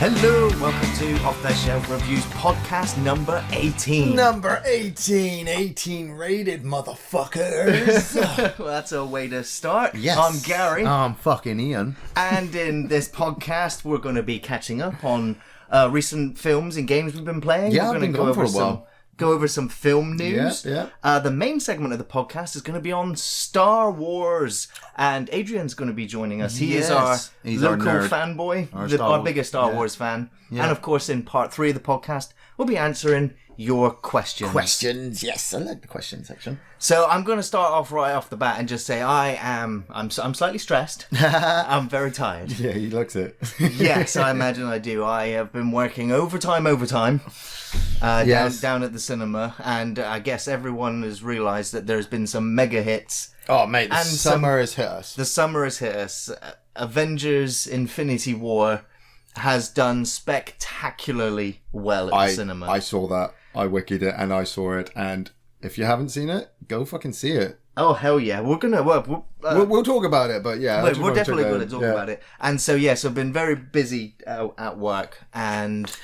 Hello, welcome to Off The Shelf Reviews podcast number 18. Number 18, 18 rated, motherfuckers. Well, that's a way to start. Yes. I'm Gary. I'm fucking Ian. And in this podcast, we're going to be catching up on recent films and games we've been playing. Yeah, we're I've been gone for a while. Go over some film news. Yeah. The main segment of the podcast is going to be on Star Wars, and Adrian's going to be joining us. He is our local fanboy, our biggest Star Wars fan. Yeah. And of course, in part 3 of the podcast, we'll be answering your questions. Questions, yes, I like the question section. So I'm going to start off right off the bat and just say I'm slightly stressed. I'm very tired. Yeah, he looks it. Yes, I imagine I do. I have been working overtime. Yes. Down at the cinema, and I guess everyone has realised that there's been some mega hits. Oh, mate, the summer has hit us. The summer has hit us. Avengers Infinity War has done spectacularly well at the cinema. I saw that. I wikied it, and I saw it, and if you haven't seen it, go fucking see it. Oh, hell yeah. We're going to... we'll talk about it, but yeah. We're definitely going to talk about it. And so, yes, I've been very busy at work, and...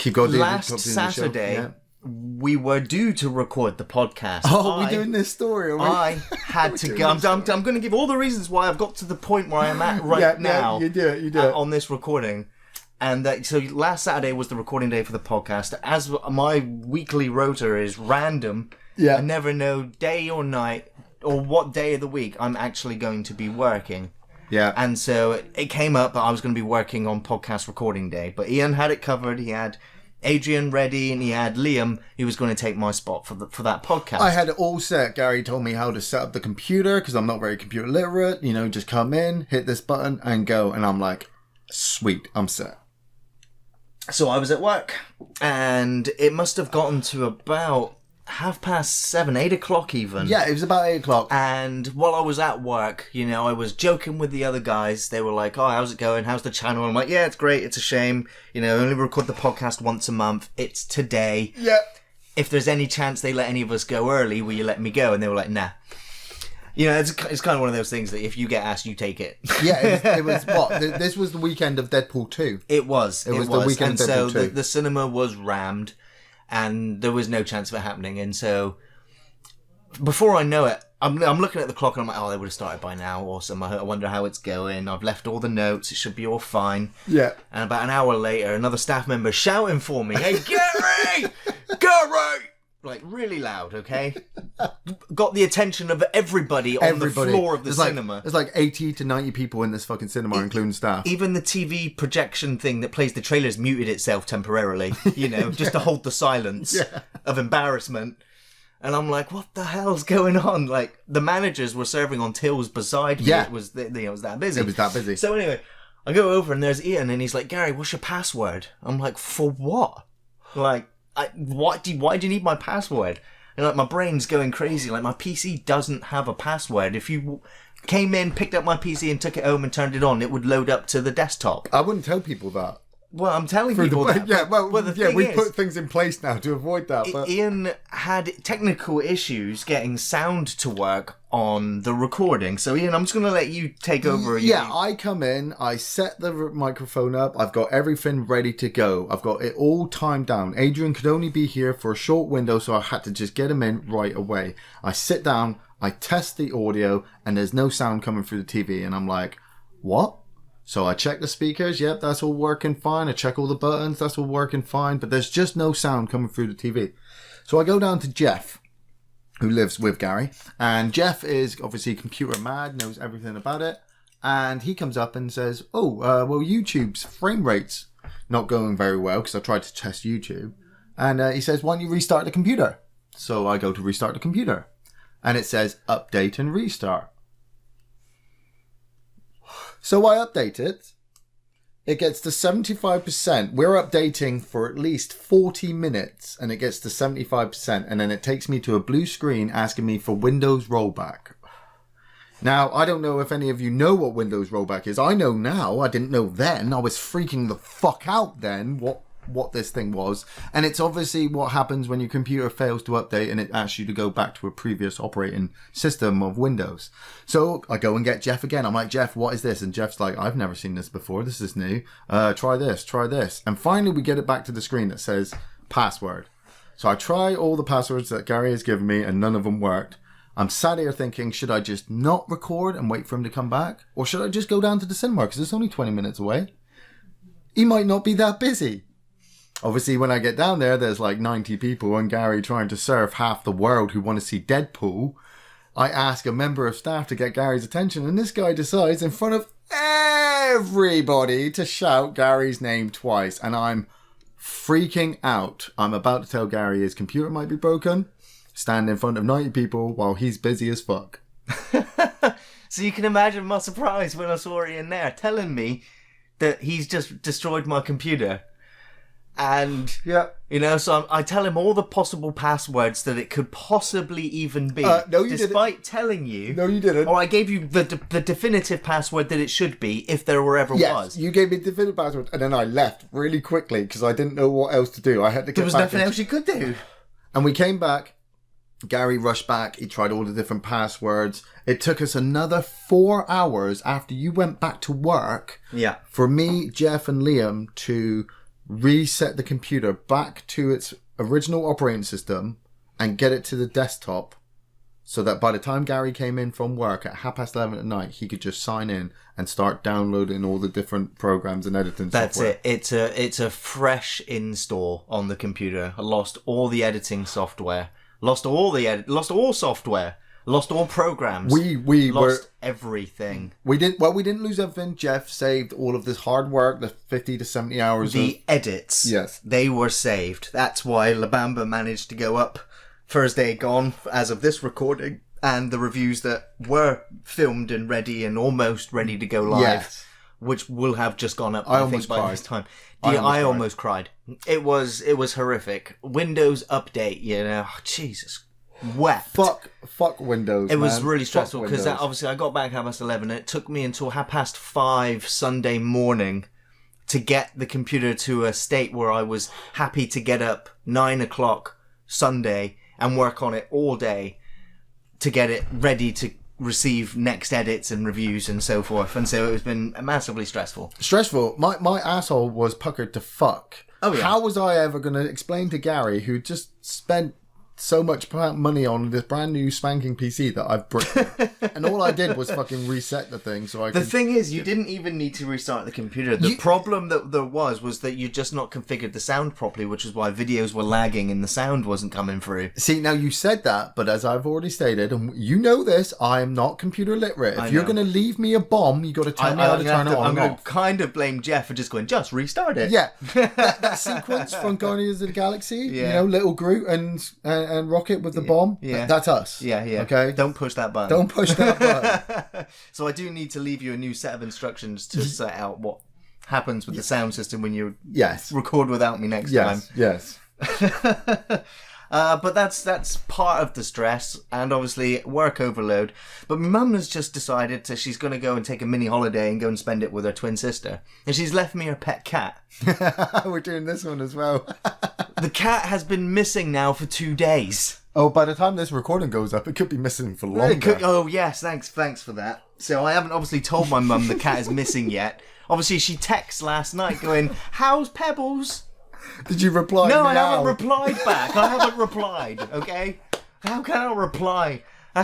Last Saturday, we were due to record the podcast. Oh, we're doing this story. I had to go. I'm going to give all the reasons why I've got to the point where I am at now. You do it. On this recording. And so last Saturday was the recording day for the podcast. As my weekly rota is random, I never know day or night or what day of the week I'm actually going to be working. Yeah. And so it came up that I was going to be working on podcast recording day. But Ian had it covered. He had Adrian ready and he had Liam who was going to take my spot for that podcast. I had it all set. Gary told me how to set up the computer because I'm not very computer literate. You know, just come in, hit this button and go. And I'm like, sweet, I'm set. So I was at work and it must have gotten to about 7:30, 8 o'clock even. Yeah, it was about 8 o'clock. And while I was at work, you know, I was joking with the other guys. They were like, oh, how's it going? How's the channel? I'm like, yeah, it's great. It's a shame. You know, I only record the podcast once a month. It's today. Yeah. If there's any chance they let any of us go early, will you let me go? And they were like, nah. You know, it's kind of one of those things that if you get asked, you take it. Yeah, it was what? This was the weekend of Deadpool 2. It was. It was the weekend of Deadpool 2. So the cinema was rammed. And there was no chance of it happening. And so, before I know it, I'm looking at the clock and I'm like, oh, they would have started by now. Awesome. I wonder how it's going. I've left all the notes. It should be all fine. Yeah. And about an hour later, another staff member shouting for me, hey, Gary! Gary! Like, really loud, okay? Got the attention of everybody on the floor of the cinema. There's like 80 to 90 people in this fucking cinema, including staff. Even the TV projection thing that plays the trailers muted itself temporarily, you know, just to hold the silence of embarrassment. And I'm like, what the hell's going on? Like, the managers were serving on tills beside me. Yeah. It was that busy. It was that busy. So anyway, I go over and there's Ian and he's like, Gary, what's your password? I'm like, for what? Like, why do you need my password? And like my brain's going crazy. Like my PC doesn't have a password. If you came in, picked up my PC and took it home and turned it on, it would load up to the desktop. I wouldn't tell people that. Well, I'm telling people that. Yeah, we is, put things in place now to avoid that. But Ian had technical issues getting sound to work on the recording. So, Ian, I'm just going to let you take over. Yeah, I come in, I set the microphone up, I've got everything ready to go. I've got it all timed down. Adrian could only be here for a short window, so I had to just get him in right away. I sit down, I test the audio, and there's no sound coming through the TV. And I'm like, what? So I check the speakers, yep, that's all working fine. I check all the buttons, that's all working fine. But there's just no sound coming through the TV. So I go down to Jeff, who lives with Gary. And Jeff is obviously computer mad, knows everything about it. And he comes up and says, well, YouTube's frame rate's not going very well because I tried to test YouTube. And he says, why don't you restart the computer? So I go to restart the computer. And it says, update and restart. So I update it. It gets to 75%. We're updating for at least 40 minutes and it gets to 75%. And then it takes me to a blue screen asking me for Windows rollback. Now, I don't know if any of you know what Windows rollback is. I know now. I didn't know then. I was freaking the fuck out then. What what this thing was. And it's obviously what happens when your computer fails to update and it asks you to go back to a previous operating system of Windows. So I go and get Jeff again. I'm like, Jeff, what is this? And Jeff's like, I've never seen this before. This is new. Try this. And finally we get it back to the screen that says password. So I try all the passwords that Gary has given me and none of them worked. I'm sat here thinking, should I just not record and wait for him to come back? Or should I just go down to the cinema? Because it's only 20 minutes away. He might not be that busy. Obviously, when I get down there, there's like 90 people and Gary trying to serve half the world who want to see Deadpool. I ask a member of staff to get Gary's attention and this guy decides in front of everybody to shout Gary's name twice. And I'm freaking out. I'm about to tell Gary his computer might be broken. Stand in front of 90 people while he's busy as fuck. So you can imagine my surprise when I saw Ian there telling me that he's just destroyed my computer. And, so I tell him all the possible passwords that it could possibly even be. No, you despite didn't. telling you. No, you didn't. Or I gave you the definitive password that it should be, if there were ever was. You gave me the definitive password, and then I left really quickly because I didn't know what else to do. I had to get There was back nothing else you could do. And we came back. Gary rushed back. He tried all the different passwords. It took us another 4 hours after you went back to work. Yeah. For me, Jeff, and Liam to reset the computer back to its original operating system and get it to the desktop so that by the time Gary came in from work at 11:30 at night, he could just sign in and start downloading all the different programs and editing software. That's it. It's a fresh install on the computer. I lost all the editing software. Lost all software. Lost all programs. We lost everything. We didn't lose everything. Jeff saved all of this hard work, the 50 to 70 hours. The edits. Yes. They were saved. That's why La Bamba managed to go up Thursday gone as of this recording. And the reviews that were filmed and ready and almost ready to go live. Yes. Which will have just gone up, I think, almost by cried. this time. I almost cried. It was horrific. Windows update, Jesus. Wept. Fuck Windows. It was really Fuck stressful because Windows. obviously I got back 11:30 and it took me until 5:30 Sunday morning to get the computer to a state where I was happy to get up 9 o'clock Sunday and work on it all day to get it ready to receive next edits and reviews and so forth. And so it's been massively stressful. Stressful. My asshole was puckered to fuck. Oh, yeah. How was I ever going to explain to Gary, who just spent so much money on this brand new spanking PC that I've and all I did was fucking reset the thing so I could... The thing is, you didn't even need to restart the computer. The problem that there was that you just not configured the sound properly, which is why videos were lagging and the sound wasn't coming through. See, now you said that, but as I've already stated, and you know this, I am not computer literate. If you're going to leave me a bomb, you got to tell me how to turn it on I'm and going off. to kind of blame Jeff for just going, just restart it. Yeah, that sequence from Guardians of the Galaxy, little Groot and Rocket with the bomb, that's us. Yeah. Okay? Don't push that button. Don't push that button. So I do need to leave you a new set of instructions to set out what happens with the sound system when you record without me next time. Yes. But that's part of the stress and obviously work overload. But my mum has just decided she's going to go and take a mini holiday and go and spend it with her twin sister. And she's left me her pet cat. We're doing this one as well. The cat has been missing now for 2 days. Oh, by the time this recording goes up, it could be missing for longer. Oh, yes, thanks for that. So I haven't obviously told my mum the cat is missing yet. Obviously, she texted last night going, "How's Pebbles?" Did you reply? No, now? I haven't replied back. I haven't replied, okay? How can I reply? I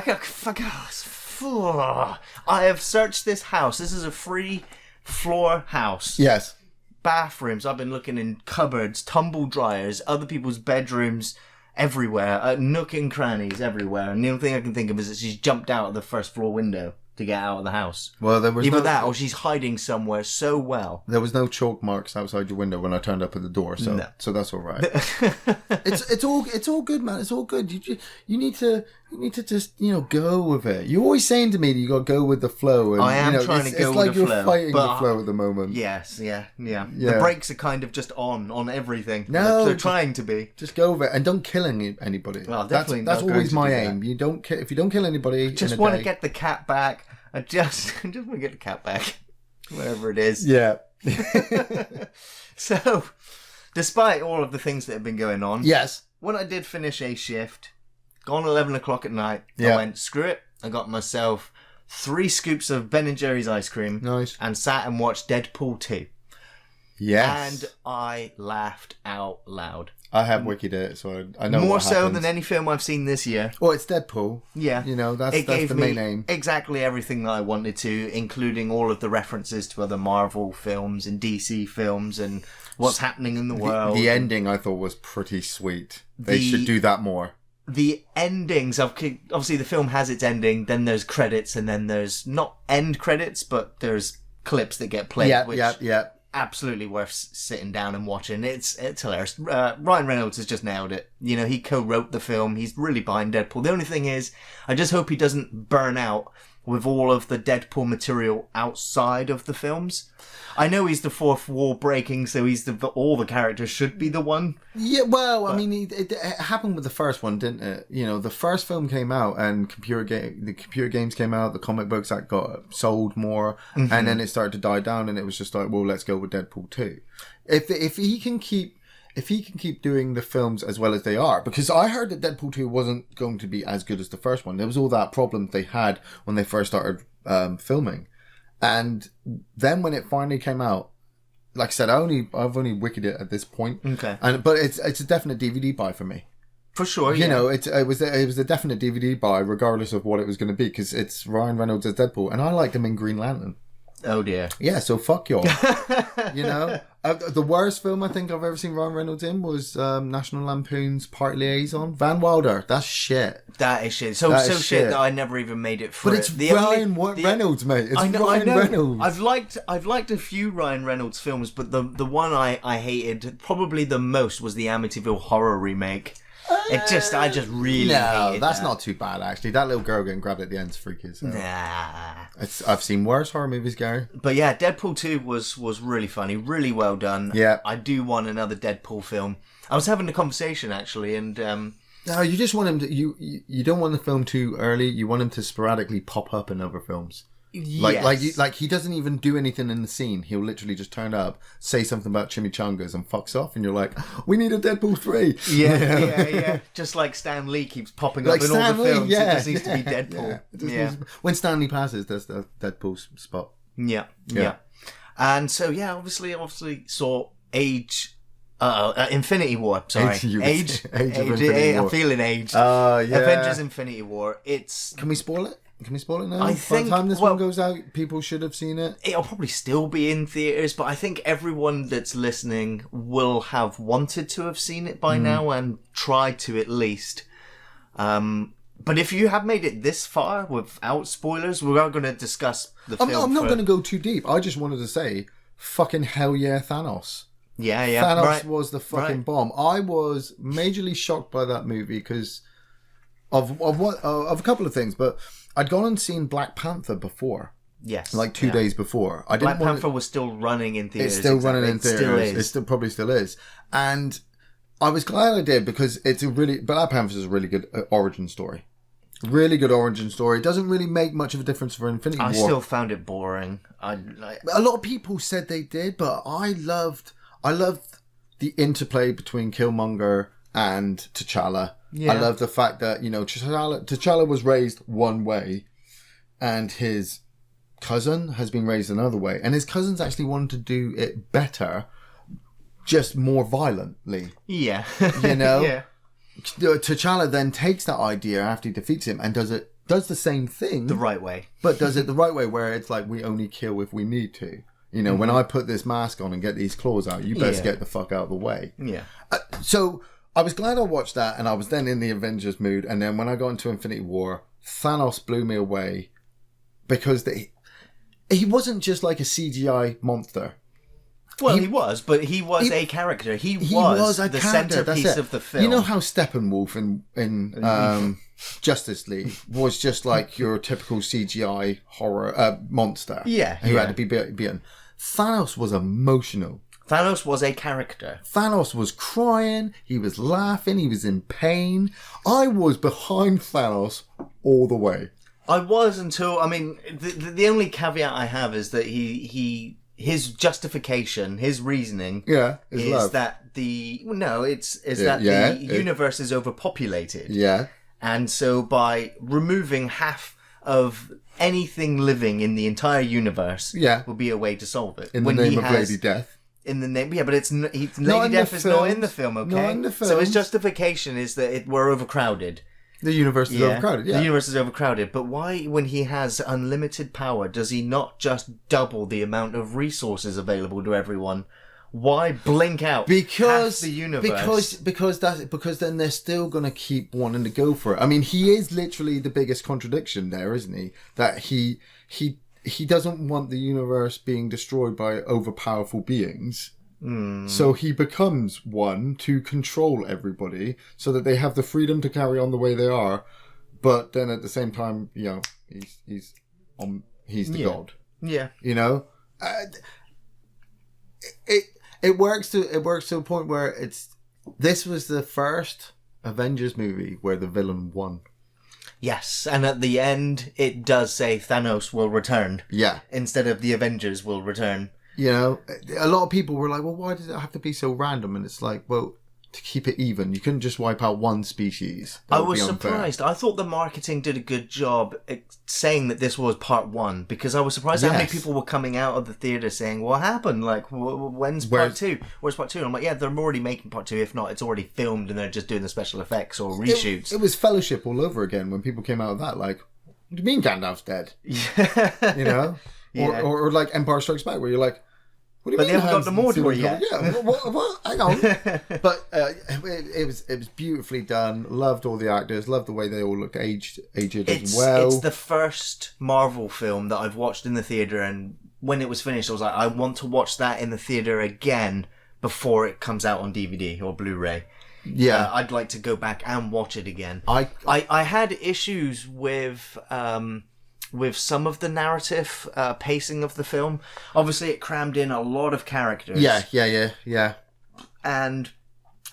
have searched this house. This is a free floor house. Yes. Bathrooms. I've been looking in cupboards, tumble dryers, other people's bedrooms, everywhere. Nook and crannies everywhere. And the only thing I can think of is that she's jumped out of the first floor window to get out of the house. Well, there was either that or she's hiding somewhere so well. There was no chalk marks outside your window when I turned up at the door, so that's all right. it's all good, man. It's all good. You need to just go with it. You're always saying to me that you got to go with the flow. And, I am trying to go with the flow. It's like you're fighting the flow at the moment. Yes, yeah. The brakes are kind of just on everything. No, they're trying to be. Just go with it and don't kill anybody. Well, definitely that's always my aim. You don't if you don't kill anybody. Just want to get the cat back. I just want to get the cat back, whatever it is. Yeah. So, despite all of the things that have been going on, Yes. when I did finish a shift, gone 11 o'clock at night, Yeah. I went, screw it. I got myself 3 scoops of Ben & Jerry's ice cream. Nice. And sat and watched Deadpool 2. Yes. And I laughed out loud. I have wikied it, so I know More what so happens. than any film I've seen this year. Well, it's Deadpool. Yeah. You know, that's gave the me main aim. exactly everything that I wanted to, including all of the references to other Marvel films and DC films and what's happening in the world. The ending I thought was pretty sweet. They should do that more. The endings, obviously the film has its ending, then there's credits, and then there's not end credits, but there's clips that get played, which absolutely worth sitting down and watching. It's hilarious. Ryan Reynolds has just nailed it. You know, he co-wrote the film. He's really behind Deadpool. The only thing is, I just hope he doesn't burn out with all of the Deadpool material outside of the films. I know he's the fourth wall breaking, so all the characters should be the one. Yeah, well, I mean, it happened with the first one, didn't it? You know, the first film came out, and the computer games came out, the comic books that got sold more, and then it started to die down, and it was just like, well, let's go with Deadpool 2. If he can keep doing the films as well as they are, because I heard that Deadpool 2 wasn't going to be as good as the first one. There was all that problem they had when they first started filming. And then when it finally came out, like I said, I've only wicked it at this point. Okay. But it's a definite DVD buy for me. For sure, You know, it was a definite DVD buy, regardless of what it was going to be, because it's Ryan Reynolds as Deadpool, and I liked him in Green Lantern. Oh dear. Yeah, so fuck y'all. You know, the worst film I think I've ever seen Ryan Reynolds in was National Lampoon's Party Liaison. Van Wilder, that's shit. That is shit. So shit that I never even made it through. But it's Reynolds, mate. It's Ryan Reynolds. I've liked a few Ryan Reynolds films, but the one I hated probably the most was the Amityville Horror remake. I just really hated that's that. not too bad actually. That little girl getting grabbed at the end is freaky. So. Nah. I've seen worse horror movies, Gary. But yeah, Deadpool 2 was really funny, really well done. Yeah. I do want another Deadpool film. I was having a conversation actually, and no, you just want him to. You don't want the film too early. You want him to sporadically pop up in other films. yes. Like he doesn't even do anything in the scene. He'll literally just turn up, say something about chimichangas, and fucks off. And you're like, we need a Deadpool 3. Yeah. Just like Stan Lee keeps popping up in all the films. It just needs to be Deadpool. Yeah. When Stanley passes, there's the Deadpool spot. Yeah. And so obviously saw Infinity War. Sorry, Age of Infinity War. I'm feeling aged. Yeah. Avengers Infinity War. Can we spoil it? Can we spoil it now? I By think, the time this one goes out, people should have seen it. It'll probably still be in theaters, but I think everyone that's listening will have wanted to have seen it by now and tried to at least. But if you have made it this far without spoilers, we are going to discuss the film. I'm not going to go too deep. I just wanted to say, fucking hell yeah, Thanos. Yeah. Thanos was the fucking bomb. I was majorly shocked by that movie because of a couple of things, but I'd gone and seen Black Panther before. Yes. Like 2 days before. Black Panther was still running in theaters. It's still running in theaters. Still is. It probably still is. And I was glad I did because Black Panther is a really good origin story. Really good origin story. It doesn't really make much of a difference for Infinity War. I still found it boring. A lot of people said they did, but I loved the interplay between Killmonger and T'Challa. Yeah. I love the fact that, you know, T'Challa was raised one way and his cousin has been raised another way. And his cousin's actually wanted to do it better, just more violently. Yeah. You know? Yeah. T'Challa then takes that idea after he defeats him and does the same thing. The right way. But does it the right way where it's like, we only kill if we need to. You know, when I put this mask on and get these claws out, you best get the fuck out of the way. Yeah. So I was glad I watched that, and I was then in the Avengers mood. And then when I got into Infinity War, Thanos blew me away because he wasn't just like a CGI monster. Well, he was, but he was a character. He was the centerpiece of the film. You know how Steppenwolf in Justice League was just like your typical CGI horror monster. Yeah. Who had to be beaten. Thanos was emotional. Thanos was a character. Thanos was crying. He was laughing. He was in pain. I was behind Thanos all the way. I was until, I mean, the only caveat I have is that he his justification, his reasoning, is love. that the universe is overpopulated. Yeah. And so by removing half of anything living in the entire universe, will be a way to solve it. In the name of Lady Death. In the name, but Lady Death is not in the film. Okay, not in the film. So his justification is that we're overcrowded. The universe is overcrowded. Yeah, the universe is overcrowded. But why, when he has unlimited power, does he not just double the amount of resources available to everyone? Why blink out half the universe? Because then they're still going to keep wanting to go for it. I mean, he is literally the biggest contradiction there, isn't he? That he doesn't want the universe being destroyed by overpowerful beings. So he becomes one to control everybody so that they have the freedom to carry on the way they are. But then at the same time, he's the god. Yeah. It works to a point where this was the first Avengers movie where the villain won. Yes, and at the end it does say Thanos will return. Yeah. Instead of the Avengers will return. A lot of people were like, well, why does it have to be so random? And it's like, well, to keep it even, you couldn't just wipe out one species. I was surprised. I thought the marketing did a good job saying that this was part one, because I was surprised how many people were coming out of the theatre saying, what happened? Like, when's part two? Where's part two? And I'm like, yeah, they're already making part two. If not, it's already filmed and they're just doing the special effects or reshoots. It was Fellowship all over again when people came out of that, like, what do you mean Gandalf's dead? Yeah. Or like Empire Strikes Back, where you're like, but they haven't got the Mordor yet. Yeah, what? Hang on. But it was beautifully done. Loved all the actors. Loved the way they all looked aged as well. It's the first Marvel film that I've watched in the theatre, and when it was finished, I was like, I want to watch that in the theatre again before it comes out on DVD or Blu-ray. Yeah, I'd like to go back and watch it again. I had issues with some of the narrative pacing of the film. Obviously, it crammed in a lot of characters. Yeah. And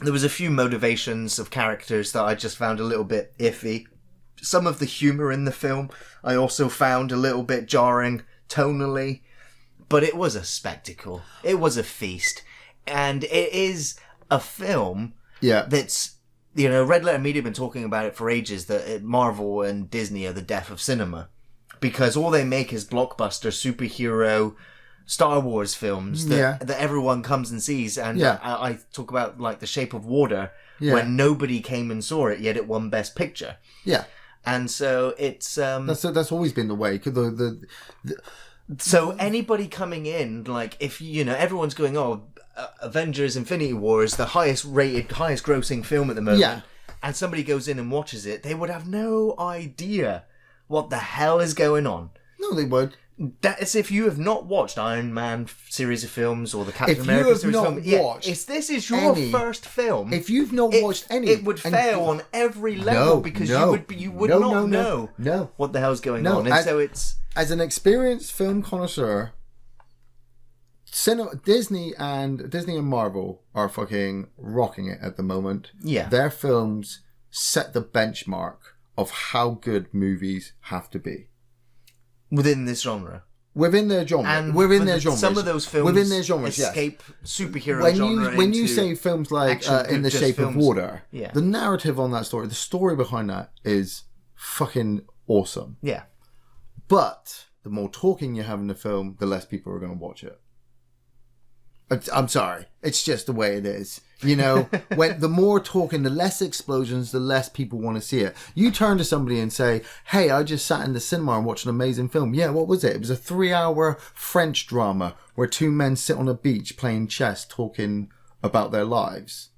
there was a few motivations of characters that I just found a little bit iffy. Some of the humour in the film I also found a little bit jarring tonally. But it was a spectacle. It was a feast. And it is a film that's... Red Letter Media have been talking about it for ages, that Marvel and Disney are the death of cinema. Because all they make is blockbuster superhero Star Wars films that everyone comes and sees. And I talk about like The Shape of Water, when nobody came and saw it, yet it won Best Picture. Yeah. And so it's... That's always been the way. So anybody coming in, like, if, everyone's going, Avengers Infinity War is the highest grossing film at the moment. And somebody goes in and watches it, they would have no idea what the hell is going on. No, they would. That's if you have not watched Iron Man series of films or the Captain America series of films. If this is your first film, if you've not watched any, it would fail on every level because you would not know what the hell's going on. And so it's... As an experienced film connoisseur, Disney and Marvel are fucking rocking it at the moment. Yeah. Their films set the benchmark of how good movies have to be. Within this genre. Within their genre. And within their genres. Some of those films within their genres, escape superhero genre. When you say films like In the Shape of Water, yeah. The narrative on that story, the story behind that is fucking awesome. Yeah. But the more talking you have in the film, the less people are going to watch it. I'm sorry. It's just the way it is. When the more talking, the less explosions, the less people want to see it. You turn to somebody and say, hey, I just sat in the cinema and watched an amazing film. Yeah, what was it? It was a 3-hour French drama where two men sit on a beach playing chess, talking about their lives.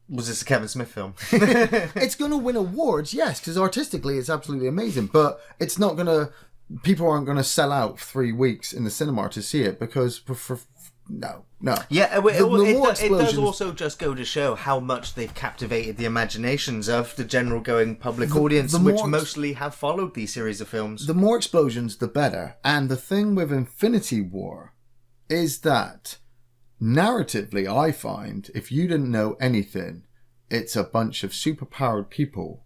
Was this a Kevin Smith film? It's going to win awards, yes, because artistically it's absolutely amazing. But it's not going to... People aren't going to sell out 3 weeks in the cinema to see it because... No. Yeah, it does also just go to show how much they've captivated the imaginations of the general going public audience, which mostly have followed these series of films. The more explosions, the better. And the thing with Infinity War is that, narratively, I find, if you didn't know anything, it's a bunch of superpowered people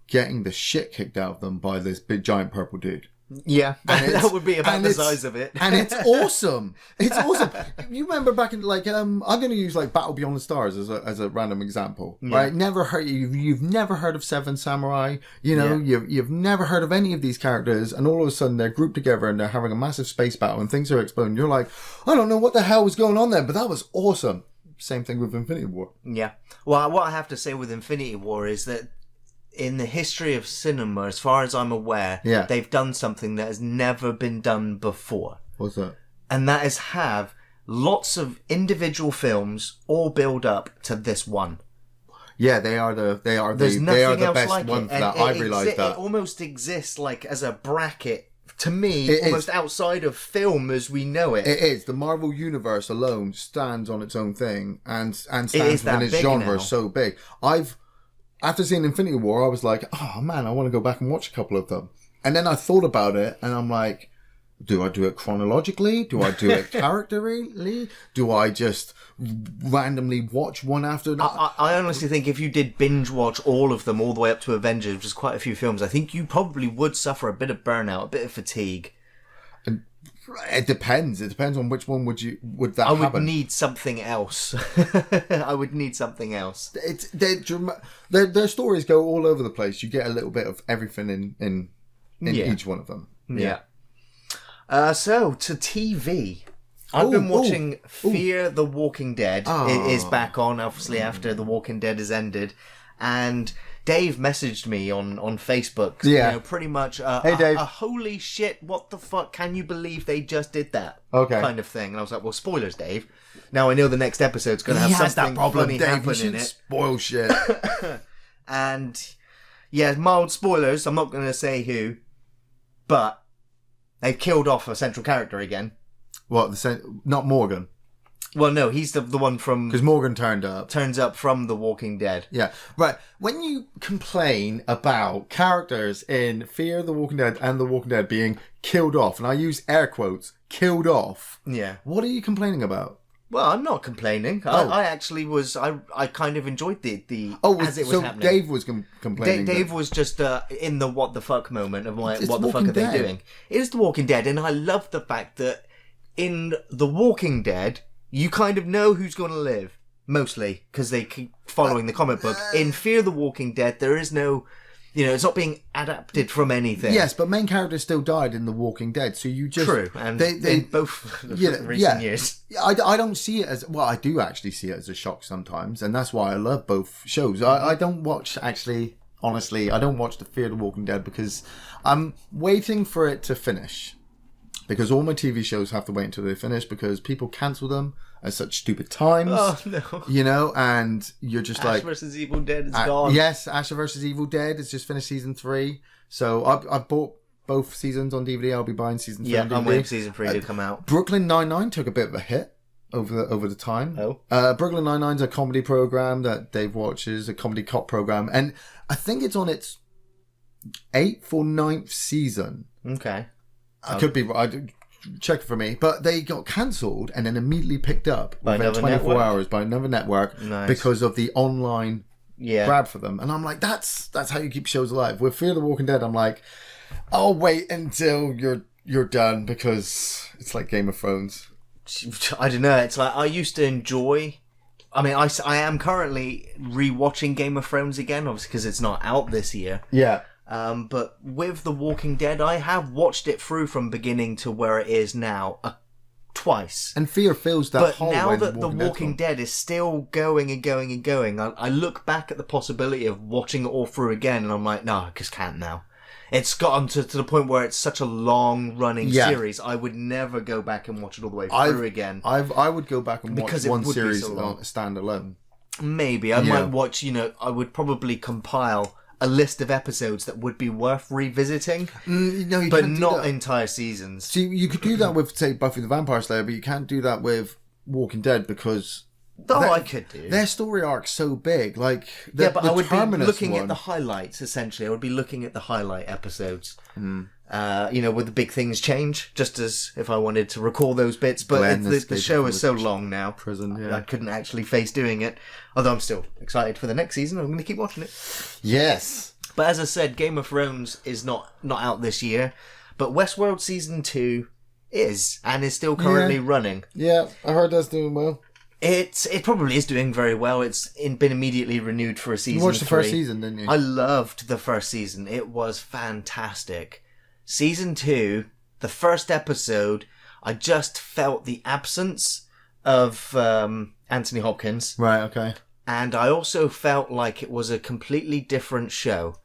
getting the shit kicked out of them by this big giant purple dude. Yeah, And that would be about and the it's- size of it. And it's awesome. It's awesome. You remember back in I'm going to use like Battle Beyond the Stars as a random example, right? Never heard you've never heard of Seven Samurai. You've never heard of any of these characters, and all of a sudden they're grouped together and they're having a massive space battle and things are exploding. You're like, I don't know what the hell was going on there, but that was awesome. Same thing with Infinity War. Yeah. Well, what I have to say with Infinity War is that in the history of cinema, as far as I'm aware, they've done something that has never been done before. What's that? And that is have lots of individual films all build up to this one. Yeah, they are the best like ones for that. I realised that. It almost exists like as a bracket, to me, almost outside of film as we know it. It is. The Marvel Universe alone stands on its own thing and stands within its genre so big. After seeing Infinity War, I was like, oh man, I want to go back and watch a couple of them. And then I thought about it, and I'm like, do I do it chronologically? Do I do it characterly? Do I just randomly watch one after another? I honestly think if you did binge watch all of them all the way up to Avengers, which is quite a few films, I think you probably would suffer a bit of burnout, a bit of fatigue. It depends. It depends on which one would that happen. I would need something else. I would need something else. Their stories go all over the place. You get a little bit of everything in each one of them. Yeah. So to TV, I've been watching Fear the Walking Dead. It is back on, obviously, after The Walking Dead has ended, and Dave messaged me on Facebook. Pretty much. Hey, Dave. Holy shit! What the fuck? Can you believe they just did that? Okay. Kind of thing. And I was like, well, spoilers, Dave. Now I know the next episode's going to have something that problem, funny Dave. happen in it. Spoil shit. And yeah, mild spoilers. I'm not going to say who, but they've killed off a central character again. What? Not Morgan. Well, no, he's the one from... Because Morgan turns up from The Walking Dead. Yeah, right. When you complain about characters in Fear the Walking Dead and The Walking Dead being killed off, and I use air quotes, killed off. Yeah. What are you complaining about? Well, I'm not complaining. I actually was... I kind of enjoyed the as it was happening. Dave was complaining. Dave was just in the what the fuck moment of like, what the fuck are they doing? It is The Walking Dead, and I love the fact that in The Walking Dead, you kind of know who's going to live, mostly, because they keep following the comic book. In Fear the Walking Dead, there is no... it's not being adapted from anything. Yes, but main characters still died in The Walking Dead, so you just... True, and in both recent years. I don't see it as... Well, I do actually see it as a shock sometimes, and that's why I love both shows. I don't watch, actually, honestly, I don't watch the Fear the Walking Dead because I'm waiting for it to finish. Because all my TV shows have to wait until they finish because people cancel them at such stupid times. Oh, no. And you're just Ash like... vs. Evil Dead is gone. Yes, Ash vs. Evil Dead has just finished season 3. So I bought both seasons on DVD. I'll be buying season 3 on DVD. Yeah, I'm waiting for season 3 to come out. Brooklyn Nine-Nine took a bit of a hit over the time. Brooklyn Nine-Nine's a comedy program that Dave watches, a comedy cop program. And I think it's on its 8th or 9th season. Okay. I could be right. Check it for me. But they got cancelled and then immediately picked up within 24 hours by another network because of the online grab for them. And I'm like, that's how you keep shows alive. With Fear the Walking Dead, I'm like, I'll wait until you're done because it's like Game of Thrones. I don't know. It's like I used to enjoy... I mean, I am currently rewatching Game of Thrones again, obviously because it's not out this year. Yeah. But with The Walking Dead, I have watched it through from beginning to where it is now twice. And Fear feels that whole But now way that The Walking Dead is still going and going and going, I look back at the possibility of watching it all through again, and I'm like, no, I just can't now. It's gotten to the point where it's such a long-running series, I would never go back and watch it all the way through again. I would go back and watch one series standalone. Maybe. I might watch, I would probably compile a list of episodes that would be worth revisiting, but not entire seasons. See, you could do that with, say, Buffy the Vampire Slayer, but you can't do that with Walking Dead because... I could do. Their story arc's so big. Like, but I would be looking at the highlights, essentially. I would be looking at the highlight episodes. Would the big things change? Just as if I wanted to recall those bits. But the show is so long now. I couldn't actually face doing it. Although I'm still excited for the next season. I'm going to keep watching it. Yes. But as I said, Game of Thrones is not out this year. But Westworld Season 2 is still currently running. Yeah, I heard that's doing well. It probably is doing very well. It's been immediately renewed for a season 3. You watched the first season, didn't you? I loved the first season. It was fantastic. Season 2, the first episode, I just felt the absence of Anthony Hopkins. Right, okay. And I also felt like it was a completely different show.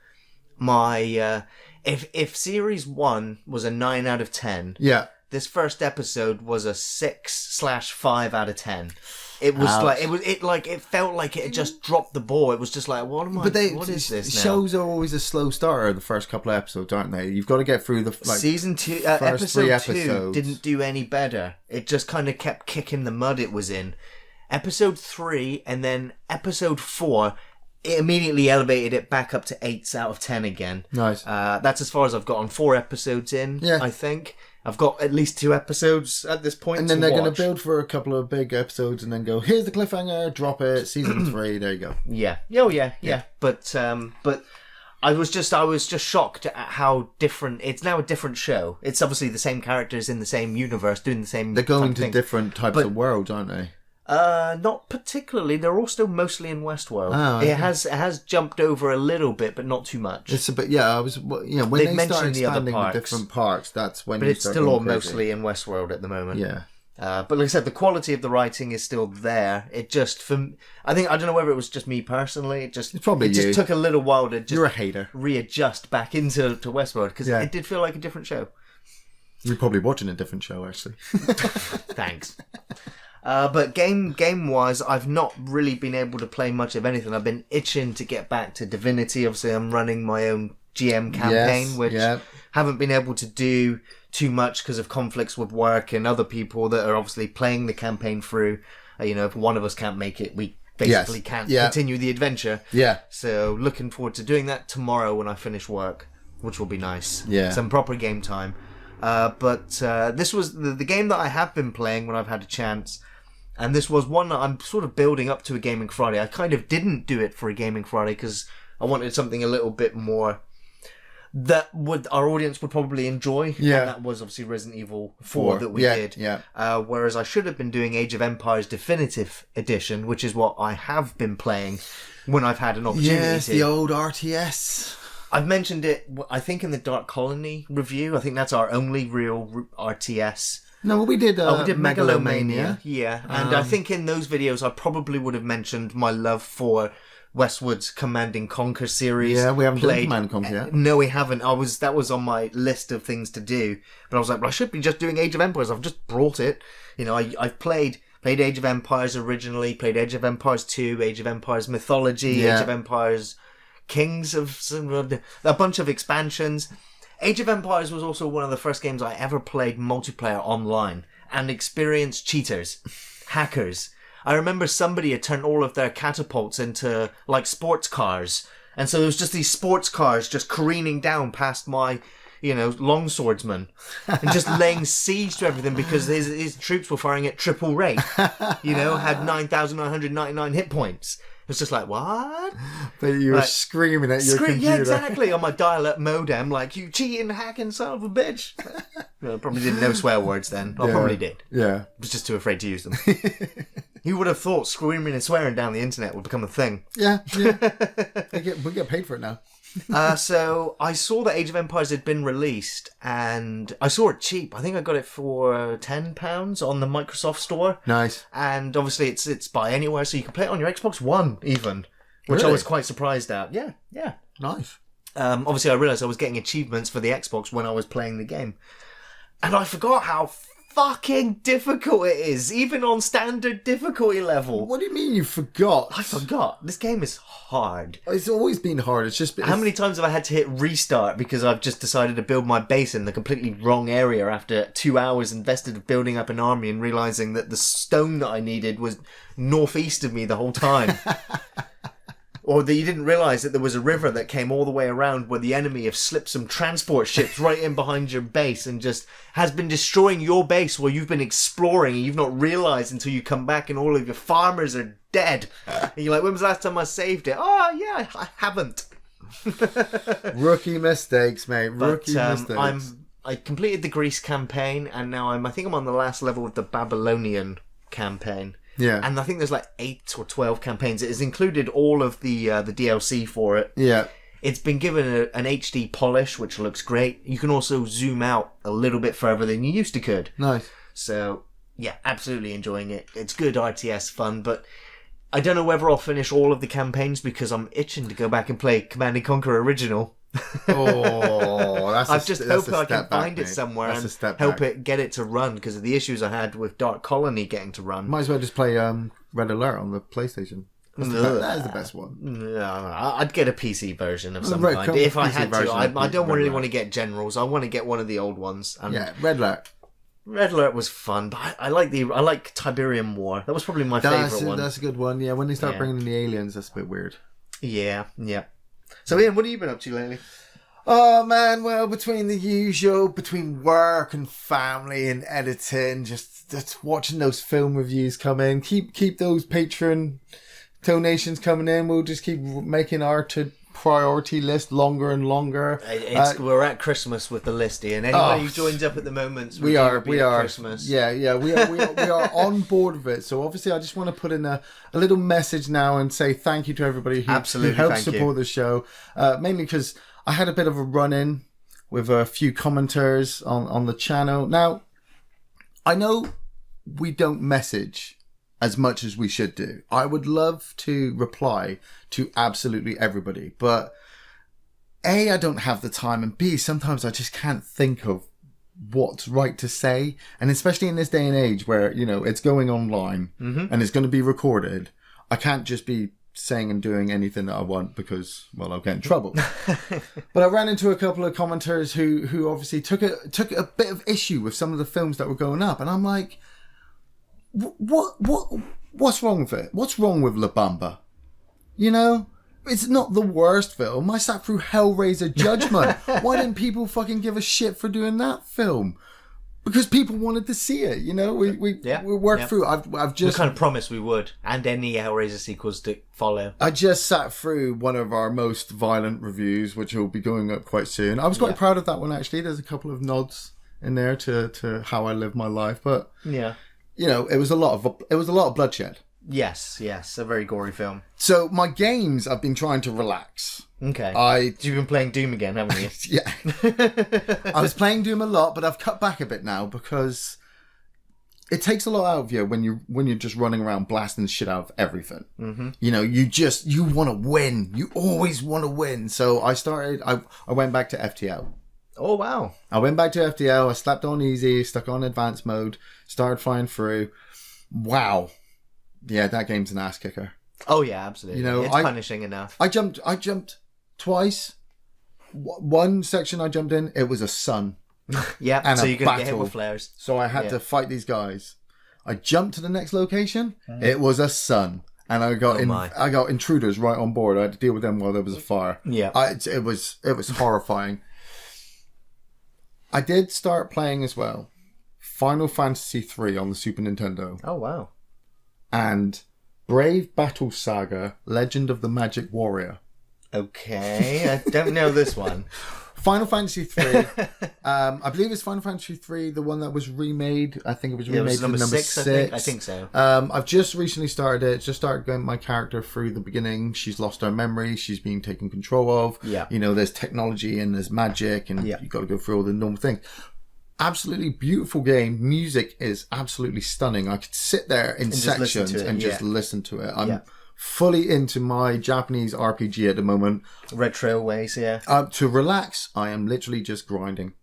If Series 1 was a 9 out of 10... Yeah. This first episode was a 6/5 out of 10. It was Ouch. it felt like it had just dropped the ball. It was just like, what is this now? Shows are always a slow starter the first couple of episodes, aren't they? You've got to get through the season 2, first episode 3 2 episodes. didn't do any better. It just kind of kept kicking the mud it was in. Episode 3 and then episode 4, it immediately elevated it back up to 8s out of 10 again. Nice. That's as far as I've gotten. 4 episodes in, Yeah. I think. I've got at least 2 episodes at this point. And then they're going to build for a couple of big episodes and then go, here's the cliffhanger, drop it, season 3, there you go. Yeah. Oh, yeah. But I was just shocked at how different. It's now a different show. It's obviously the same characters in the same universe doing the same. They're going to thing. different types of worlds, aren't they? Not particularly. They're all still mostly in Westworld. Oh, okay. It has jumped over a little bit, but not too much. It's a bit, yeah. When They've they start mentioned the other expanding the parks. different parks, that's when. But you it's start still all going crazy. mostly in Westworld at the moment. Yeah. But like I said, the quality of the writing is still there. It just, I don't know whether it was just me personally. It's probably it just you. took a little while to just You're a hater. readjust back into Westworld because it did feel like a different show. You're probably watching a different show, actually. Thanks. But game wise, I've not really been able to play much of anything. I've been itching to get back to Divinity. Obviously, I'm running my own GM campaign, which haven't been able to do too much because of conflicts with work and other people that are obviously playing the campaign through. If one of us can't make it, we basically can't continue the adventure. Yeah. So looking forward to doing that tomorrow when I finish work, which will be nice. Yeah. Some proper game time. But this was the game that I have been playing when I've had a chance. And this was one that I'm sort of building up to a Gaming Friday. I kind of didn't do it for a Gaming Friday because I wanted something a little bit more that our audience would probably enjoy. Yeah. And that was obviously Resident Evil 4 that we did. Yeah. Whereas I should have been doing Age of Empires Definitive Edition, which is what I have been playing when I've had an opportunity Yes, to. the old RTS. I've mentioned it, I think, in the Dark Colony review. I think that's our only real RTS. No, we did. We did Megalomania. Yeah, and I think in those videos I probably would have mentioned my love for Westwood's Command and Conquer series. Yeah, we haven't done Command and Conquer yet. No, we haven't. That was on my list of things to do, but I was like, well, I should be just doing Age of Empires. I've just brought it. I've played Age of Empires originally, played Age of Empires 2, Age of Empires Mythology, Age of Empires Kings of a bunch of expansions. Age of Empires was also one of the first games I ever played multiplayer online and experienced cheaters, hackers. I remember somebody had turned all of their catapults into like sports cars, and so there was just these sports cars just careening down past my longswordsman and just laying siege to everything because his troops were firing at triple rate. Had 9,999 hit points. It's just like, what? But you were screaming at your computer. Yeah, exactly. On my dial-up modem, like, you cheating, hacking son of a bitch. I probably didn't know swear words then. I probably did. Yeah. I was just too afraid to use them. You would have thought screaming and swearing down the internet would become a thing. Yeah. We get paid for it now. So I saw that Age of Empires had been released, and I saw it cheap. I think I got it for £10 on the Microsoft Store. Nice. And obviously it's buy anywhere, so you can play it on your Xbox One even, which I was quite surprised at. Yeah. Nice. Obviously I realised I was getting achievements for the Xbox when I was playing the game, and I forgot how fucking difficult it is, even on standard difficulty level. What do you mean you forgot? I forgot. This game is hard. It's always been hard. It's just how many times have I had to hit restart because I've just decided to build my base in the completely wrong area after 2 hours invested of building up an army and realising that the stone that I needed was northeast of me the whole time. Or that you didn't realise that there was a river that came all the way around where the enemy have slipped some transport ships right in behind your base and just has been destroying your base where you've been exploring and you've not realised until you come back and all of your farmers are dead. And you're like, when was the last time I saved it? Oh, yeah, I haven't. Rookie mistakes, mate. Rookie mistakes. I'm I completed the Greece campaign, and now I think I'm on the last level of the Babylonian campaign. Yeah. And I think there's like 8 or 12 campaigns. It has included all of the DLC for it. Yeah. It's been given an HD polish, which looks great. You can also zoom out a little bit further than you used to could. Nice. So, yeah, absolutely enjoying it. It's good RTS fun, but I don't know whether I'll finish all of the campaigns because I'm itching to go back and play Command & Conquer Original. Oh, that's I just hope I can find it somewhere and help it get it to run because of the issues I had with Dark Colony getting to run. Might as well just play Red Alert on the PlayStation. That is the best one. No, I'd get a PC version of some Right, kind. If I PC had to, version I of don't Red really Alert. want to get Generals. I want to get one of the old ones. And Yeah, Red Alert. Red Alert was fun, but I like Tiberium War. That was probably my favourite one. That's a good one. Yeah, when they start Yeah. bringing in the aliens, that's a bit weird. Yeah. So Ian, what have you been up to lately? Oh man, well, between the usual, between work and family and editing, just watching those film reviews come in. Keep those Patreon donations coming in. We'll just keep making our priority list longer and longer. We're at Christmas with the list, Ian. Anybody who joins up at the moment, we are Christmas. we are on board with it. So obviously I just want to put in a little message now and say thank you to everybody who helps support the show, mainly because I had a bit of a run-in with a few commenters on the channel. Now I know we don't message as much as we should do. I would love to reply to absolutely everybody, but A, I don't have the time, and B, sometimes I just can't think of what's right to say. And especially in this day and age where, it's going online and it's going to be recorded, I can't just be saying and doing anything that I want because, well, I'll get in trouble. But I ran into a couple of commenters who obviously took a bit of issue with some of the films that were going up, and I'm like, what's wrong with it? What's wrong with La Bamba? It's not the worst film. I sat through Hellraiser Judgment. Why didn't people fucking give a shit for doing that film? Because people wanted to see it. We worked through. I've just kind of promised we would, and any Hellraiser sequels to follow. I just sat through one of our most violent reviews, which will be going up quite soon. I was quite proud of that one actually. There's a couple of nods in there to how I live my life, but yeah. It was a lot of bloodshed. Yes, a very gory film. So my games, I've been trying to relax. Okay. You've been playing Doom again, haven't you? Yeah. I was playing Doom a lot, but I've cut back a bit now because it takes a lot out of you when you're just running around blasting shit out of everything. Mm-hmm. You want to win. You always want to win. So I went back to FTL. Oh, wow. I went back to FTL. I slapped on easy, stuck on advanced mode, started flying through. Wow. Yeah, that game's an ass kicker. Oh, yeah, absolutely. It's punishing enough. I jumped twice. One section I jumped in, it was a sun. Yeah, and so you're going to get hit with flares. So I had to fight these guys. I jumped to the next location. It was a sun. And I got intruders right on board. I had to deal with them while there was a fire. Yeah. It was horrifying. I did start playing as well Final Fantasy 3 on the Super Nintendo. Oh, wow. And Brave Battle Saga, Legend of the Magic Warrior. Okay, I don't know this one. Final Fantasy 3. I believe it's Final Fantasy 3, the one that was remade. I think it was remade to number 6. I think so. I've just recently started it. Just started going my character through the beginning. She's lost her memory. She's being taken control of. Yeah. There's technology and there's magic and you've got to go through all the normal things. Absolutely beautiful game. Music is absolutely stunning. I could sit there in sections and just listen to it. I'm fully into my Japanese RPG at the moment. Red Trailways, yeah. To relax, I am literally just grinding.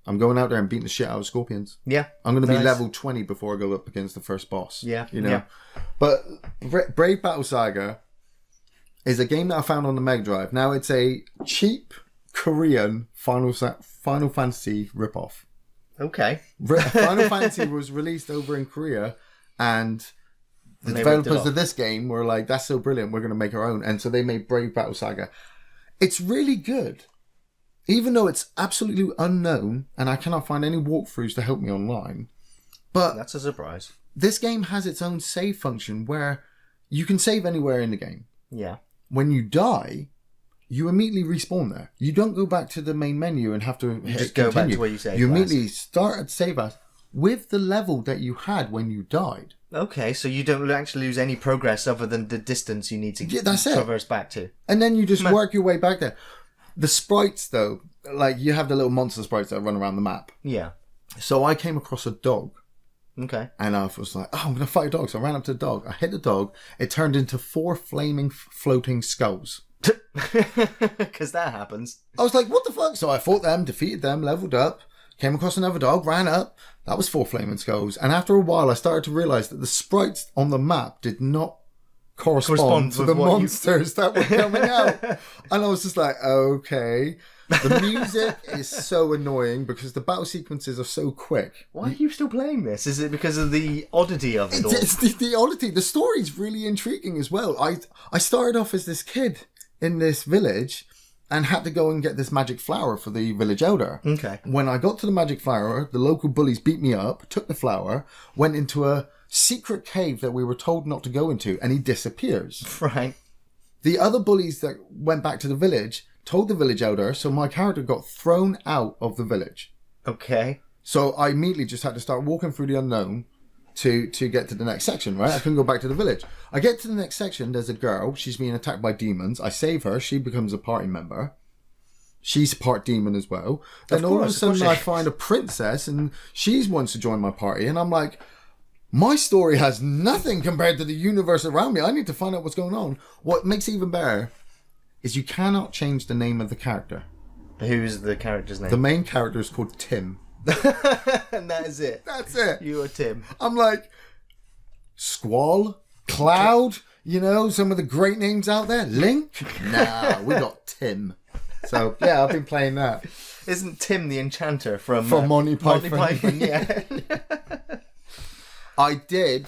I'm going out there and beating the shit out of scorpions. Yeah. I'm going to be level 20 before I go up against the first boss. Yeah. Yeah. But Brave Battle Saga is a game that I found on the Mega Drive. Now it's a cheap Korean Final Fantasy ripoff. Okay. Final Fantasy was released over in Korea and the developers of this game were like, that's so brilliant, we're going to make our own. And so they made Brave Battle Saga. It's really good. Even though it's absolutely unknown and I cannot find any walkthroughs to help me online. But that's a surprise. This game has its own save function where you can save anywhere in the game. Yeah. When you die, you immediately respawn there. You don't go back to the main menu and have to just go back to where you saved. You immediately start at save as with the level that you had when you died. Okay, so you don't actually lose any progress other than the distance you need to traverse back to. And then you just work your way back there. The sprites, though, like you have the little monster sprites that run around the map. Yeah. So I came across a dog. Okay. And I was like, I'm going to fight a dog. So I ran up to the dog. I hit the dog. It turned into 4 flaming, floating skulls. Because that happens. I was like, what the fuck? So I fought them, defeated them, leveled up, came across another dog, ran up. That was 4 flaming skulls. And after a while, I started to realise that the sprites on the map did not correspond to the monsters that were coming out. And I was just like, okay. The music is so annoying because the battle sequences are so quick. Why are you still playing this? Is it because of the oddity of it all? It's the oddity. The story's really intriguing as well. I started off as this kid in this village and had to go and get this magic flower for the village elder. Okay. When I got to the magic flower, the local bullies beat me up, took the flower, went into a secret cave that we were told not to go into, and he disappears. Right. The other bullies that went back to the village told the village elder, so my character got thrown out of the village. Okay. So I immediately just had to start walking through the unknown to get to the next section, right? I couldn't go back to the village. I get to the next section, there's a girl, she's being attacked by demons. I save her, she becomes a party member. She's part demon as well. Then all of a sudden I find a princess and she wants to join my party, and I'm like, my story has nothing compared to the universe around me. I need to find out what's going on. What makes it even better is you cannot change the name of the character. Who's the character's name? The main character is called Tim. And that is it. That's it. You are Tim. I'm like, Squall, Cloud, you know, some of the great names out there. Link? Nah, we got Tim. So, yeah, I've been playing that. Isn't Tim the enchanter from Monty Python? Monty Python, yeah. I did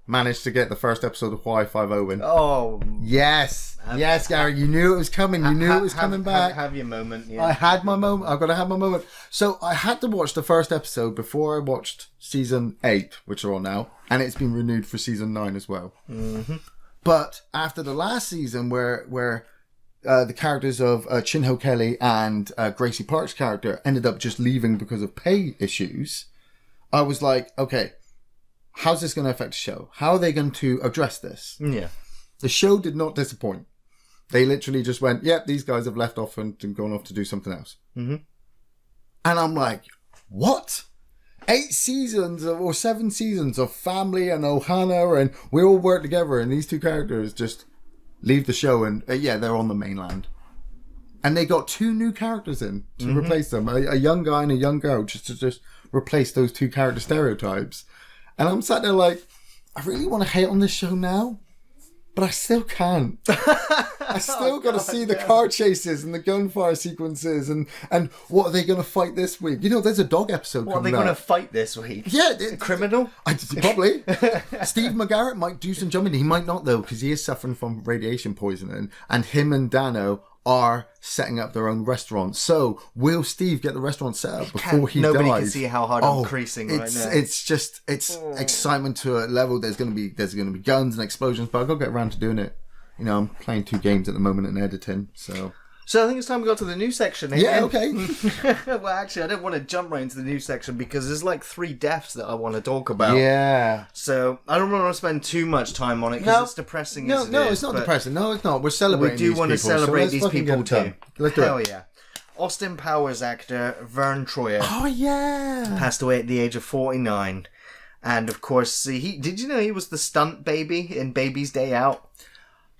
managed to get the first episode of Hawaii Five-0 in. Oh. Yes. Yes, Gary. You knew it was coming. You knew it was coming back. Have your moment. Yeah. I had my moment. I've got to have my moment. So I had to watch the first episode before I watched season 8, which are on now. And it's been renewed for season 9 as well. Mm-hmm. But after the last season where the characters of Chinho Kelly and Gracie Park's character ended up just leaving because of pay issues, I was like, okay, how's this going to affect the show? How are they going to address this? Yeah. The show did not disappoint. They literally just went, yep, these guys have left off and gone off to do something else. Mm-hmm. And I'm like, what? 8 seasons or 7 seasons of family and Ohana, and we all work together, and these 2 characters just leave the show and, they're on the mainland. And they got 2 new characters in to replace them. A young guy and a young girl, just to replace those 2 character stereotypes. And I'm sat there like, I really want to hate on this show now, but I still can't. I still got to see the car chases and the gunfire sequences and what are they going to fight this week? You know, there's a dog episode coming out. What are they going to fight this week? Yeah. A criminal? Probably. Steve McGarrett might do some jumping. He might not, though, because he is suffering from radiation poisoning. And him and Dano are setting up their own restaurant. So will Steve get the restaurant set up before he dies? Nobody can see how hard I'm creasing right now. It's excitement to a level. There's gonna be guns and explosions, but I've got to get around to doing it. You know, I'm playing 2 games at the moment and editing, so I think it's time we got to the news section. Yeah, okay. Well, actually, I don't want to jump right into the news section because there's like 3 deaths that I want to talk about. Yeah. So I don't want to spend too much time on it because it's depressing. No, it's not depressing. No, it's not. We're celebrating. We do want to celebrate these people too. Let's do it. Hell yeah. Austin Powers actor Vern Troyer. Oh yeah. Passed away at the age of 49, and of course, did you know he was the stunt baby in Baby's Day Out?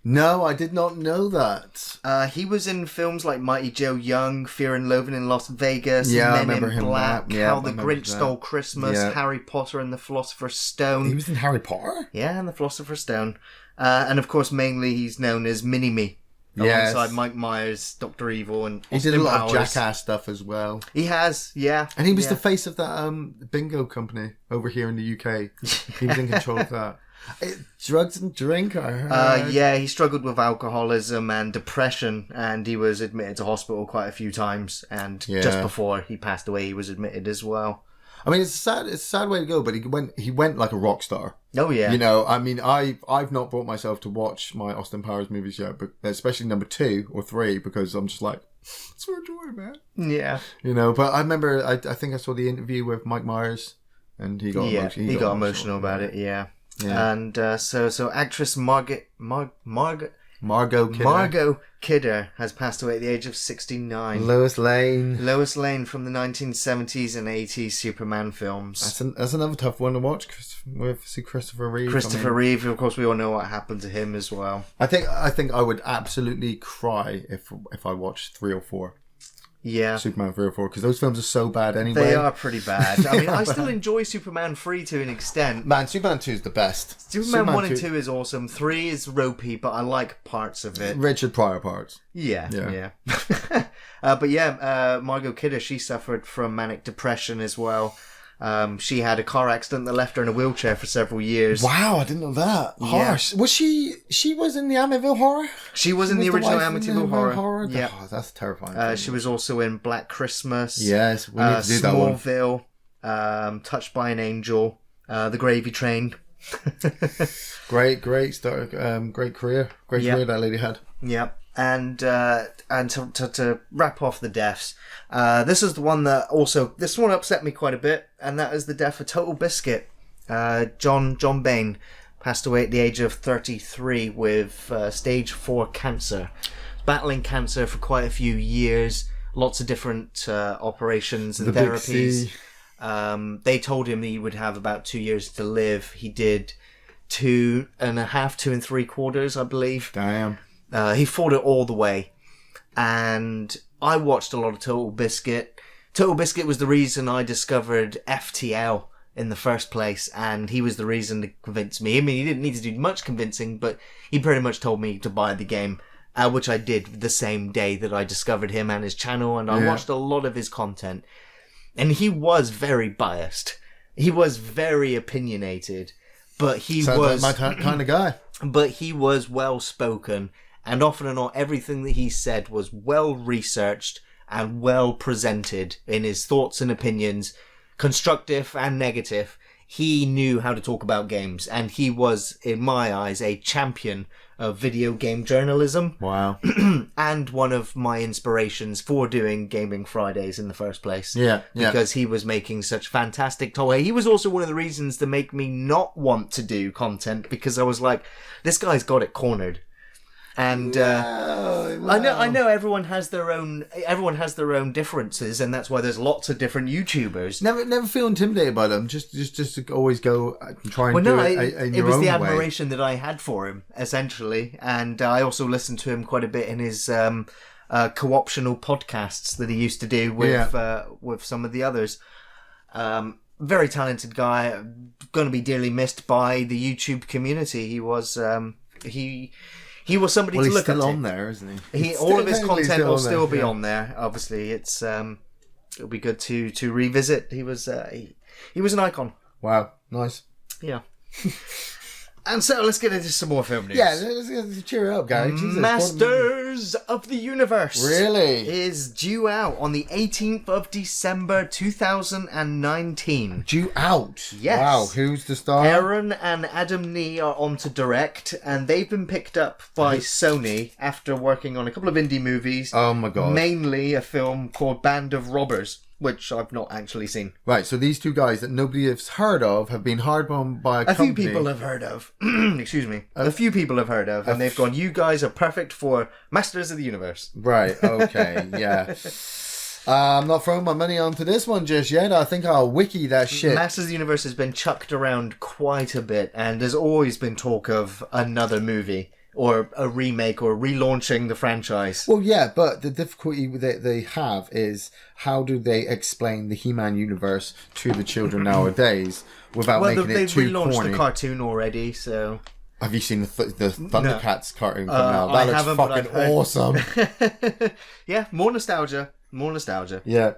No, I did not know that. He was in films like Mighty Joe Young, Fear and Loathing in Las Vegas, Men in Black, How the Grinch Stole Christmas, Harry Potter and the Philosopher's Stone. He was in Harry Potter? Yeah, and the Philosopher's Stone. And of course, mainly he's known as Mini-Me. Yes. Alongside Mike Myers, Dr. Evil, and he did a lot of Jackass stuff as well. He has, yeah. And he was the face of that bingo company over here in the UK. He was in control of that. Drugs and drink, I heard. He struggled with alcoholism and depression, and he was admitted to hospital quite a few times. And just before he passed away, he was admitted as well. I mean, it's a sad way to go, but he went like a rock star. Oh yeah. You know, I mean, I've not brought myself to watch my Austin Powers movies yet, but especially number 2 or 3, because I'm just like, it's for joy, man. Yeah. You know, but I remember, I think I saw the interview with Mike Myers, and he got emotional. He got emotional about it. Yeah. And so actress Margot Kidder has passed away at the age of 69. Lois Lane from the 1970s and 80s Superman films. That's another tough one to watch with Christopher Reeve. Reeve, of course, we all know what happened to him as well. I think I would absolutely cry if I watched 3 or 4. Yeah. Superman 3 or 4, because those films are so bad anyway. They are pretty bad. I mean, I still enjoy Superman 3 to an extent. Man, Superman 2 is the best. Superman 1 and 2 is awesome. 3 is ropey, but I like parts of it. Richard Pryor parts. Yeah. But Margot Kidder, she suffered from manic depression as well. She had a car accident that left her in a wheelchair for several years. Wow, I didn't know that. Harsh. Was she was in the Amityville Horror? She was in the original Amityville Horror. Yeah. Oh, that's terrifying. She was also in Black Christmas. Yes, we need to do that one. Smallville, Touched by an Angel, The Gravy Train. Great start, great career. Great career that lady had. Yep. And to wrap off the deaths, this is the one that this one upset me quite a bit, and that is the death of Total Biscuit. John Bain passed away at the age of 33 with stage 4 cancer. Battling cancer for quite a few years, lots of different operations and therapies. They told him he would have about 2 years to live. He did 2 and 3 quarters, I believe. Damn. He fought it all the way. And I watched a lot of Total Biscuit. Total Biscuit was the reason I discovered FTL in the first place, and he was the reason to convince me. I mean, he didn't need to do much convincing, but he pretty much told me to buy the game, which I did the same day that I discovered him and his channel, and I watched a lot of his content. And he was very biased. He was very opinionated, but he was like my kind of guy. But he was well spoken. And often or not, everything that he said was well researched and well presented in his thoughts and opinions, constructive and negative. He knew how to talk about games, and he was, in my eyes, a champion of video game journalism. Wow. And one of my inspirations for doing Gaming Fridays in the first place. Yeah. Because he was making such fantastic toy. He was also one of the reasons to make me not want to do content, because I was like, this guy's got it cornered. And Wow. I know everyone has their own differences, and that's why there's lots of different YouTubers. Never feel intimidated by them. Just to always go and try and Well, do no, it in it your was own the way. admiration that I had for him, essentially, and I also listened to him quite a bit in his co-optional podcasts that he used to do with some of the others. Very talented guy, going to be dearly missed by the YouTube community. He was he was somebody to look at. He's still on there, isn't he? All of his content will still be on there. Obviously, it'll be good to revisit. He was an icon. Wow, nice. Yeah. And so let's get into some more film news. Yeah, let's cheer it up, Gary. Jesus, Masters of the Universe really is due out on the 18th of December 2019. Due out? Yes. Wow, who's the star? Aaron and Adam Nee are on to direct, and they've been picked up by Sony after working on a couple of indie movies. Oh my god. Mainly a film called Band of Robbers, which I've not actually seen. Right, so these two guys that nobody has heard of have been hired on by a company. A few people have heard of. Excuse me. A few people have heard of, and they've gone, you guys are perfect for Masters of the Universe. Right, okay, yeah. I'm not throwing my money onto this one just yet. I think I'll wiki that shit. Masters of the Universe has been chucked around quite a bit, and there's always been talk of another movie, or a remake, or relaunching the franchise. Well, yeah, but the difficulty that they have is how do they explain the He-Man universe to the children nowadays without making it too relaunched corny? the cartoon already, so... Have you seen the Thundercats cartoon come out? I That looks haven't, but fucking I've heard. awesome. Yeah, more nostalgia. More nostalgia. Yeah.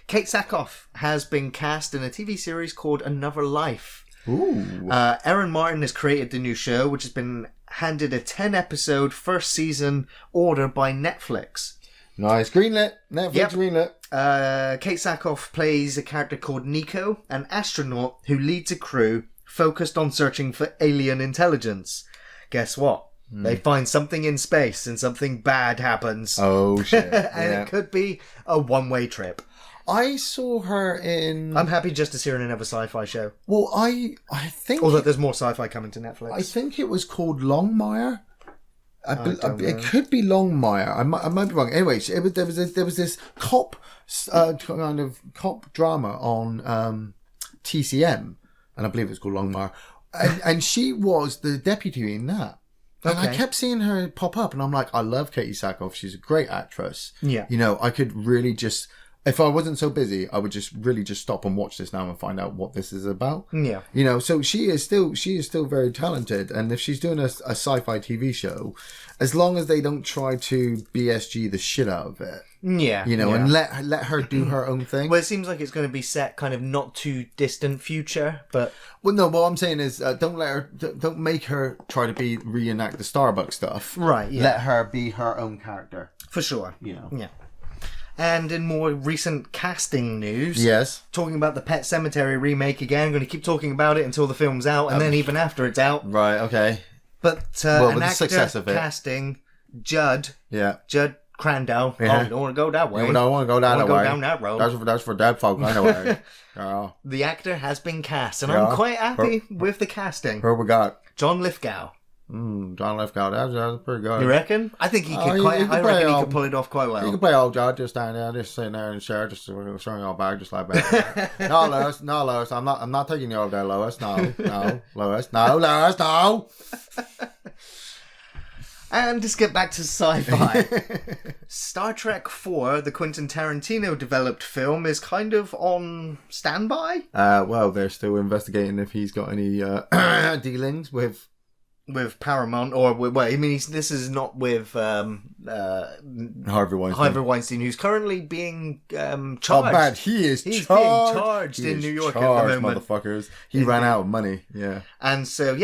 Kate Sackhoff has been cast in a TV series called Another Life. Ooh. Aaron Martin has created the new show, which has been handed a 10-episode first season order by Netflix. Nice. Greenlit. Netflix Yep. greenlit. Kate Sackhoff plays a character called Nico, an astronaut who leads a crew focused on searching for alien intelligence. Guess what? They find something in space and something bad happens. Oh, shit. And it could be a one-way trip. I saw her in... I'm happy just to see her in another sci-fi show. Well, I think... Although there's more sci-fi coming to Netflix. I think it was called Longmire. It know. could be Longmire. I might be wrong. Anyway, there was this cop kind of cop drama on TCM, and I believe it was called Longmire, and she was the deputy in that. And I kept seeing her pop up, and I'm like, I love Katie Sackhoff. She's a great actress. Yeah. You know, I could really just, if I wasn't so busy, I would just really just stop and watch this now and find out what this is about. Yeah. You know, so she is still very talented, and if she's doing a sci-fi TV show, as long as they don't try to BSG the shit out of it. Yeah. You know, and let her do her own thing. Well, it seems like it's going to be set kind of not too distant future, but... Well, no, what I'm saying is don't make her try to reenact the Starbucks stuff. Right, yeah. Let her be her own character. For sure. You know. Yeah. And in more recent casting news... Yes. Talking about the Pet Sematary remake again. I'm going to keep talking about it until the film's out, and then even after it's out. Right, okay. But with an the actor success of it. casting Judd Crandall. Yeah. Oh, you don't want to go that way. I don't want to go down that way. Go down that road. That's for dead folk anyway. Yeah. The actor has been cast, and I'm quite happy with the casting. Who we got? John Lithgow. John Lithgow. That's pretty good. You reckon? I think he could I reckon he could pull it off quite well. You can play old Judd just down there, just sitting there in the chair, just showing your bag, just like that. No, Lois. I'm not taking you over there, Lois. No, Lois. No, Lois. No. And just get back to sci-fi. Star Trek 4, the Quentin Tarantino developed film, is kind of on standby. Well, they're still investigating if he's got any dealings with Paramount, or this is not with Harvey Weinstein, who's currently being charged. Oh, man, he's being charged in New York at the moment. Motherfuckers. He ran out of money. Yeah. And so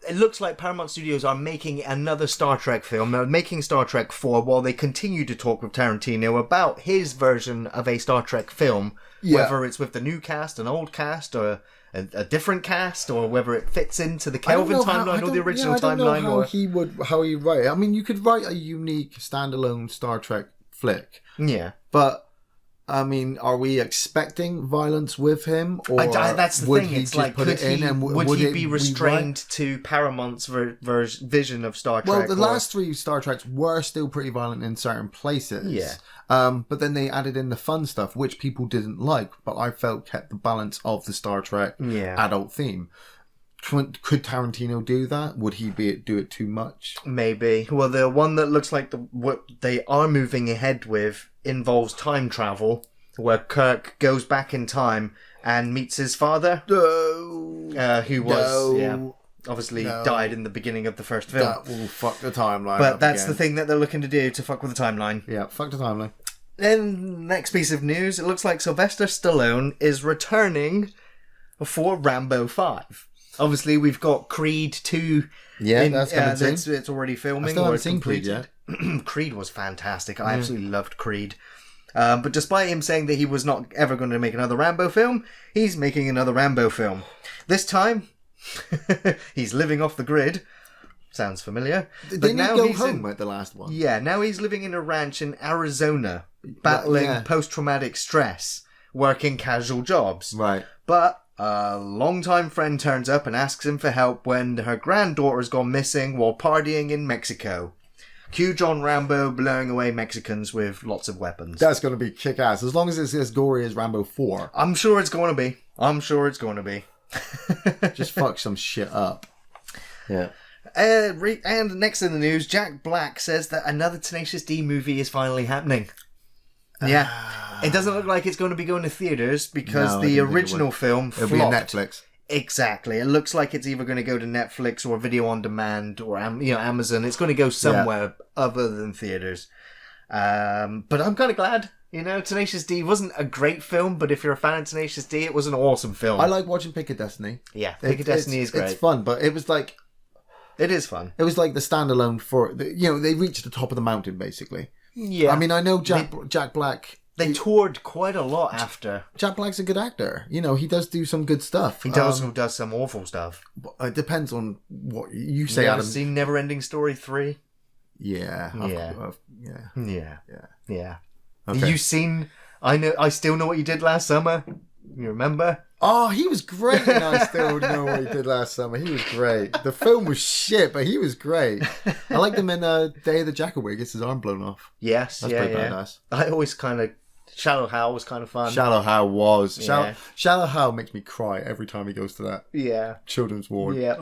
it looks like Paramount Studios are making another Star Trek film. They're making Star Trek 4 while they continue to talk with Tarantino about his version of a Star Trek film. Yeah. Whether it's with the new cast, an old cast, or a different cast, or whether it fits into the Kelvin timeline or the original timeline. How he write it. I mean, you could write a unique standalone Star Trek flick. Yeah. But... I mean, are we expecting violence with him, or that's the would thing. he it's just like, put it in, and would he be restrained to Paramount's vision of Star Trek? Well, the last 3 Star Treks were still pretty violent in certain places. Yeah. But then they added in the fun stuff, which people didn't like, but I felt kept the balance of the Star Trek adult theme. Could Tarantino do that? Would he do it too much? Maybe. Well, the one that looks like what they are moving ahead with involves time travel, where Kirk goes back in time and meets his father, who was obviously died in the beginning of the first film. That will fuck the timeline. But that's the thing that they're looking to do, to fuck with the timeline. Yeah, fuck the timeline. Then, next piece of news, it looks like Sylvester Stallone is returning for Rambo 5. Obviously, we've got Creed 2. Yeah, that's coming soon. It's already filming. I still haven't seen Creed yet. Creed was fantastic. I absolutely loved Creed. But despite him saying that he was not ever going to make another Rambo film, he's making another Rambo film. This time, he's living off the grid. Sounds familiar. Didn't he go home at the last one? Yeah, now he's living in a ranch in Arizona, battling post-traumatic stress, working casual jobs. Right. But a longtime friend turns up and asks him for help when her granddaughter's gone missing while partying in Mexico. Cue John Rambo blowing away Mexicans with lots of weapons. That's going to be kick-ass. As long as it's as gory as Rambo 4. I'm sure it's going to be. Just fuck some shit up. Yeah. And next in the news, Jack Black says that another Tenacious D movie is finally happening. Yeah. It doesn't look like it's going to be going to theaters because the original film flopped. It'll be on Netflix. Exactly. It looks like it's either going to go to Netflix or video on demand or Amazon. It's going to go somewhere other than theaters. But I'm kind of glad. Tenacious D wasn't a great film, but if you're a fan of Tenacious D, it was an awesome film. I like watching Pick of Destiny. Yeah, Pick of Destiny is great. It's fun, but it was like... It is fun. It was like the standalone for... they reached the top of the mountain, basically. Yeah. I mean, I know Jack Black... They toured quite a lot after. Jack Black's a good actor. You know, he does do some good stuff. He also does some awful stuff. It depends on what you say. You Adam. ever seen Neverending Story 3? Yeah. Yeah. Okay. You seen? I still know what you did last summer. You remember? Oh, he was great, and I still know what he did last summer. He was great. The film was shit, but he was great. I liked him in Day of the Jackal where he gets his arm blown off. Yes, That's pretty badass. I always kind of Shallow Hal was kind of fun. Shallow Hal was. Yeah. Shallow Hal makes me cry every time he goes to that children's ward. Yeah.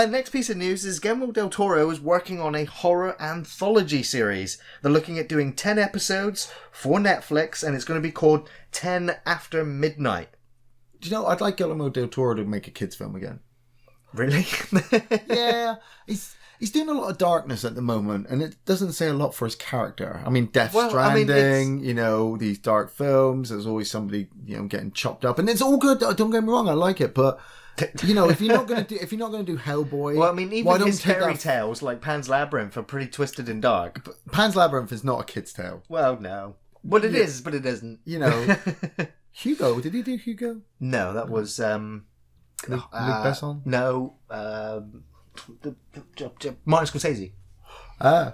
Next piece of news is Guillermo Del Toro is working on a horror anthology series. They're looking at doing 10 episodes for Netflix, and it's going to be called 10 After Midnight. Do you know, I'd like Guillermo Del Toro to make a kids film again. Really? Yeah. He's doing a lot of darkness at the moment, and it doesn't say a lot for his character. I mean, Death Stranding, you know, these dark films, there's always somebody, you know, getting chopped up, and it's all good. Don't get me wrong, I like it, but you know, if you're not gonna do Hellboy, well, I mean, even his fairy tales like Pan's Labyrinth are pretty twisted and dark. Pan's Labyrinth is not a kid's tale. Well, no, but it is, but it isn't. You know, Hugo. Did he do Hugo? No, that was Luc Besson. No, Martin Scorsese. I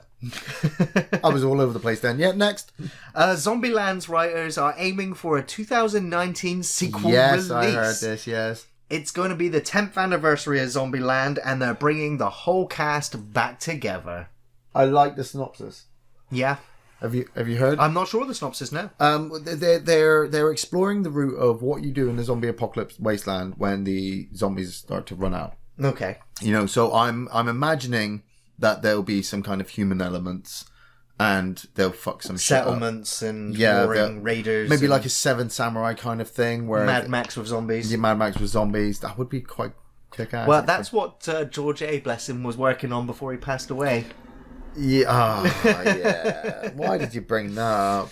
was all over the place then. Yeah, next. Zombieland's writers are aiming for a 2019 sequel release. Yes, I heard this, yes. It's going to be the 10th anniversary of Zombieland, and they're bringing the whole cast back together. I like the synopsis. Yeah. Have you heard? I'm not sure of the synopsis now. They're exploring the route of what you do in the zombie apocalypse wasteland when the zombies start to run out. Okay. You know, so I'm imagining that there'll be some kind of human elements, and they'll fuck some settlements and warring raiders. Maybe like a Seven Samurai kind of thing, where Mad Max with zombies. Yeah, Mad Max with zombies. That would be quite kick-ass. Well, that's what George A. bless him was working on before he passed away. Yeah, yeah. Why did you bring that up?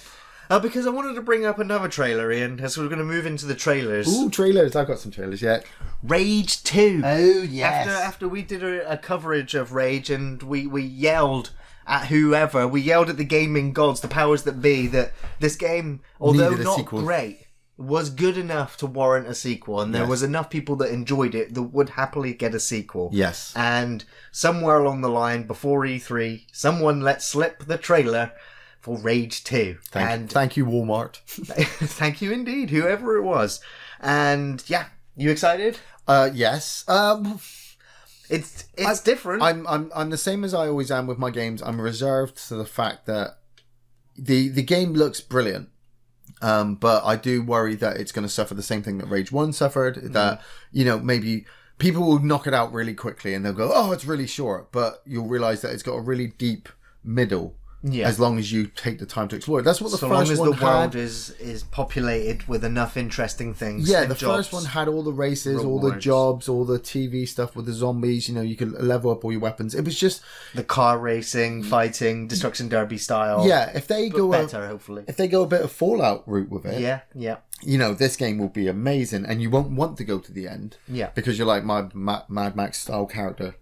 Because I wanted to bring up another trailer, Ian, so we're going to move into the trailers. Ooh, trailers. I've got some trailers yet. Rage 2. Oh, yes. After we did a coverage of Rage, and we yelled at whoever, we yelled at the gaming gods, the powers that be, that this game, although not great, was good enough to warrant a sequel, and there was enough people that enjoyed it that would happily get a sequel. Yes. And somewhere along the line, before E3, someone let slip the trailer for Rage 2. Thank you, Walmart. Thank you indeed, whoever it was. And yeah, you excited? Yes. It's different. I'm the same as I always am with my games. I'm reserved to the fact that the game looks brilliant. But I do worry that it's going to suffer the same thing that Rage 1 suffered. That, you know, maybe people will knock it out really quickly and they'll go, oh, it's really short. But you'll realise that it's got a really deep middle. Yeah. As long as you take the time to explore it. That's what the first one had. So long as the world is populated with enough interesting things. Yeah, the first one had all the races, all the jobs, all the TV stuff with the zombies. You know, you could level up all your weapons. It was just the car racing, fighting, destruction derby style. Yeah, if they go better, hopefully. If they go a bit of Fallout route with it. Yeah. You know, this game will be amazing, and you won't want to go to the end. Yeah. Because you're like, my Mad Max style character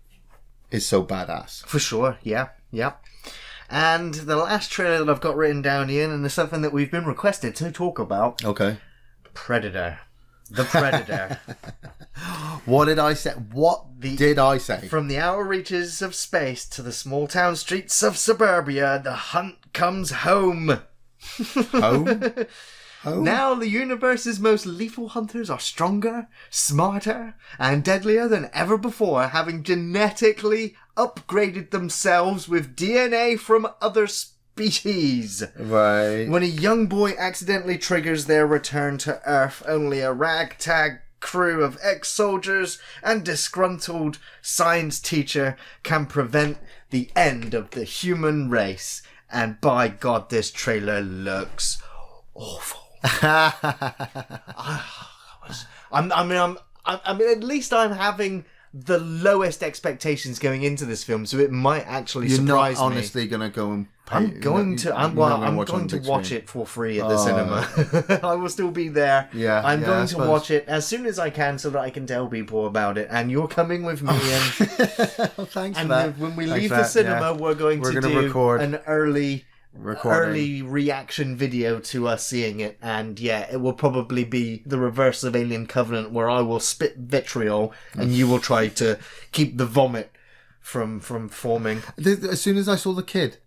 is so badass. For sure. Yeah. And the last trailer that I've got written down, Ian, and it's something that we've been requested to talk about. Okay. Predator. The Predator. What did I say? Did I say? From the outer reaches of space to the small town streets of suburbia, the hunt comes home. Home? Now the universe's most lethal hunters are stronger, smarter, and deadlier than ever before, having genetically upgraded themselves with DNA from other species. Right. When a young boy accidentally triggers their return to Earth, only a ragtag crew of ex-soldiers and disgruntled science teacher can prevent the end of the human race. And by God, this trailer looks awful. I mean, at least I'm having the lowest expectations going into this film, so it might actually surprise me. You're not honestly going to go and pay. I'm going to watch it for free at the cinema. I will still be there. Yeah, I'm going to watch it as soon as I can so that I can tell people about it. And you're coming with me. And thanks for that. When we leave the cinema, we're going to do an early early reaction video to us seeing it, and yeah, it will probably be the reverse of Alien Covenant, where I will spit vitriol and you will try to keep the vomit from forming. As soon as I saw the kid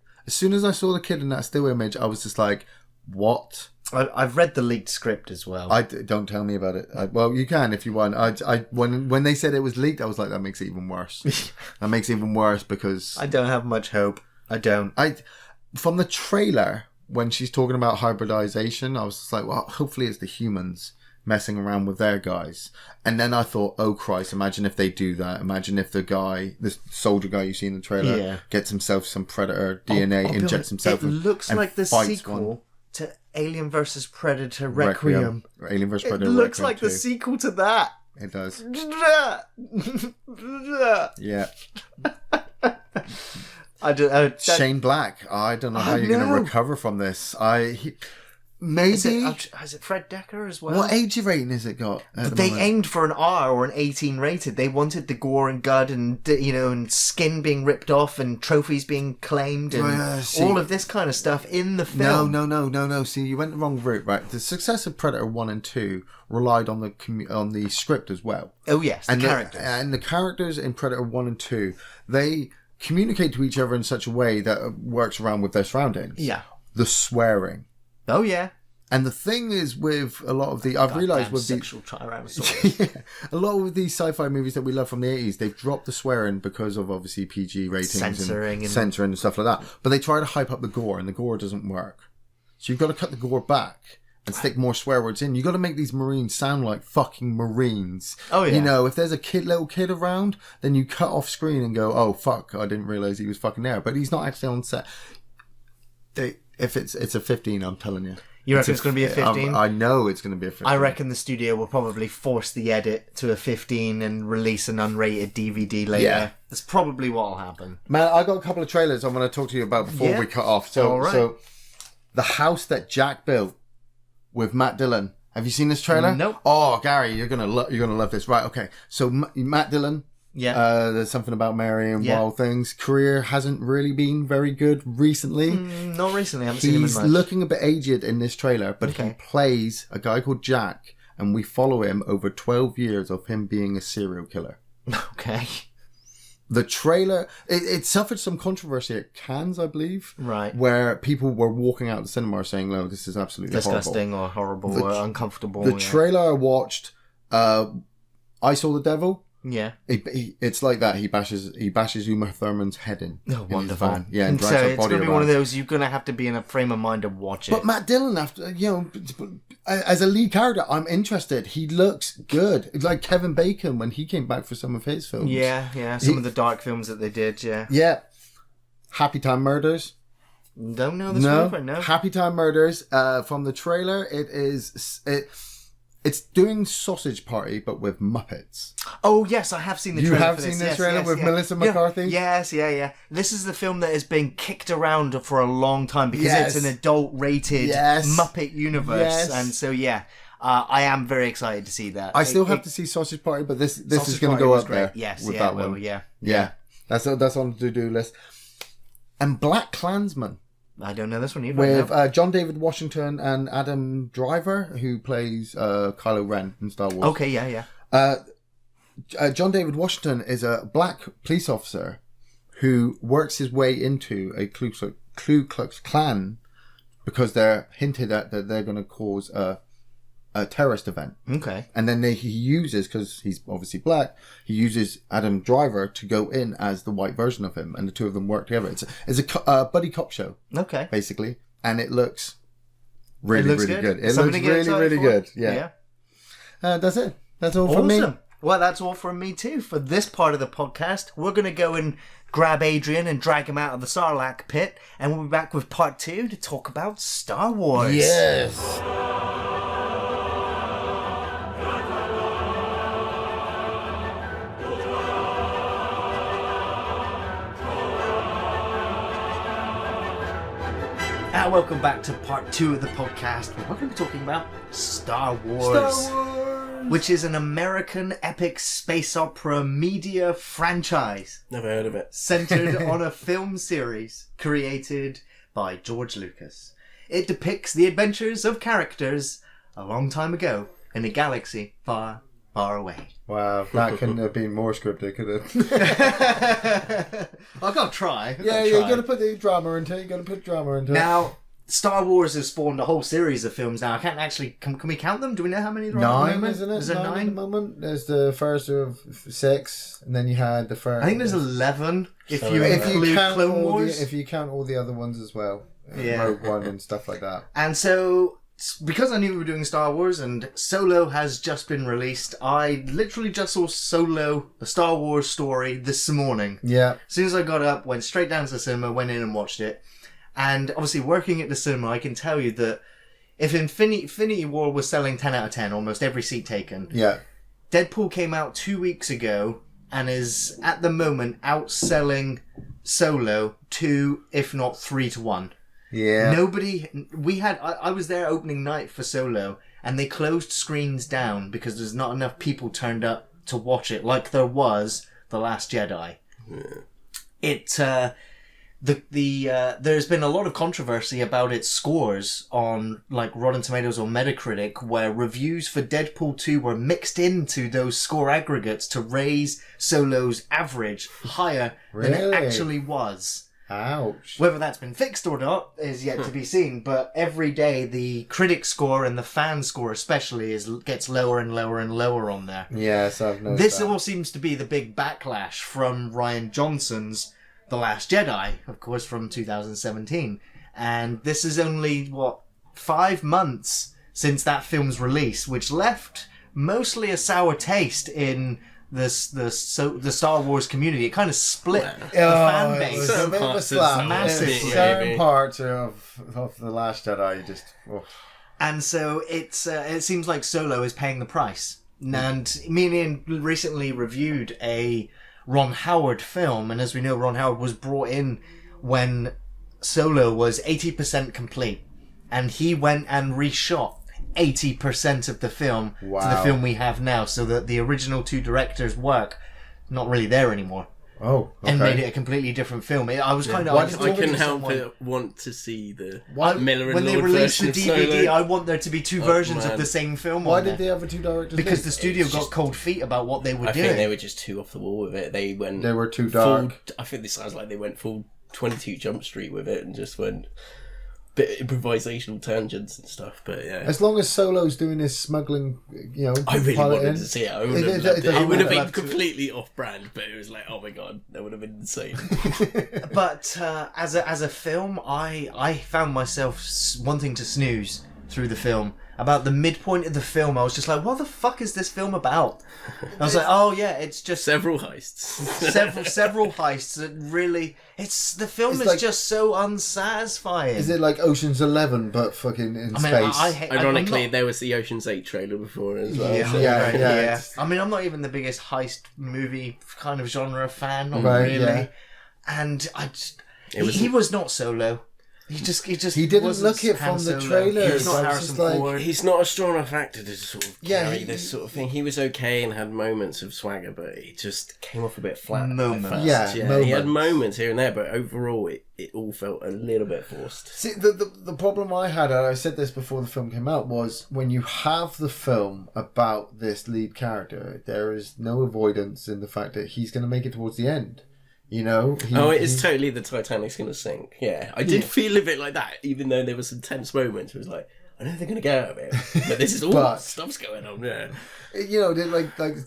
in that still image, I was just like, what? I've read the leaked script as well. Don't tell me about it. Well, you can if you want. When they said it was leaked, I was like, that makes it even worse. That makes it even worse because I don't have much hope. I don't. From the trailer, when she's talking about hybridization, I was just like, well, hopefully it's the humans messing around with their guys. And then I thought, oh Christ, imagine if they do that. Imagine if the soldier guy you see in the trailer gets himself some Predator DNA, injects himself. It looks like the sequel to Alien vs. Predator Requiem. Alien vs. Predator It looks Requiem like the sequel to that. It does. Yeah. Shane Black. I don't know how you're going to recover from this. Maybe. Is it Fred Decker as well? What age rating has it got? They aimed for an R or an 18 rated. They wanted the gore and gut and, and skin being ripped off and trophies being claimed and all of this kind of stuff in the film. No. See, you went the wrong route, right? The success of Predator 1 and 2 relied on the script as well. Oh, yes, the characters. And the characters in Predator 1 and 2, they communicate to each other in such a way that works around with their surroundings. Yeah. The swearing. Oh, yeah. And the thing is with a lot of I've realised with sexual tyrannosaurus. A lot of these sci-fi movies that we love from the 80s, they've dropped the swearing because of obviously PG ratings censoring and stuff like that. But they try to hype up the gore, and the gore doesn't work. So you've got to cut the gore back and stick more swear words in. You've got to make these Marines sound like fucking Marines. Oh, yeah. If there's a little kid around, then you cut off screen and go, oh, fuck, I didn't realise he was fucking there. But he's not actually on set. If it's a 15, I'm telling you. You reckon it's going to be a 15? I know it's going to be a 15. I reckon the studio will probably force the edit to a 15 and release an unrated DVD later. Yeah. That's probably what will happen. Man, I got a couple of trailers I want to talk to you about before we cut off. So the house that Jack built with Matt Dillon. Have you seen this trailer? Nope. Oh, Gary, you're gonna love this. Right, okay. So Matt Dillon. Yeah. There's something about Mary and Wild Things. Career hasn't really been very good recently. Not recently. I haven't seen him in much. He's looking a bit aged in this trailer, but he plays a guy called Jack, and we follow him over 12 years of him being a serial killer. Okay. The trailer, it suffered some controversy at Cannes, I believe. Right. Where people were walking out of the cinema saying, no, this is absolutely disgusting or horrible or uncomfortable. The trailer I watched, I Saw the Devil. Yeah. It's like that. He bashes Uma Thurman's head in. Oh, wonderful. Yeah, and so it's going to be one of those, you're going to have to be in a frame of mind to watch it. But Matt Dillon, as a lead character, I'm interested. He looks good. It's like Kevin Bacon when he came back for some of his films. Yeah. Some of the dark films that they did, yeah. Yeah. Happy Time Murders. Don't know this one, no. Happy Time Murders. From the trailer, it's doing Sausage Party, but with Muppets. Oh, yes, I have seen the trailer. You have seen this trailer with Melissa McCarthy? Yes. This is the film that has been kicked around for a long time because it's an adult-rated Muppet universe. Yes. And so, I am very excited to see that. I still have to see Sausage Party, but this is going to go up there. Yes, with that one. Yeah. That's on the to-do list. And Black Klansman. I don't know this one either. With John David Washington and Adam Driver, who plays Kylo Ren in Star Wars. Okay, yeah. John David Washington is a black police officer who works his way into a Ku Klux Klan because they're hinted at that they're going to cause a terrorist event. Okay. And then he uses, because he's obviously black, he uses Adam Driver to go in as the white version of him, and the two of them work together. It's a buddy cop show. Okay. Basically. And it looks really good. It looks really good. Yeah. That's it. That's all from me. Well, that's all from me too. For this part of the podcast, we're going to go and grab Adrian and drag him out of the Sarlacc pit, and we'll be back with part 2 to talk about Star Wars. Yes. Welcome back to part 2 of the podcast. We're going to be talking about Star Wars, which is an American epic space opera media franchise. Never heard of it. Centered on a film series created by George Lucas. It depicts the adventures of characters a long time ago in a galaxy far, far away. Wow, that couldn't have been more scripted, could it? I've got to try. Yeah, you got to put the drama into it. You got to put drama into it. Now, Star Wars has spawned a whole series of films now. I can't actually... Can we count them? Do we know how many there are? 9, isn't it? Is there 9? At the moment. There's the first of 6, and then you had the first... I think there's 11 if you if you include count Clone Wars. if you count all the other ones as well. Yeah. Rogue One and stuff like that. And so, because I knew we were doing Star Wars and Solo has just been released, I literally just saw Solo, the Star Wars story, this morning. Yeah. As soon as I got up, went straight down to the cinema, went in and watched it. And obviously, working at the cinema, I can tell you that if Infinity War was selling 10 out of 10, almost every seat taken, Yeah. Deadpool came out 2 weeks ago and is, at the moment, outselling Solo 2, if not 3 to 1. Yeah. I was there opening night for Solo, and they closed screens down because there's not enough people turned up to watch it, like there was The Last Jedi. Yeah. There's been a lot of controversy about its scores on like Rotten Tomatoes or Metacritic, where reviews for Deadpool 2 were mixed into those score aggregates to raise Solo's average higher than it Really? actually was. Ouch. Whether that's been fixed or not is yet to be seen, but every day the critic score and the fan score especially gets lower and lower and lower on there. Yes, I've noticed This that. all seems to be the big backlash from Rian Johnson's The Last Jedi, of course, from 2017. And this is only, 5 months since that film's release, which left mostly a sour taste in the Star Wars community. It kind of split the fan It was base. a bit of a Parts slap. massive, Certain maybe. parts of The Last Jedi just... Oh. And so it seems like Solo is paying the price. And me and Ian recently reviewed a Ron Howard film, and as we know, Ron Howard was brought in when Solo was 80% complete, and he went and reshot 80% of the film to the Wow. film we have now, so that the original 2 directors' work not really there anymore, Oh, okay. and made it a completely different film. I was kind of Why I did was you I talking couldn't to help someone- but want to see the Why- Miller and when they Lord released the version of DVD, Solo. I want there to be 2 versions of man. the same film. Why on did there. the other 2 directors Because leave? the studio It's got just- cold feet about what they were I doing. think they were just too off the wall with it. They were too full- dark. I think this sounds like they went full 22 Jump Street with it and just went bit improvisational tangents and stuff. But yeah, As long as Solo's doing his smuggling, I really piloting. wanted to see it. I would It- have it- loved it- it. I It would have would been love to. completely off-brand, but it was like, oh my god, that would have been insane. But as a film, I found myself wanting to snooze through the film. About the midpoint of the film, I was just like, what the fuck is this film about? I was like, oh yeah, it's just Several heists. several heists that really... the film It's is like- just so unsatisfying. Is it like Ocean's 11 but fucking in I mean, space? I hate... Ironically, I'm not- there was the Ocean's 8 trailer before as well. Yeah, so- Yeah, right, yeah, yeah. it's- I mean, I'm not even the biggest heist movie kind of genre fan, not Right, really. yeah. And I just... was- he was not Solo. He He didn't wasn't look it Han from the Solo. trailer. He was not It's Harrison just like- Ford. He's not a strong enough actor to sort of Yeah, carry he- this sort of thing. He was okay and had moments of swagger, but he just came off a bit flat. Moments. At first. Yeah, He had moments. moments here and there, but overall, it all felt a little bit forced. See, the problem I had, and I said this before the film came out, was when you have the film about this lead character, there is no avoidance in the fact that he's going to make it towards the end. You know? It is totally the Titanic's going to sink. Yeah, I did feel a bit like that, even though there were some tense moments. It was like, I know they're going to get out of it, but this is all But- stuff's going on. Yeah, You know, like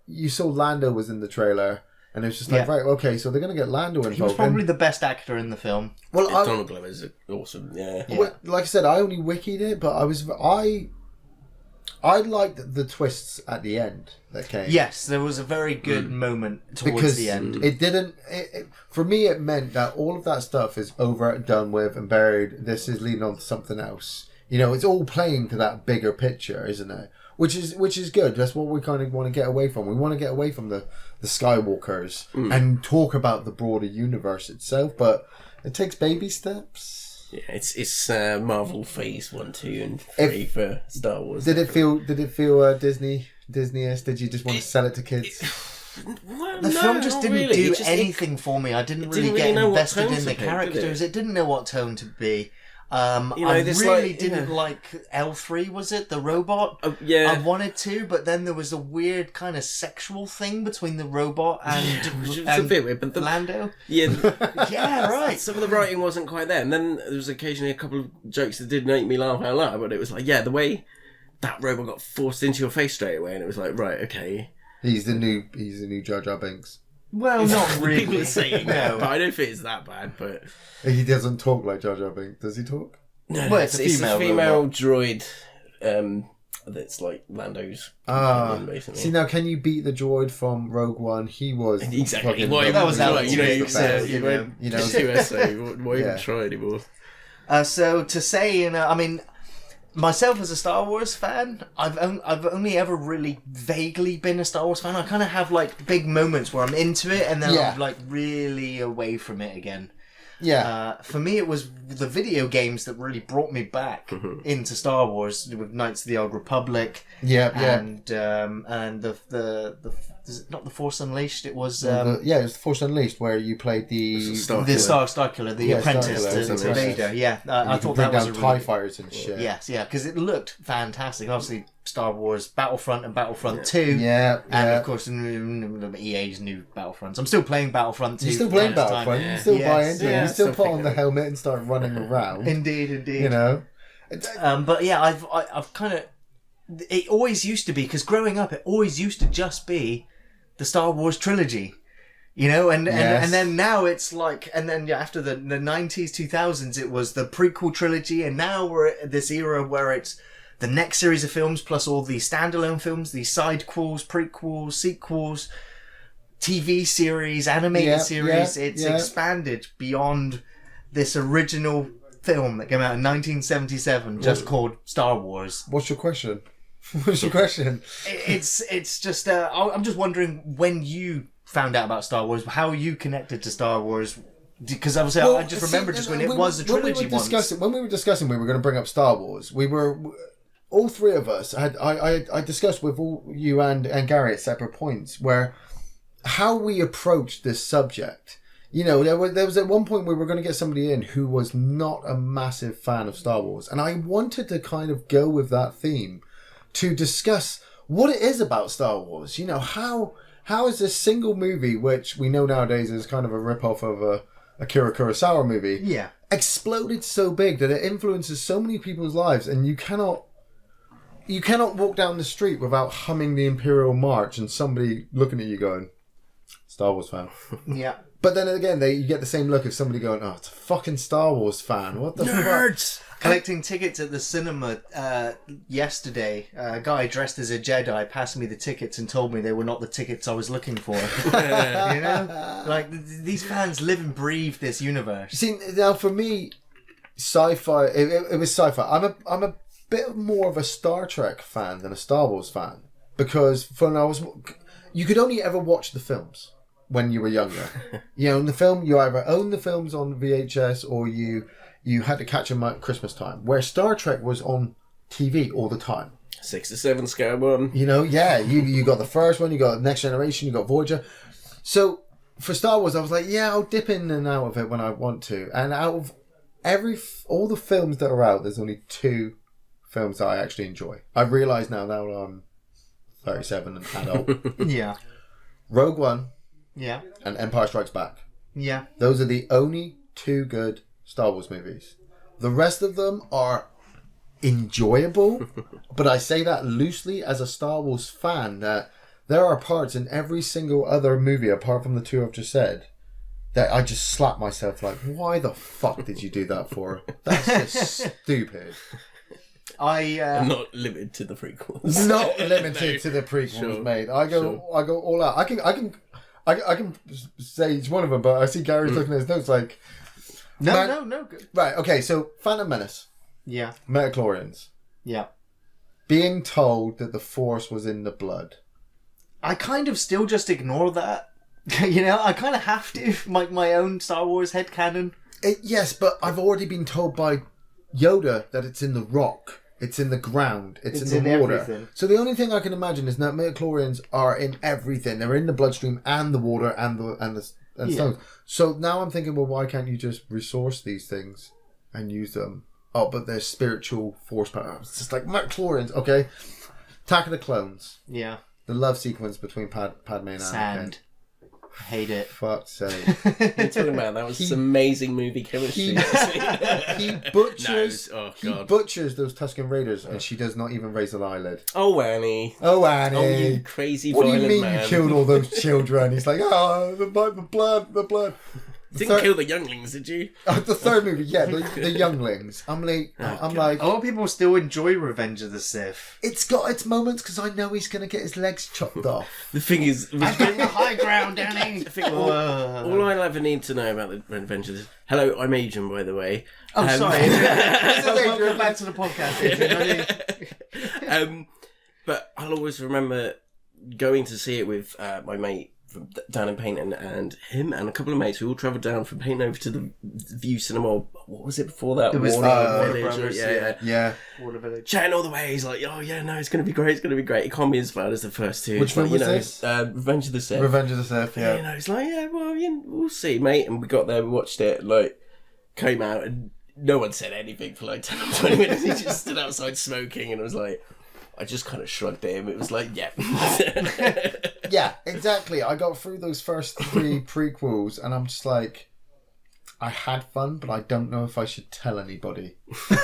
you saw Lando was in the trailer, and it was just like, Yeah. right, okay, so they're going to get Lando involved. He was probably And- the best actor in the film. well, Donald Glover's awesome. Yeah. well, like I said, I only wikied it, but I liked the twists at the end that came. Yes, there was a very good moment towards Because the end. it didn't. For me, it meant that all of that stuff is over, done with, and buried. This is leading on to something else. You know, it's all playing to that bigger picture, isn't it? Which is good. That's what we kind of want to get away from. We want to get away from the Skywalkers and talk about the broader universe itself. But it takes baby steps. Yeah, it's Marvel Phase 1, 2, and 3 for Star Wars. Did it feel Disney-ish? Did you just want to sell it to kids? Well, The no, film just not didn't really. do It just- anything for me. I didn't really didn't get really know what invested tone in to the pick, did it? characters. It didn't know what tone to be. You know, I this, really like, didn't like L3, was it? The robot? yeah. I wanted to, but then there was a weird kind of sexual thing between the robot Which was a and bit weird, but Lando. yeah, Yeah, right. some of the writing wasn't quite there, and then there was occasionally a couple of jokes that did make me laugh out loud. But it was like, yeah, the way that robot got forced into your face straight away, and it was like, right, okay. He's the new Jar Jar Binks. Well, not really. People are saying that, No. but I don't think it's that bad. But He doesn't talk like Jar Jar Binks. Does he talk? no, Well, it's a female droid. That's like Lando's. companion, basically. See, now can you beat the droid from Rogue One? He was Exactly. fucking Why that was even Alex try? You know, Smith, you the know, best, you know. just USA. Why Yeah. even try anymore? So to say, I mean, myself as a Star Wars fan, I've only ever really vaguely been a Star Wars fan. I kind of have like big moments where I'm into it, and then Yeah. I'm like really away from it again. Yeah. For me, it was the video games that really brought me back into Star Wars with Knights of the Old Republic. Yeah. And the is it not the Force Unleashed? It was It was the Force Unleashed where you played the the Star Killer, the Yeah, apprentice Star Killer, to apprentice. Vader. Yeah, you I could thought bring that was down a TIE really fighters and shit. yes, yeah, because it looked fantastic. Obviously, Star Wars Battlefront and Battlefront 2. Yeah. And yeah. of course, EA's new Battlefronts. I'm still playing Battlefront 2. You're still playing from time to time. Battlefront. You still buy Yes, into it. yeah. You still Still put on the picking it. helmet and start running around. Indeed. You know. But yeah, I've kind of. It always used to be, because growing up, it always used to just be the Star Wars trilogy. You know, and then now it's like, and then after the 90s, 2000s, it was the prequel trilogy, and now we're at this era where it's the next series of films plus all the standalone films, the sidequels, prequels, sequels, TV series, animated series. It's expanded beyond this original film that came out in 1977, just called Star Wars. What's your question? What's your question? It's just I'm just wondering, when you found out about Star Wars, how you connected to Star Wars, because obviously I just remember just when it was a trilogy once. When we were discussing we were going to bring up Star Wars, we were all three of us I discussed with all you and Gary at separate points where how we approached this subject. You know, there was at one point we were going to get somebody in who was not a massive fan of Star Wars, and I wanted to kind of go with that theme to discuss what it is about Star Wars. You know, how is this single movie, which we know nowadays is kind of a rip-off of a Akira Kurosawa movie, exploded so big that it influences so many people's lives, and you cannot walk down the street without humming the Imperial March and somebody looking at you going, Star Wars fan. Yeah. But then again, you get the same look of somebody going, oh, it's a fucking Star Wars fan. What the Nerds! Collecting tickets at the cinema yesterday, a guy dressed as a Jedi passed me the tickets and told me they were not the tickets I was looking for. You know? Like, these fans live and breathe this universe. See, now for me, sci-fi, it was sci-fi. I'm a bit more of a Star Trek fan than a Star Wars fan. Because you could only ever watch the films when you were younger. You know, in the film, you either owned the films on VHS or you had to catch them at Christmas time. Where Star Trek was on TV all the time. 6 to 7 scale one. You know, yeah, you got the first one, you got Next Generation, you got Voyager. So for Star Wars, I was like, yeah, I'll dip in and out of it when I want to. And out of all the films that are out, there's only 2 films that I actually enjoy. I realise now that I'm 37 and adult. Yeah. Rogue One Yeah. and Empire Strikes Back. Yeah. Those are the only 2 good Star Wars movies. The rest of them are enjoyable, but I say that loosely as a Star Wars fan, that there are parts in every single other movie apart from the 2 I've just said that I just slap myself like, why the fuck did you do that for? That's just stupid. I Not limited to the prequels. Not limited to the prequels, Sure. mate. I go all out. I can say each one of them, but I see Gary's looking at his notes like, no, good. right, okay, so Phantom Menace, Yeah. Metachlorians, Yeah. being told that the Force was in the blood. I kind of still just ignore that. You know, I kind of have to. My own Star Wars headcanon. Yes, but I've already been told by Yoda that it's in the rock. It's in the ground. It's It's in the in water. everything. So the only thing I can imagine is that midichlorians are in everything. They're in the bloodstream and the water and stones. So now I'm thinking, well, why can't you just resource these things and use them? Oh, but there's spiritual force power. It's just like midichlorians. Okay. Attack of the Clones. Yeah. The love sequence between Padme and Anakin. Sand. Hate it. Fuck's sake. What are you talking about? That was some amazing movie chemistry. He butchers. No, oh, he God. butchers those Tusken Raiders, and she does not even raise an eyelid. Oh, Annie. Oh, Annie. Oh, you crazy What do you violent mean man. you killed all those children? He's like, oh, the blood. Didn't kill the younglings, did you? The third movie, yeah, the younglings. I'm like, A lot of people still enjoy Revenge of the Sith. it's got its moments because I know he's gonna get his legs chopped off. The thing is, I'm getting the high ground, Danny. I think all I'll ever need to know about the Avengers. Hello, I'm Adrian, by the way. Oh, sorry. Welcome back to the podcast, Adrian. But I'll always remember going to see it with my mate from down in Payton and him and a couple of mates. We all travelled down from Payton over to the View Cinema. What was it before that? It was Warner Warner Brothers, Yeah. Warner Village. Chatting all the way. He's like, oh yeah, no, it's going to be great. It's going to be great. It can't be as bad as the first two. Which one was this? Revenge of the Sith. Revenge of the Sith, You know, it's like, yeah, well, we'll see, mate. And we got there, we watched it, like, came out, and no one said anything for like 10 or 20 minutes. He just stood outside smoking, and I was like, I just kind of shrugged at him. It was like, yeah. Yeah, exactly. I got through those first 3 prequels, and I'm just like, I had fun, but I don't know if I should tell anybody.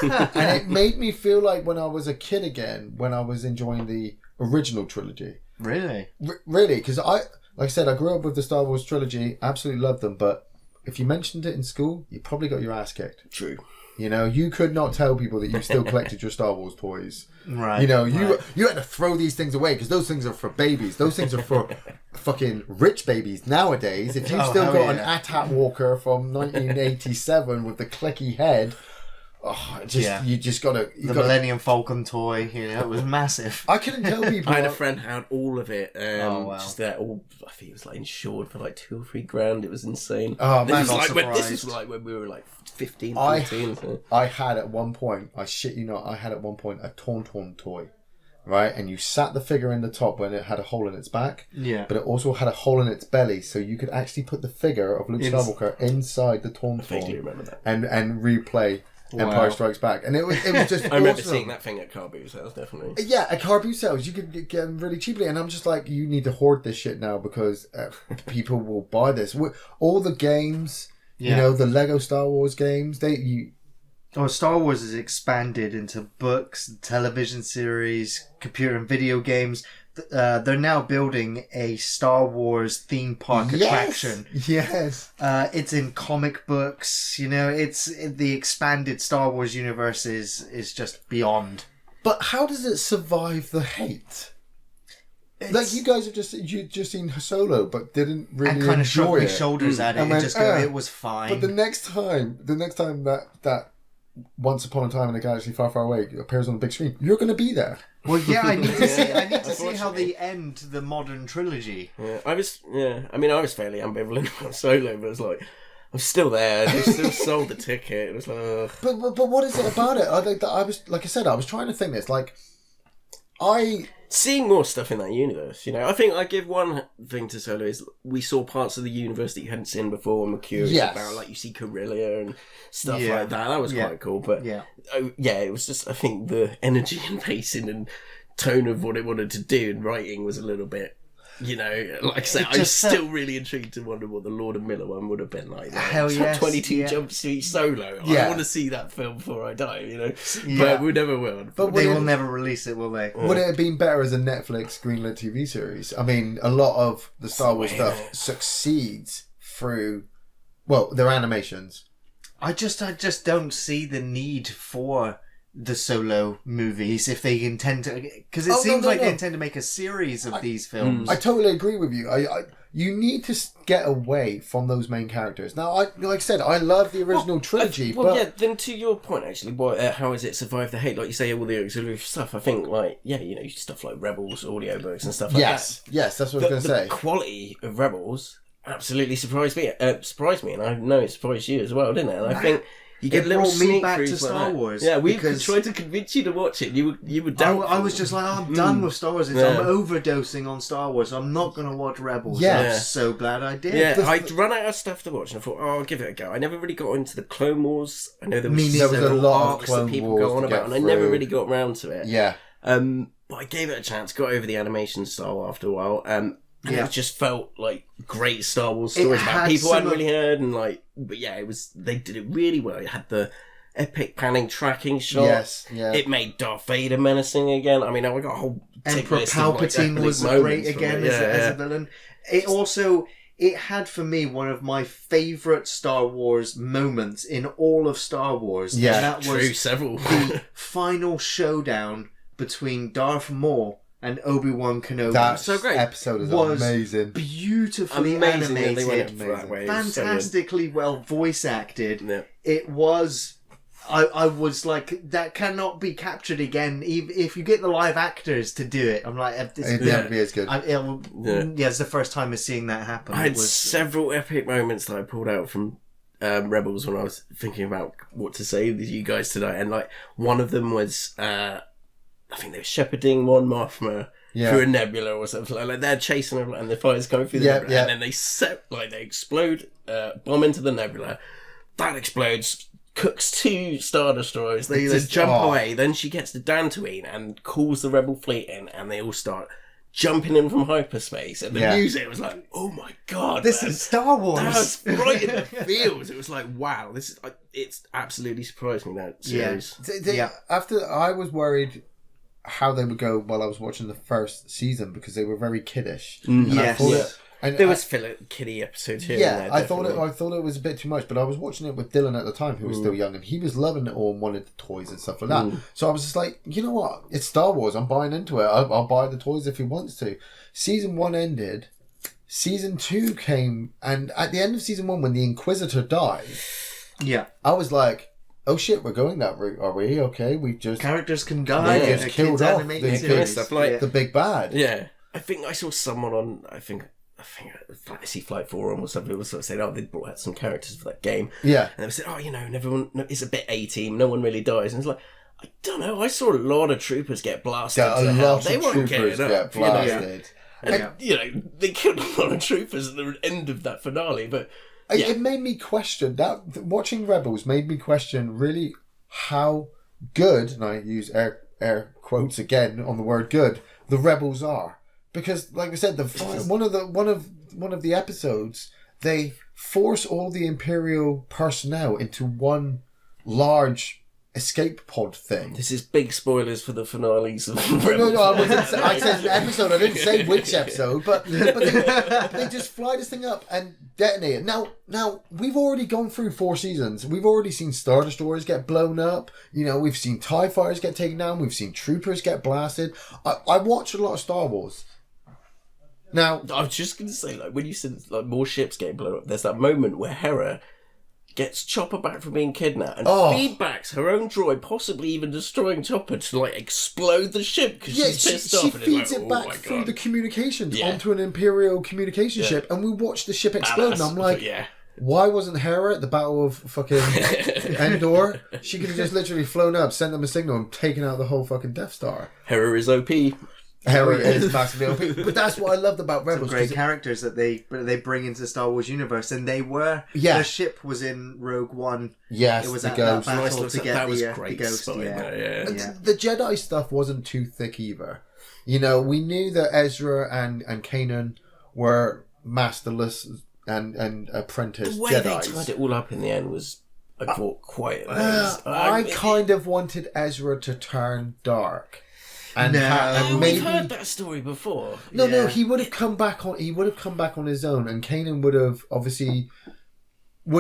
And it made me feel like when I was a kid again, when I was enjoying the original trilogy. Really? Really, because like I said, I grew up with the Star Wars trilogy, absolutely loved them, but if you mentioned it in school, you probably got your ass kicked. True. You know, you could not tell people that you still collected your Star Wars toys. Right. You know, you had to throw these things away because those things are for babies. Those things are for fucking rich babies nowadays. If you've still got an AT-AT Walker from 1987 with the clicky head, you just gotta... The Millennium Falcon toy, it was massive. I couldn't tell people... I had a friend who had all of it. Wow. Just that all, I think it was like insured for like $2 or $3 It was insane. Oh, man, This was like when we were like 15, 14. I had at one point, I shit you not, I had at one point a Tauntaun toy, right? And you sat the figure in the top when it had a hole in its back, but it also had a hole in its belly, so you could actually put the figure of Luke Skywalker inside the Tauntaun. I vaguely remember that. And replay Empire Strikes Back. And it was just I remember awesome. seeing that thing at Carbo's house, definitely. Yeah, at Carbu sales, you could get them really cheaply. And I'm just like, you need to hoard this shit now because people will buy this. All the games... You know, the Lego Star Wars games, Star Wars has expanded into books, television series, computer and video games. They're now building a Star Wars theme park attraction. Yes. It's in comic books. It's the expanded Star Wars universe is just beyond. But how does it survive the hate? Like you guys have just seen Solo, but didn't really and kind of enjoy shrugged it. my shoulders at it And and went, just go, it was fine. But the next time that Once Upon a Time in a Galaxy Far, Far Away appears on the big screen, you're going to be there. Well, yeah, I need to see. I need to see how they end the modern trilogy. Yeah, I was fairly ambivalent about Solo, but it was like, I'm still there. They still sold the ticket. It was like, ugh. But what is it about it? I was like I said, I was trying to think this. Like, seeing more stuff in that universe, I think I give one thing to Solo is we saw parts of the universe that you hadn't seen before and were curious about, like you see Corellia and stuff like that. That was quite cool. But it was just, I think the energy and pacing and tone of what it wanted to do and writing was a little bit, like I said, I'm still really intrigued to wonder what the Lord and Miller one would have been like. Hell yes, 22 Jump Street Solo. Yeah. I want to see that film before I die, But we never will. But they will never release it, will they? Would it have been better as a Netflix greenlit TV series? I mean, a lot of the Star Wars stuff succeeds through, their animations. I just don't see the need for the Solo movies if they intend to, because it seems like they intend to make a series of these films. I totally agree with you. You need to get away from those main characters. Now, like I said, I love the original trilogy. Then to your point, actually, how has it survived the hate? Like you say, all the auxiliary stuff. I think, stuff like Rebels, audiobooks and stuff like that. Yes, that's what I was going to say. The quality of Rebels absolutely surprised me, and I know it surprised you as well, didn't it? And I think You get it little brought me sneak back to previews like Star that. Wars. Yeah, we because tried to convince you to watch it. You were down. I was just like, oh, I'm done with Star Wars. I'm overdosing on Star Wars. So I'm not going to watch Rebels. Yeah. I'm so glad I did. Yeah, I'd run out of stuff to watch, and I thought, oh, I'll give it a go. I never really got into the Clone Wars. I know there was There was a several lot of arcs Clone that people Wars go on to about, get and I never through. really got round to it. Yeah. But I gave it a chance, got over the animation style after a while, and it just felt like great Star Wars stories about people I hadn't really heard, and but yeah, they did it really well. It had the epic panning tracking shot. Yes, yeah. It made Darth Vader menacing again. I mean, I got a whole Emperor list of, Palpatine was great again as a villain. It had for me one of my favourite Star Wars moments in all of Star Wars. Yeah, and that was several. The final showdown between Darth Maul and Obi-Wan Kenobi. That so great. episode is was amazing. Beautifully Amazing. animated, They went for that way. fantastically well voice acted. Yeah. It was. I was like, that cannot be captured again. If you get the live actors to do it, I'm like, It never be as good. It's the first time of seeing that happen. I had several epic moments that I pulled out from Rebels when I was thinking about what to say to you guys tonight, and one of them was I think they were shepherding Mon Mothma through a nebula or something like they're chasing her and the fire's coming through the nebula, and then they explode, bomb into the nebula, that explodes. Cooks 2 Star Destroyers. They jump away. Then she gets to Dantooine and calls the Rebel fleet in, and they all start jumping in from hyperspace. And the music was like, oh my god, this is Star Wars. That was right in the feels. It was like, wow, this is. It's absolutely surprised me, that series. After I was worried how they would go while I was watching the first season because they were very kiddish. Yes. And there was kiddie episodes here. Yeah, and there, I thought it was a bit too much, but I was watching it with Dylan at the time, who was still young, and he was loving it all and wanted the toys and stuff like that. So I was just like, you know what? It's Star Wars. I'm buying into it. I'll buy the toys if he wants to. Season 1 ended. Season 2 came, and at the end of Season 1, when the Inquisitor died, I was like, oh shit, we're going that route, are we? Okay, we've just... Characters can die. They just killed off the big bad. Yeah. I think I saw someone on, I think Fantasy Flight Forum or something was sort of saying, oh, they brought out some characters for that game. Yeah. And they said, oh, everyone, it's a bit A-team, no one really dies. And it's like, I don't know, I saw a lot of troopers get blasted to hell. They weren't getting up. Blasted. And, they killed a lot of troopers at the end of that finale, but... Yeah. It made me question, watching Rebels made me question really how good, and I use air quotes again on the word good, the Rebels are. Because, like I said, one of the episodes, they force all the Imperial personnel into one large escape pod thing. This is big spoilers for the finales of No, I said an episode. I didn't say which episode, but they just fly this thing up and detonate it. Now we've already gone through 4 seasons. We've already seen Star Destroyers get blown up. We've seen TIE fighters get taken down. We've seen troopers get blasted. I watch a lot of Star Wars. Now, I was just going to say, when you said more ships getting blown up, there's that moment where Hera gets Chopper back from being kidnapped and feedbacks her own droid, possibly even destroying Chopper to explode the ship because she's pissed off. She feeds it back through the communications onto an Imperial communication ship, and we watch the ship explode. And I'm like, why wasn't Hera at the Battle of fucking Endor? She could have just literally flown up, sent them a signal, and taken out the whole fucking Death Star. Hera is OP. Hera is massively OP. But that's what I loved about Rebels. Some great characters that they bring into the Star Wars universe, and they were. Yeah. The ship was in Rogue One. Yes, it was the at Ghost. that battle to get that was the great Ghost. The Jedi stuff wasn't too thick either. We knew that Ezra and Kanan were masterless and apprentice Jedi. The way they tied it all up in the end was, I thought, quite amazing. I kind of wanted Ezra to turn dark. And maybe we've heard that story before. No, he would have come back on. He would have come back on his own, and Kanan would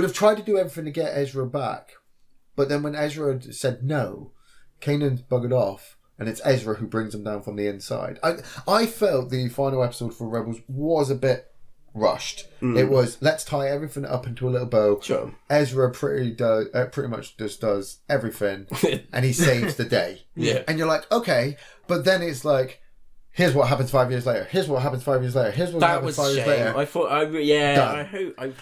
have tried to do everything to get Ezra back. But then when Ezra said no, Kanan's buggered off, and it's Ezra who brings him down from the inside. I felt the final episode for Rebels was a bit rushed. It was, let's tie everything up into a little bow. Sure. Ezra pretty much just does everything, and he saves the day. Yeah. And you're like, okay, but then it's like, here's what happens 5 years later. Here's what happens 5 years later. Here's what happens 5 years later. I thought, I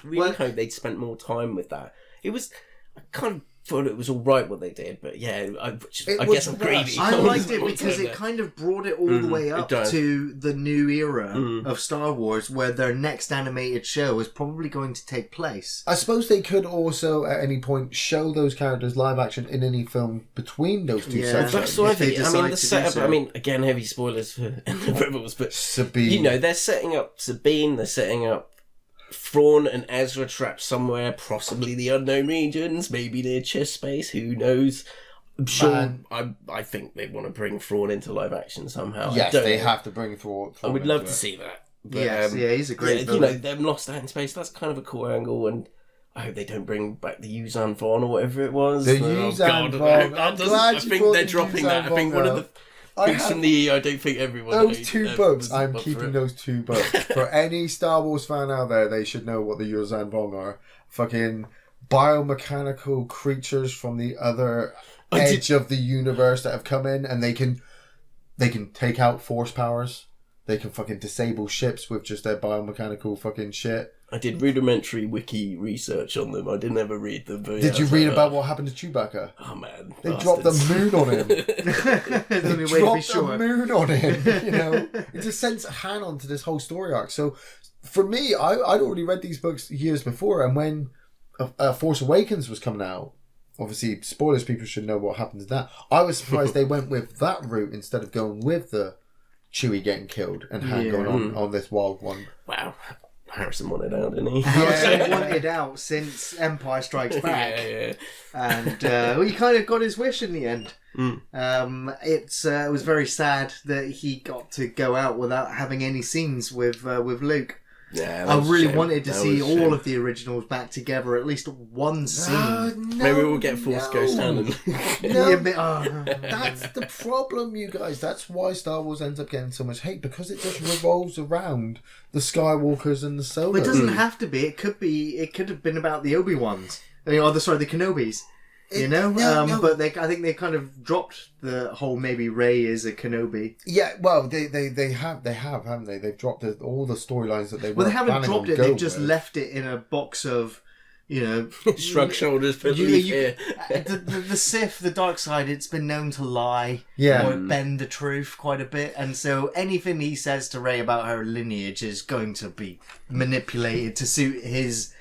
really hope they'd spent more time with that. It was, I kind of thought it was all right what they did, but yeah, I guess I'm greedy. I liked it because it kind of brought it all the way up to the new era of Star Wars, where their next animated show is probably going to take place. I suppose they could also, at any point, show those characters live action in any film between those two sections. That's what I think. I mean, the setup. So. I mean, again, heavy spoilers for the Rebels, but Sabine. You know, they're setting up Sabine. They're setting up Thrawn and Ezra trapped somewhere, possibly the unknown regions, maybe near chess space, who knows. I'm sure, I think they want to bring Thrawn into live action somehow. Yes, they have to bring Thrawn. I would love to see that. But, he's a great villain. You know, them lost out in space, that's kind of a cool angle, and I hope they don't bring back the Yuuzhan Vong or whatever it was. The Yuuzhan Vong. I think they're dropping that. I think one of the things from the I don't think everyone... Those two books, I'm keeping those two books. For any Star Wars fan out there, they should know what the Yuuzhan Vong are. Fucking biomechanical creatures from the other edge of the universe that have come in, and they can take out force powers. They can fucking disable ships with just their biomechanical fucking shit. I did rudimentary wiki research on them. I didn't ever read them. But did you read about what happened to Chewbacca? Oh man, they dropped the moon on him. They dropped the moon on him. You know, it just sends Han on to this whole story arc. So for me, I'd already read these books years before, and when Force Awakens was coming out, obviously spoilers, people should know what happened to that. I was surprised they went with that route instead of going with the Chewie getting killed and Han going on this wild one. Wow. Harrison wanted out, didn't he? Harrison wanted out since Empire Strikes Back. And he kind of got his wish in the end. It was very sad that he got to go out without having any scenes with Luke. Yeah, I really wanted to see all of the originals back together, at least one scene. No, maybe we'll get Force Ghost Canon. That's the problem, you guys. That's why Star Wars ends up getting so much hate, because it just revolves around the Skywalkers and the Solos. Well, it doesn't have to be. It could have been about the Obi-Wans. The Kenobis. But I think they kind of dropped the whole maybe Rey is a Kenobi. Yeah, well, they have, haven't they? They've dropped all the storylines that they were. Well, they haven't dropped it. They've just left it in a box of, shrug shoulders. But the Sith, the dark side, it's been known to lie or bend the truth quite a bit, and so anything he says to Rey about her lineage is going to be manipulated to suit his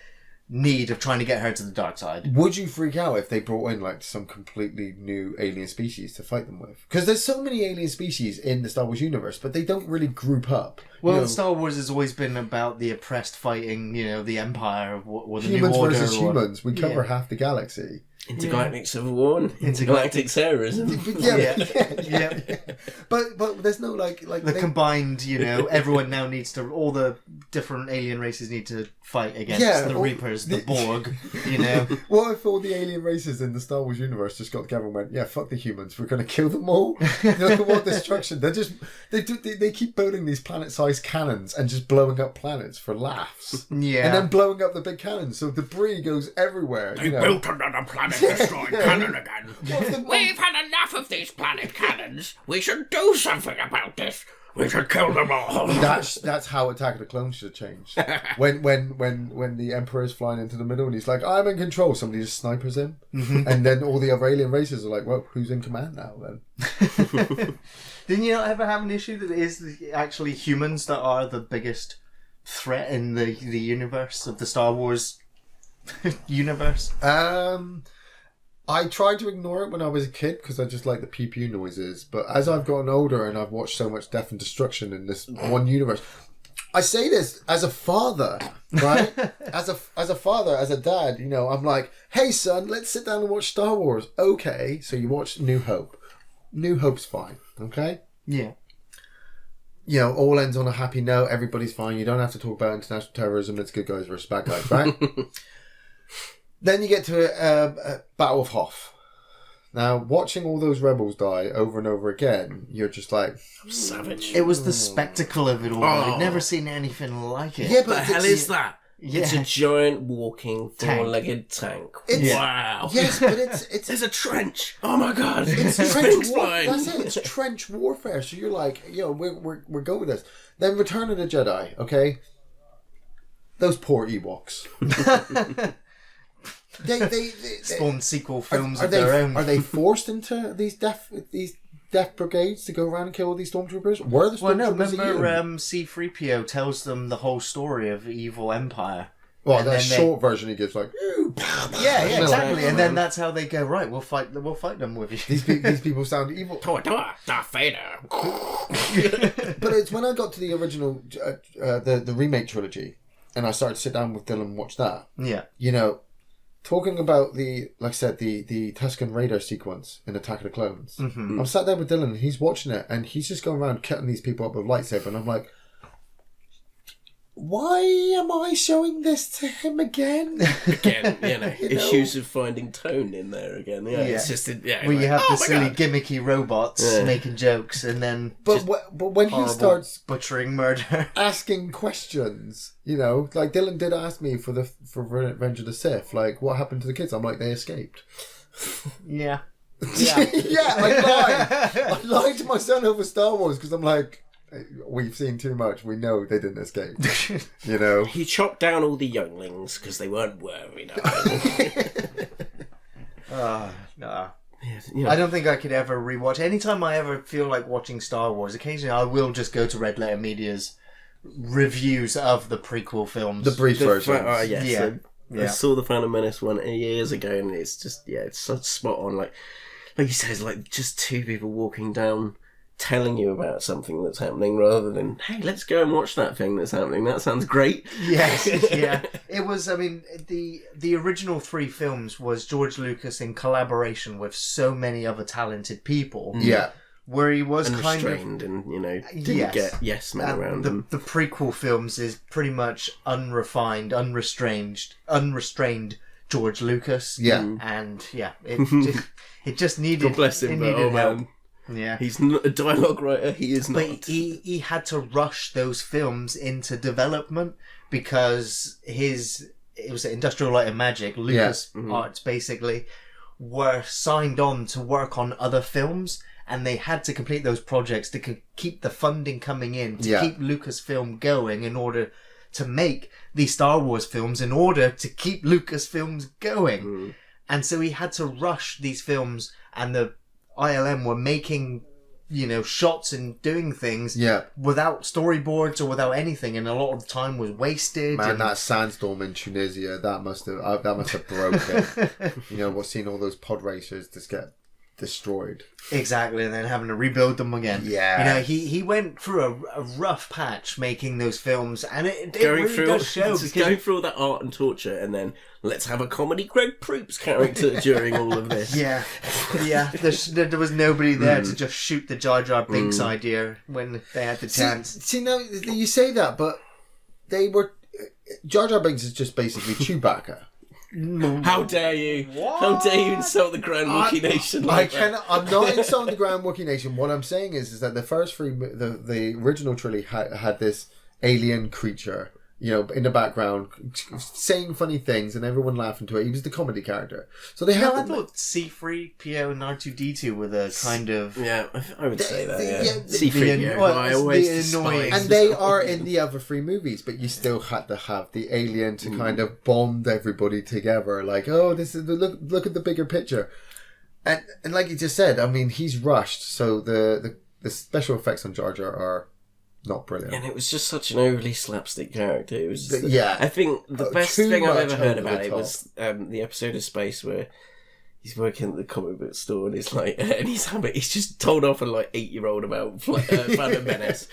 need of trying to get her to the dark side. Would you freak out if they brought in like some completely new alien species to fight them with? Because there's so many alien species in the Star Wars universe, but they don't really group up. Well, Star Wars has always been about the oppressed fighting, the Empire or the humans New Order. Versus humans. We cover half the galaxy. Intergalactic Civil War, intergalactic terrorism. But there's no like the combined. Everyone now needs to. All the different alien races need to fight against the Reapers, the Borg. What if all the alien races in the Star Wars universe just got together and went, "Yeah, fuck the humans, we're going to kill them all." Look at what destruction! They keep building these planet-sized cannons and just blowing up planets for laughs. Yeah, and then blowing up the big cannons, so debris goes everywhere. They built another planet. Destroyed cannon again. We've had enough of these planet cannons. We should do something about this. We should kill them all. That's how Attack of the Clones should change. When the Emperor is flying into the middle and he's like, "I'm in control," somebody just snipers him, and then all the other alien races are like, "Well, who's in command now then?" Didn't you not ever have an issue that it is actually humans that are the biggest threat in the universe of the Star Wars universe? I tried to ignore it when I was a kid because I just like the pew pew noises. But as I've gotten older and I've watched so much death and destruction in this one universe, I say this as a father, right? as a father, as a dad, I'm like, "Hey son, let's sit down and watch Star Wars." Okay, so you watch New Hope. New Hope's fine, okay? Yeah. All ends on a happy note. Everybody's fine. You don't have to talk about international terrorism. It's good guys versus bad guys, right? Then you get to Battle of Hoth. Now, watching all those rebels die over and over again, you're just like... Savage. It was the spectacle of it all. I've never seen anything like it. Yeah, but the hell is that? Yeah. It's a giant walking four-legged tank. Wow. Yes, but it's there's a trench. Oh my god. It's trench warfare. That's it. It's trench warfare. So you're like, we're going with this. Then Return of the Jedi, okay? Those poor Ewoks. they spawn sequel films of their own. Are they forced into these death brigades to go around and kill all these stormtroopers? Were the stormtroopers remember C-3PO tells them the whole story of evil Empire. Well, that short version he gives like, yeah, exactly, and then that's how they go. Right, we'll fight them with you. These people sound evil. Darth Vader. But it's when I got to the original, the remake trilogy, and I started to sit down with Dylan and watch that. Yeah, you know, talking about the Tusken Raider sequence in Attack of the Clones. Mm-hmm. I'm sat there with Dylan, and he's watching it, and he's just going around cutting these people up with lightsaber, and I'm like, why am I showing this to him again? Issues of finding tone in there again. Yeah, it's just where you have the silly gimmicky robots making jokes, and then but when he starts butchering murder, asking questions, like Dylan did ask me for Revenge of the Sith, like what happened to the kids? I'm like, they escaped. Yeah. I lied to my son over Star Wars because I'm like, we've seen too much. We know they didn't escape. He chopped down all the younglings because they weren't worthy. No. I don't think I could ever rewatch. Anytime I ever feel like watching Star Wars, occasionally I will just go to Red Letter Media's reviews of the prequel films. The brief versions. I saw the Phantom Menace one years ago, and it's just it's such spot on. Like you said, it's like just two people walking down, telling you about something that's happening, rather than, hey, let's go and watch that thing that's happening. That sounds great. Yes, yeah. It was, I mean, the original 3 films was George Lucas in collaboration with so many other talented people. Yeah. Where he was unrestrained and, didn't get yes men around him. The prequel films is pretty much unrefined, unrestrained George Lucas. Yeah. And, it just needed... God bless him, help. Man. Yeah, he's not a dialogue writer. He is not. But he had to rush those films into development because it was Industrial Light and Magic, Lucas Arts basically, were signed on to work on other films, and they had to complete those projects to keep the funding coming in to keep Lucasfilm going in order to make these Star Wars films in order to keep Lucasfilms going, and so he had to rush these films, and the ILM were making, shots and doing things without storyboards or without anything, and a lot of the time was wasted. Man, that sandstorm in Tunisia, that must have broken. What's seeing all those pod racers just get destroyed. Exactly, and then having to rebuild them again. Yeah. He went through a rough patch making those films, and it really does show. Because going through all that art and torture, and then let's have a comedy Greg Proops character during all of this. Yeah. There was nobody there to just shoot the Jar Jar Binks idea when they had the chance. See, now you say that, but Jar Jar Binks is just basically Chewbacca. How dare you? What? How dare you insult the Grand Wookiee Nation like that? I'm not insulting the Grand Wookiee Nation. What I'm saying is that the first 3, the original trilogy had this alien creature, in the background, saying funny things, and everyone laughing to it. He was the comedy character. So they had. I thought C-3PO and R2-D2 were the kind of. Yeah, I would say that. Yeah, C-3PO. I always annoying. And they are in the other 3 movies, but you still had to have the alien to kind of bond everybody together. Like, oh, this is look at the bigger picture, and like you just said, I mean, he's rushed. So the special effects on Jar Jar are not brilliant. And it was just such an overly slapstick character. It was just, yeah. I think the best thing I've ever heard about it was the episode of Space where he's working at the comic book store, and it's like, and he's just told off a 8-year-old about Phantom Menace.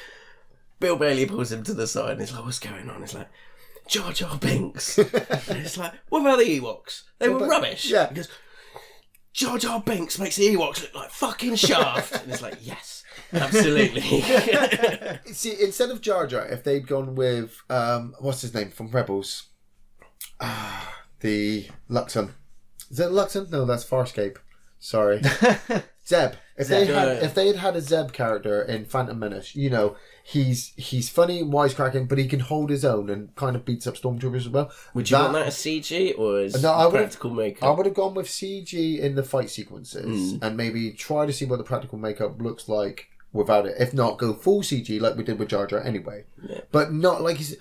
Bill Bailey pulls him to the side, and he's like, "What's going on?" It's like, Jar Jar Binks. And it's like, what about the Ewoks? They were rubbish. Yeah. Because Jar Jar Binks makes the Ewoks look like fucking Shaft. And it's like, yes. Absolutely. See, instead of Jar Jar, if they'd gone with what's his name from Rebels, the Luxon. Is it Luxon? No, that's Farscape. Sorry, Zeb. If they had had a Zeb character in Phantom Menace, he's funny, wisecracking, but he can hold his own and kind of beats up stormtroopers as well. Would you want that as CG or as practical makeup? I would have gone with CG in the fight sequences and maybe try to see what the practical makeup looks like without it. If not, go full CG like we did with Jar Jar anyway. Yeah. But not like he's...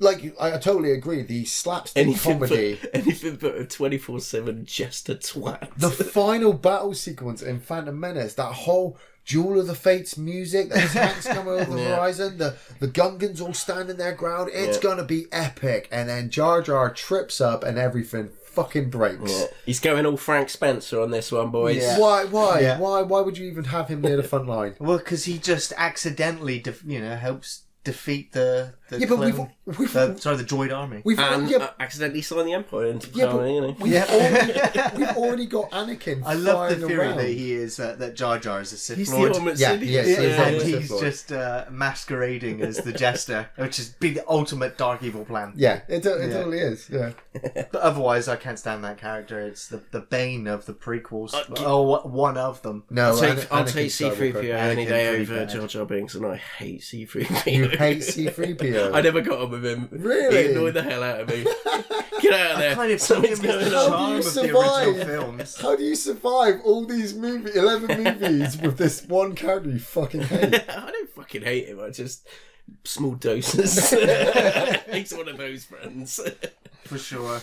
like I totally agree. The slapstick comedy, anything but a 24/7 jester twat. The final battle sequence in Phantom Menace, that whole Duel of the Fates music, the tanks coming over the horizon, the Gungans all standing their ground. It's gonna be epic. And then Jar Jar trips up and everything fucking breaks. Yeah. He's going all Frank Spencer on this one, boys. Yeah. Why? Yeah. Why would you even have him near the front line? Well, because he just accidentally, helps defeat the but the droid army. We've accidentally signed the Empire into power, We've already got Anakin. I love the theory around. that he is that Jar Jar is a Sith He's Lord. the ultimate Sith. He's just masquerading as the Jester, which has been the ultimate dark evil plan. Yeah, it totally is. Yeah, but otherwise, I can't stand that character. It's the bane of the prequels. One of them. No, I'll take C-3PO any day over Jar Jar Binks, and I hate C-3PO. You hate C-3PO. I never got on with him. Really? He annoyed the hell out of me. Get out of there. Kind of something's going on. How do you survive? How do you survive all these 11 movies with this one character you fucking hate? I don't fucking hate him. I just small doses. He's one of those friends. For sure.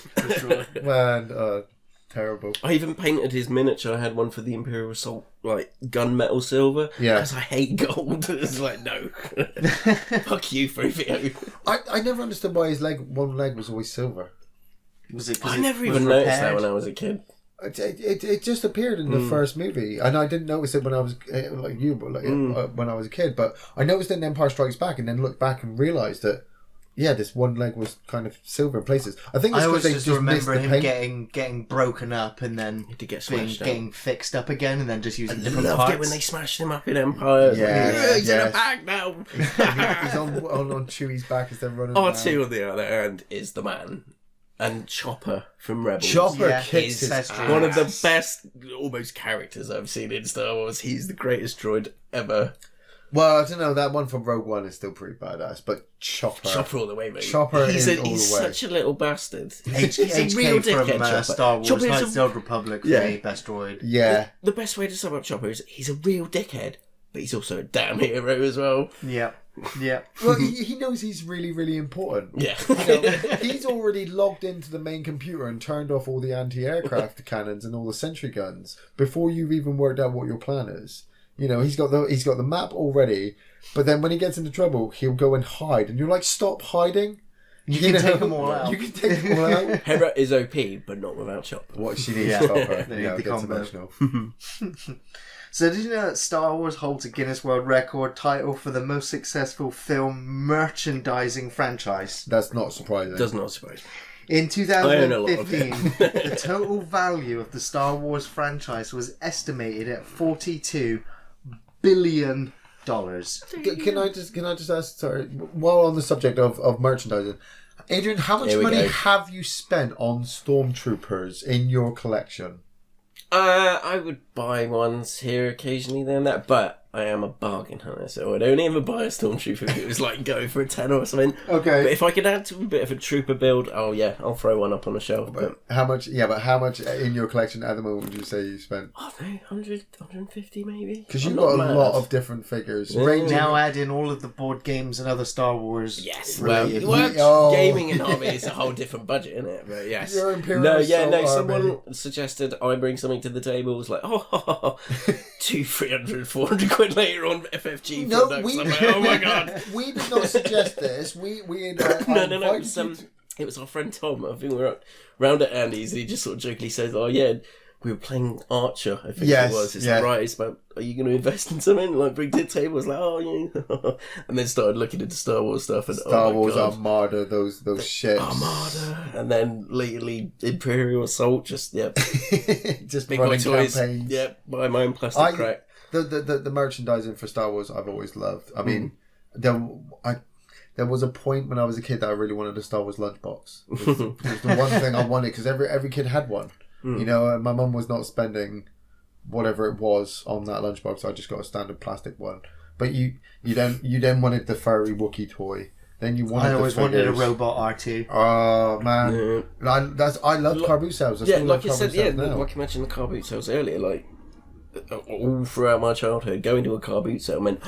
Man, terrible. I even painted his miniature. I had one for the Imperial Assault, like gunmetal silver. Yeah. Because I hate gold. It's like, no. Fuck you, 3PO. I never understood why his one leg was always silver. Was it? I never even noticed that when I was a kid. It just appeared in the first movie, and I didn't notice it when I was when I was a kid. But I noticed it in Empire Strikes Back, and then looked back and realised that this one leg was kind of silver in places. I think it's because they just remember missed the him getting broken up and then getting fixed up again, and then just using different parts. I loved it when they smashed him up in Empire. He's in a bag now. He's on Chewie's back as they're running. R2 on the other hand is the man. And Chopper from Rebels. Chopper kicks his ass. One of the best, almost characters I've seen in Star Wars. He's the greatest droid ever. Well, I don't know. That one from Rogue One is still pretty badass, but Chopper all the way, mate. He's such a little bastard. He's a real dickhead, from Star Wars, Knights of the Old Republic, for me, best droid. Yeah. The best way to sum up Chopper is he's a real dickhead, but he's also a damn hero as well. Yeah. Well, he knows he's really, really important. Yeah. He's already logged into the main computer and turned off all the anti-aircraft cannons and all the sentry guns before you've even worked out what your plan is. He's got the map already, but then when he gets into trouble, he'll go and hide, and you're like, stop hiding. You can take them all out. You can take them all out. Hera is OP, but not without Chopper. What she needs Chopper. The gets emotional. So did you know that Star Wars holds a Guinness World Record title for the most successful film merchandising franchise? That's not surprising. Does not surprise me. In 2015, the total value of the Star Wars franchise was estimated at $42 billion. Can I just ask, sorry, while on the subject of merchandising, Adrian, how much money have you spent on Stormtroopers in your collection? I would buy ones here occasionally then that, but I am a bargain hunter, so I'd only ever buy a Stormtrooper if it was like going for a 10 or something. Okay. But if I could add to a bit of a trooper build, I'll throw one up on the shelf. But how much in your collection at the moment would you say you spent? I don't know, 100, 150 maybe? Because you've got a lot of different figures. Now add in all of the board games and other Star Wars. Yes, gaming and hobby is a whole different budget, isn't it? But yes. Someone suggested I bring something to the table. It was like, 200, 400 quid later on FFG products. I'm like, oh my god. We did not suggest this. We no. It was our friend Tom. I think we were round at Andy's, and he just sort of jokingly says, we were playing Archer, I think it was. It's like, right, it's about, are you going to invest in something? Like, bring to the table. I was like, and then started looking into Star Wars stuff. And Star Wars Armada, those ships. Armada. And then lately, Imperial Assault, just big running toys. Campaigns. Yeah, buy my own plastic crack. The merchandising for Star Wars I've always loved. I mean, there was a point when I was a kid that I really wanted a Star Wars lunchbox. It was the one thing I wanted, because every kid had one. My mum was not spending whatever it was on that lunchbox. I just got a standard plastic one. But you then wanted the furry Wookiee toy. Then you wanted. I always wanted a robot R2. Oh man, I love car boot cells. Like you said, like you mentioned the car boot cells earlier. Like all throughout my childhood, going to a car boot sale meant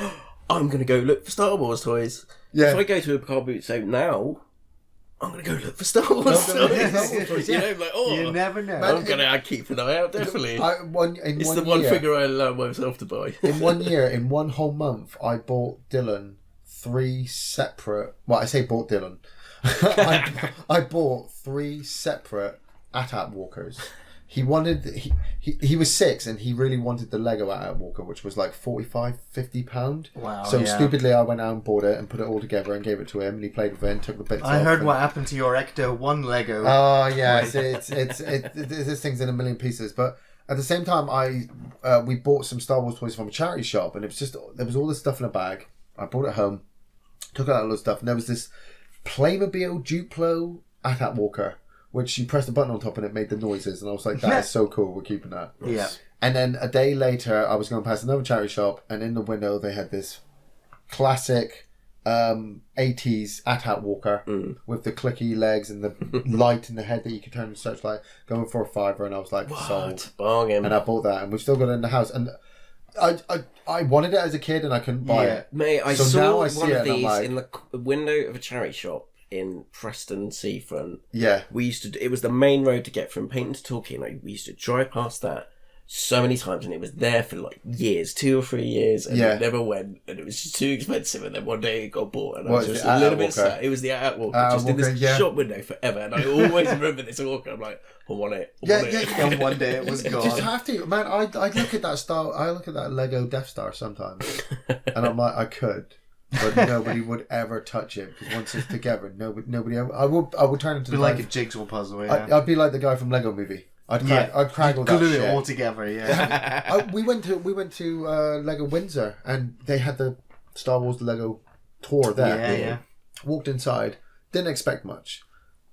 I'm going to go look for Star Wars toys. Yeah. If I go to a car boot sale now, I'm going to go look for Star Wars toys. You know, like, you never know. I'm going to keep an eye out, definitely. It's the one figure I allow myself to buy. In 1 year, in one whole month, I bought Dylan 3 separate... Well, I say bought Dylan. I bought 3 separate AT-AT walkers. He was 6 and he really wanted the Lego AT-AT walker, which was like £45-50. Wow. So stupidly I went out and bought it and put it all together and gave it to him, and he played with it and took the bits off. I heard what happened to your Ecto 1 Lego. Oh yeah, this thing's in a million pieces. But at the same time, we bought some Star Wars toys from a charity shop, and it was just, there was all this stuff in a bag. I brought it home, took out all the stuff, and there was this Playmobil Duplo AT-AT walker, which you pressed a button on top and it made the noises, and I was like, that is so cool, we're keeping that. Yeah. And then a day later, I was going past another charity shop, and in the window they had this classic 80s AT-AT walker with the clicky legs and the light in the head that you could turn and searchlight, going for a £5, and I was like, sold. Bargain. And I bought that, and we've still got it in the house. And I wanted it as a kid, and I couldn't buy it. Mate, I saw one of these in the window of a charity shop in Preston Seafront. Yeah. It was the main road to get from Payton to Torquay. We used to drive past that so many times, and it was there for like years, 2 or 3 years, and it never went, and it was just too expensive, and then one day it got bought, and I was just a little bit sad. It was the AT-AT walker, just in this shop window forever, and I always remember this walker. I'm like, I want it. And one day it was gone. Just have to, man. I look at that Lego Death Star sometimes, and I'm like, I could, but nobody would ever touch it, because once it's together, nobody ever. I would turn into like a jigsaw puzzle. Yeah. I'd be like the guy from Lego Movie. I'd craggle that glue shit. it all together. Yeah. We went to Lego Windsor, and they had the Star Wars Lego tour there. Yeah. Walked inside, didn't expect much,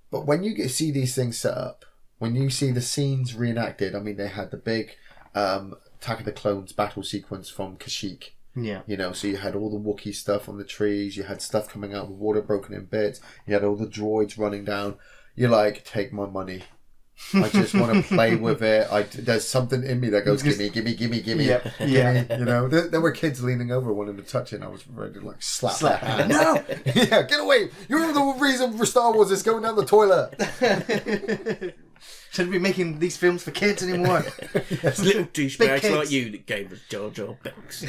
but when you see these things set up, when you see the scenes reenacted, I mean, they had the big Attack of the Clones battle sequence from Kashyyyk. Yeah. You know, so you had all the Wookiee stuff on the trees, you had stuff coming out of the water broken in bits, you had all the droids running down. You're like, take my money. I just want to play with it. There's something in me that goes, gimme. Yeah. You know, there were kids leaning over wanting to touch it, and I was ready to like slap their hand. No! Yeah, get away! You're the reason for Star Wars is going down the toilet. Shouldn't be making these films for kids anymore. It's little douchebags like you that gave us Jar Jar Binks.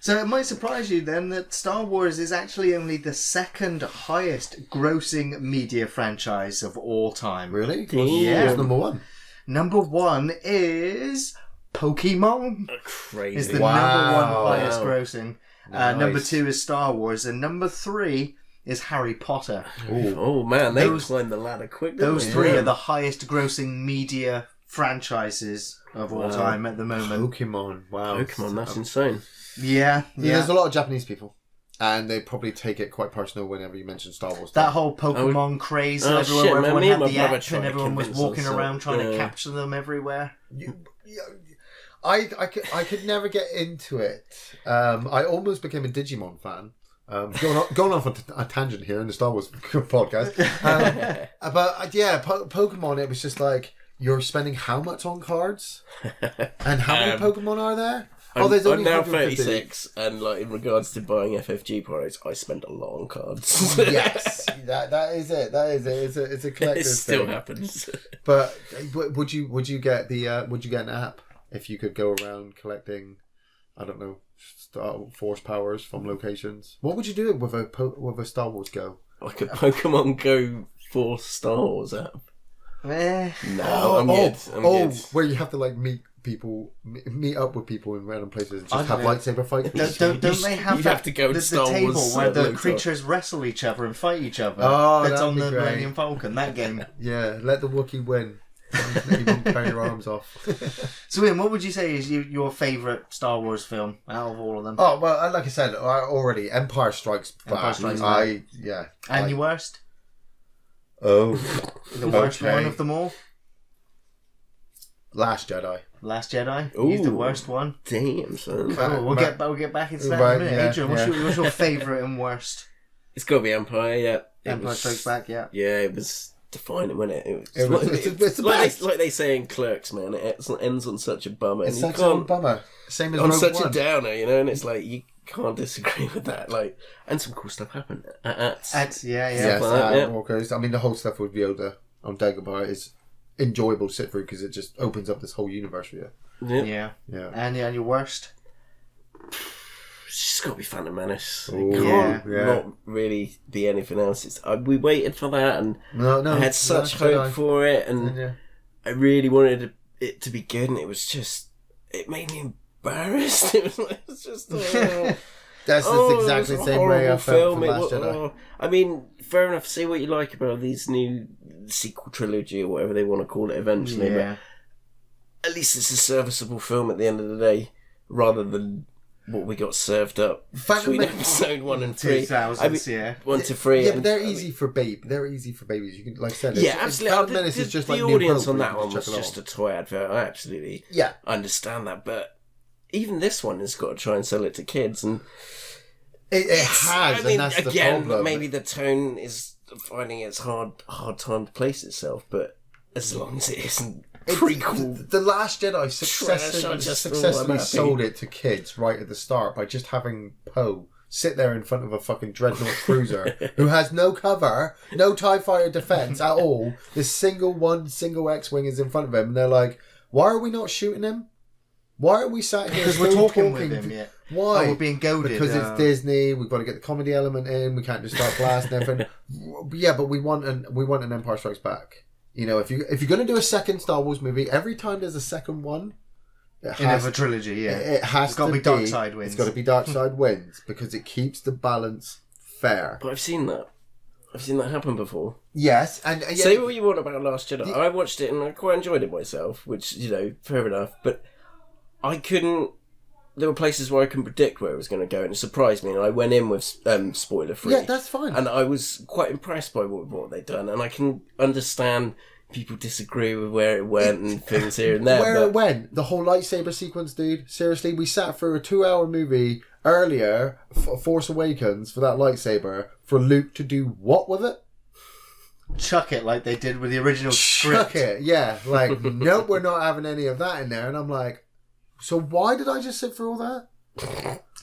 So it might surprise you then that Star Wars is actually only the second highest grossing media franchise of all time. Really? Yeah. What's number 1? Number 1 is Pokemon. Crazy. Is the number 1 highest grossing. Nice. Number 2 is Star Wars, and number 3 is Harry Potter. Oh man, they climbed the ladder quick. Those 3 are the highest grossing media franchises of all time at the moment. Pokemon. Wow. Pokemon, that's insane. Yeah. There's a lot of Japanese people, and they probably take it quite personal whenever you mention Star Wars. That whole Pokemon craze everywhere, where everyone had the app and everyone was walking around trying to capture them everywhere. I could never get into it. I almost became a Digimon fan. Going off on a tangent here in the Star Wars podcast. But yeah, Pokemon, it was just like, you're spending how much on cards? And how many Pokemon are there? There's only I'm now 150. 36, and like in regards to buying FFG products, I spend a lot on cards. Yes, that is it. It's a collector's It still thing. happens. But would you get an app if you could go around collecting, I don't know, Star Force powers from locations? What would you do with a Star Wars Go? Like a Pokemon Go Force Star Wars app? No, I'm good. Where you have to like meet up with people in random places and just have lightsaber fights. Don't they have to go to the Star table Wars where the creatures wrestle each other and fight each other? Oh, that's that'd on be the great. Millennium Falcon. That game. Yeah, let the Wookiee win. You won't tear your arms off. So, Ian, what would you say is your favourite Star Wars film out of all of them? Oh well, like I said already, Empire Strikes Back. Empire Strikes Back. And your worst? Oh, The worst one of them all? Last Jedi. Last Jedi. Ooh. He's the worst one. Damn, son. Oh, we'll get back into that in a minute. Adrian, what's your favourite and worst? It's got to be Empire, yeah. Empire Strikes Back, yeah. Yeah, it was defining, wasn't it? It's the best. Like they say in Clerks, man. It ends on such a bummer. It's and such a bummer. Same as on Rogue such One. a downer, you know. And it's like can't disagree with that. Like, and some cool stuff happened at Yes, like Walkers. I mean, the whole stuff with Yoda on Dagobah is enjoyable to sit through because it just opens up this whole universe for you. Yeah. And your worst? It's just got to be Phantom Menace. Ooh, It can't not really be anything else. It's we waited for that, and I had such hope for it, and I really wanted it to be good, and it was just, it made me embarrassed. It was just that's exactly the same way I felt for Last Jedi. I mean, fair enough, say what you like about these new sequel trilogy or whatever they want to call it eventually, but at least it's a serviceable film at the end of the day, rather than what we got served up between episode 1 and 3. 2000s, 1 to 3. Yeah, but they're easy for babies. You can, like I said, absolutely. It's just the like audience on that one was just a toy advert. I absolutely understand that, but even this one has got to try and sell it to kids, and it has. I mean, and that's again, the problem. Maybe the tone is finding its hard time to place itself, but as long as it isn't prequel. The Last Jedi successfully sold it to kids right at the start by just having Poe sit there in front of a fucking dreadnought cruiser who has no cover, no TIE fighter defense at all. This single X-wing is in front of him, and they're like, "Why are we not shooting him? Why are we sat here?" Because we're talking with him. Yeah. Why? We're being goaded. Because it's Disney. We've got to get the comedy element in. We can't just start blasting everything. Yeah, but we want an Empire Strikes Back. You know, if you're going to do a second Star Wars movie, every time there's a second one, in a trilogy, it has to be Dark Side Wins. It's got to be Dark Side Wins because it keeps the balance fair. But I've seen that happen before. Yes, and say what you want about Last Jedi. I watched it and I quite enjoyed it myself, which, you know, fair enough. But I couldn't. There were places where I couldn't predict where it was going to go, and it surprised me. And I went in with spoiler free. Yeah, that's fine. And I was quite impressed by what they'd done, and I can understand people disagree with where it went and things here and there. Where it went, the whole lightsaber sequence, dude. Seriously, we sat through a 2-hour movie earlier, Force Awakens, for that lightsaber, for Luke to do what with it? Chuck it like they did with the original script. Chuck it, yeah. Like, nope, we're not having any of that in there. And I'm like, so why did I just sit through all that?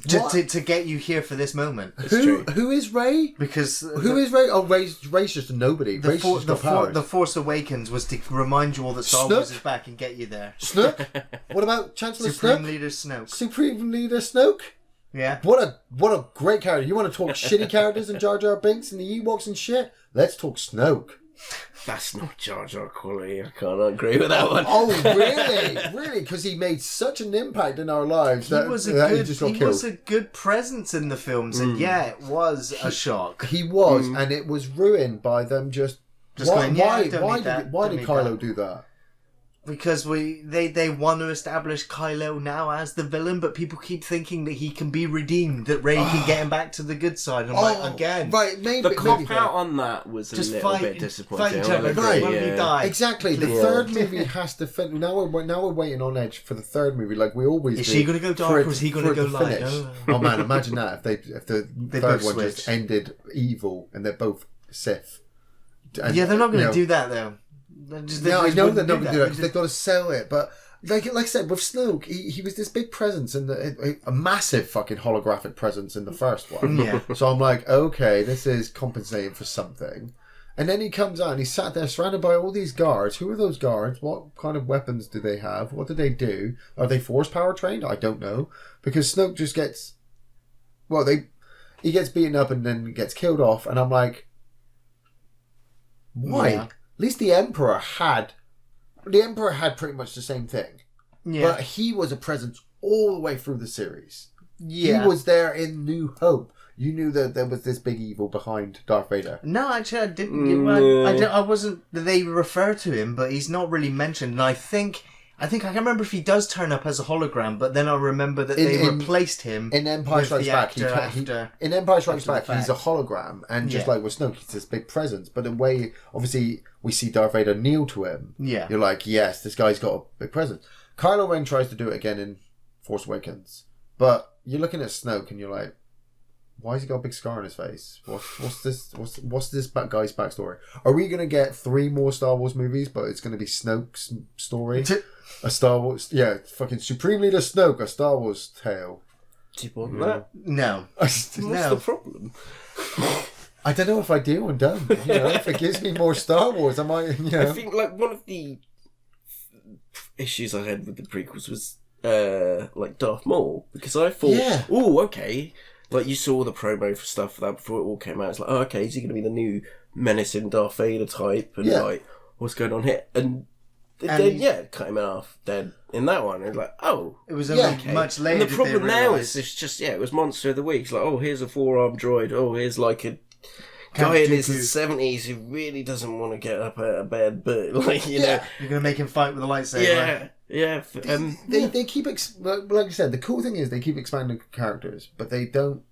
To get you here for this moment. Who is Rey? Because who is Rey? Oh, Rey's just a nobody. The Force Awakens was to remind you all that Star Wars is back and get you there. Snoke? What about Chancellor Supreme Leader Snoke? Supreme Leader Snoke? Yeah. What a great character. You want to talk shitty characters and Jar Jar Binks and the Ewoks and shit? Let's talk Snoke. That's not Jar Jar quality. I can't agree with that one. Oh, really? Really? Because he made such an impact in our lives. He was a good presence in the films, and it was a shock. He was, and it was ruined by them just why did Kylo do that? Because they want to establish Kylo now as the villain, but people keep thinking that he can be redeemed, that Rey can get him back to the good side. And I'm like, again, right? Maybe the cop out on that was a little bit disappointing. Die. Exactly. The third movie has to finish. Now we're waiting on edge for the third movie, like we always do. Is she going to go dark or is he going to go light? Oh man, imagine that if the third one just ended evil and they're both Sith. And, they're not going to do that though. I know they're not going to do that because they've got to sell it. But like I said, with Snoke, he was this big presence and a massive fucking holographic presence in the first one. Yeah. So I'm like, okay, this is compensating for something. And then he comes out and he's sat there surrounded by all these guards. Who are those guards? What kind of weapons do they have? What do they do? Are they force power trained? I don't know. Because Snoke just gets... Well, he gets beaten up and then gets killed off. And I'm like... Why? Yeah. At least the Emperor had pretty much the same thing. Yeah. But he was a presence all the way through the series. Yeah. He was there in New Hope. You knew that there was this big evil behind Darth Vader. No, actually, I didn't. I wasn't. They refer to him, but he's not really mentioned. And I think I can't remember if he does turn up as a hologram, but then I remember that they replaced him in Empire Strikes Back. In Empire Strikes Back, he's a hologram, and just like with Snoke, he's this big presence. But the way, obviously, we see Darth Vader kneel to him. Yeah, you're like, yes, this guy's got a big presence. Kylo Ren tries to do it again in Force Awakens, but you're looking at Snoke, and you're like, why has he got a big scar on his face? What's this guy's backstory? Are we going to get 3 more Star Wars movies, but it's going to be Snoke's story? A Star Wars... Yeah, fucking Supreme Leader Snoke, a Star Wars tale. Do you want that? No. What's the problem? I don't know if I do or don't. You know, if it gives me more Star Wars, I might. You know, I think like one of the issues I had with the prequels was like Darth Maul, because I thought, oh, okay, like you saw the promo for stuff for that before it all came out. It's like, oh, okay, is he going to be the new menacing Darth Vader type? And like, what's going on here? And then, cut him off dead in that one. It's like, oh, it was okay. Much later. And the problem now is it's just it was Monster of the Week. It's like, oh, here's a 4-armed droid. Oh, here's like a guy in his 70s who really doesn't want to get up out of bed, but like you know, you're gonna make him fight with a lightsaber. They keep like I said. The cool thing is they keep expanding characters, but they don't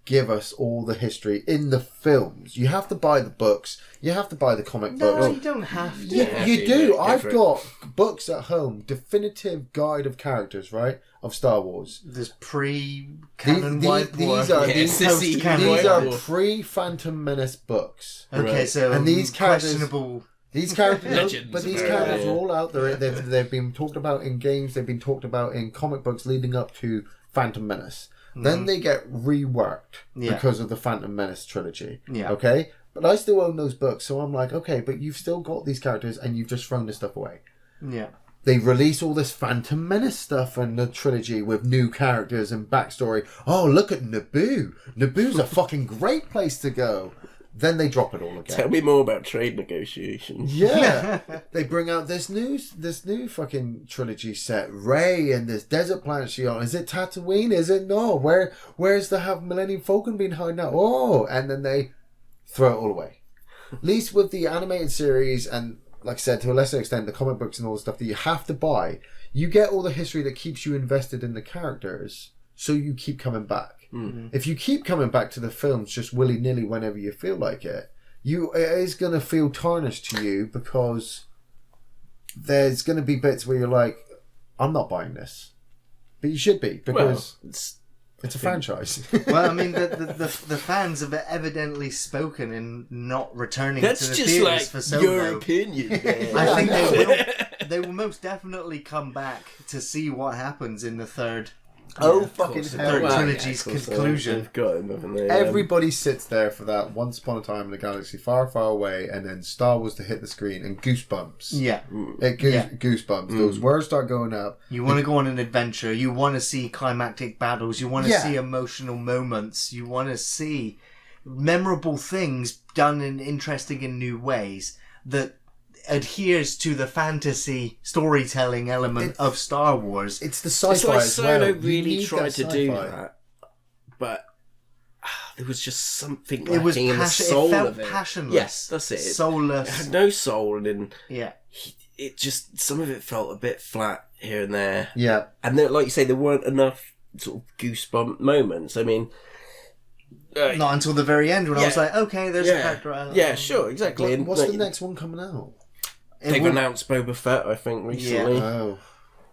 give us all the history in the films. You have to buy the books. You have to buy the comic books. No, you don't have to. You do. I've got books at home, definitive guide of characters, right, of Star Wars. There's pre-canon whiteboard. These are pre-Phantom Menace books. Okay, so and these questionable. These characters, these characters are all out there. They've been talked about in games. They've been talked about in comic books leading up to Phantom Menace. Then they get reworked because of the Phantom Menace trilogy. Yeah. Okay? But I still own those books, so I'm like, okay, but you've still got these characters and you've just thrown this stuff away. Yeah. They release all this Phantom Menace stuff in the trilogy with new characters and backstory. Oh, look at Naboo. Naboo's a fucking great place to go. Then they drop it all again. Tell me more about trade negotiations. Yeah. They bring out this new fucking trilogy set. Rey and this desert planet she on. Is it Tatooine? Is it no? Where's the Millennium Falcon been hiding out? Oh, and then they throw it all away. At least with the animated series and, like I said, to a lesser extent, the comic books and all the stuff that you have to buy, you get all the history that keeps you invested in the characters, so you keep coming back. Mm-hmm. If you keep coming back to the films just willy-nilly whenever you feel like it is going to feel tarnished to you, because there's going to be bits where you're like, I'm not buying this. But you should be, because it's a franchise. Well, I mean, the fans have evidently spoken in not returning to the theatres for Solo. That's just like your opinion. I think they will most definitely come back to see what happens in the third. Fucking hell! Trilogy's conclusion. Got him, haven't they? Everybody sits there for that Once Upon a Time in a Galaxy Far, Far Away, and then Star Wars to hit the screen and goosebumps. Yeah, goosebumps. Those words start going up. You want to go on an adventure. You want to see climactic battles. You want to see emotional moments. You want to see memorable things done in interesting and new ways that adheres to the fantasy storytelling element of Star Wars. It's the sci-fi. It's like as Solo well. really tried to do that, but there was just something lacking in the soul it felt of it. Passionless. Yes, that's it. Soulless. It had no soul, and yeah, it just, some of it felt a bit flat here and there. Yeah, and then, like you say, there weren't enough sort of goosebump moments. I mean. Not until the very end when I was like, okay, there's a character. Yeah, sure, exactly. What's the next one coming out? They've announced Boba Fett, I think, recently. Yeah. Oh.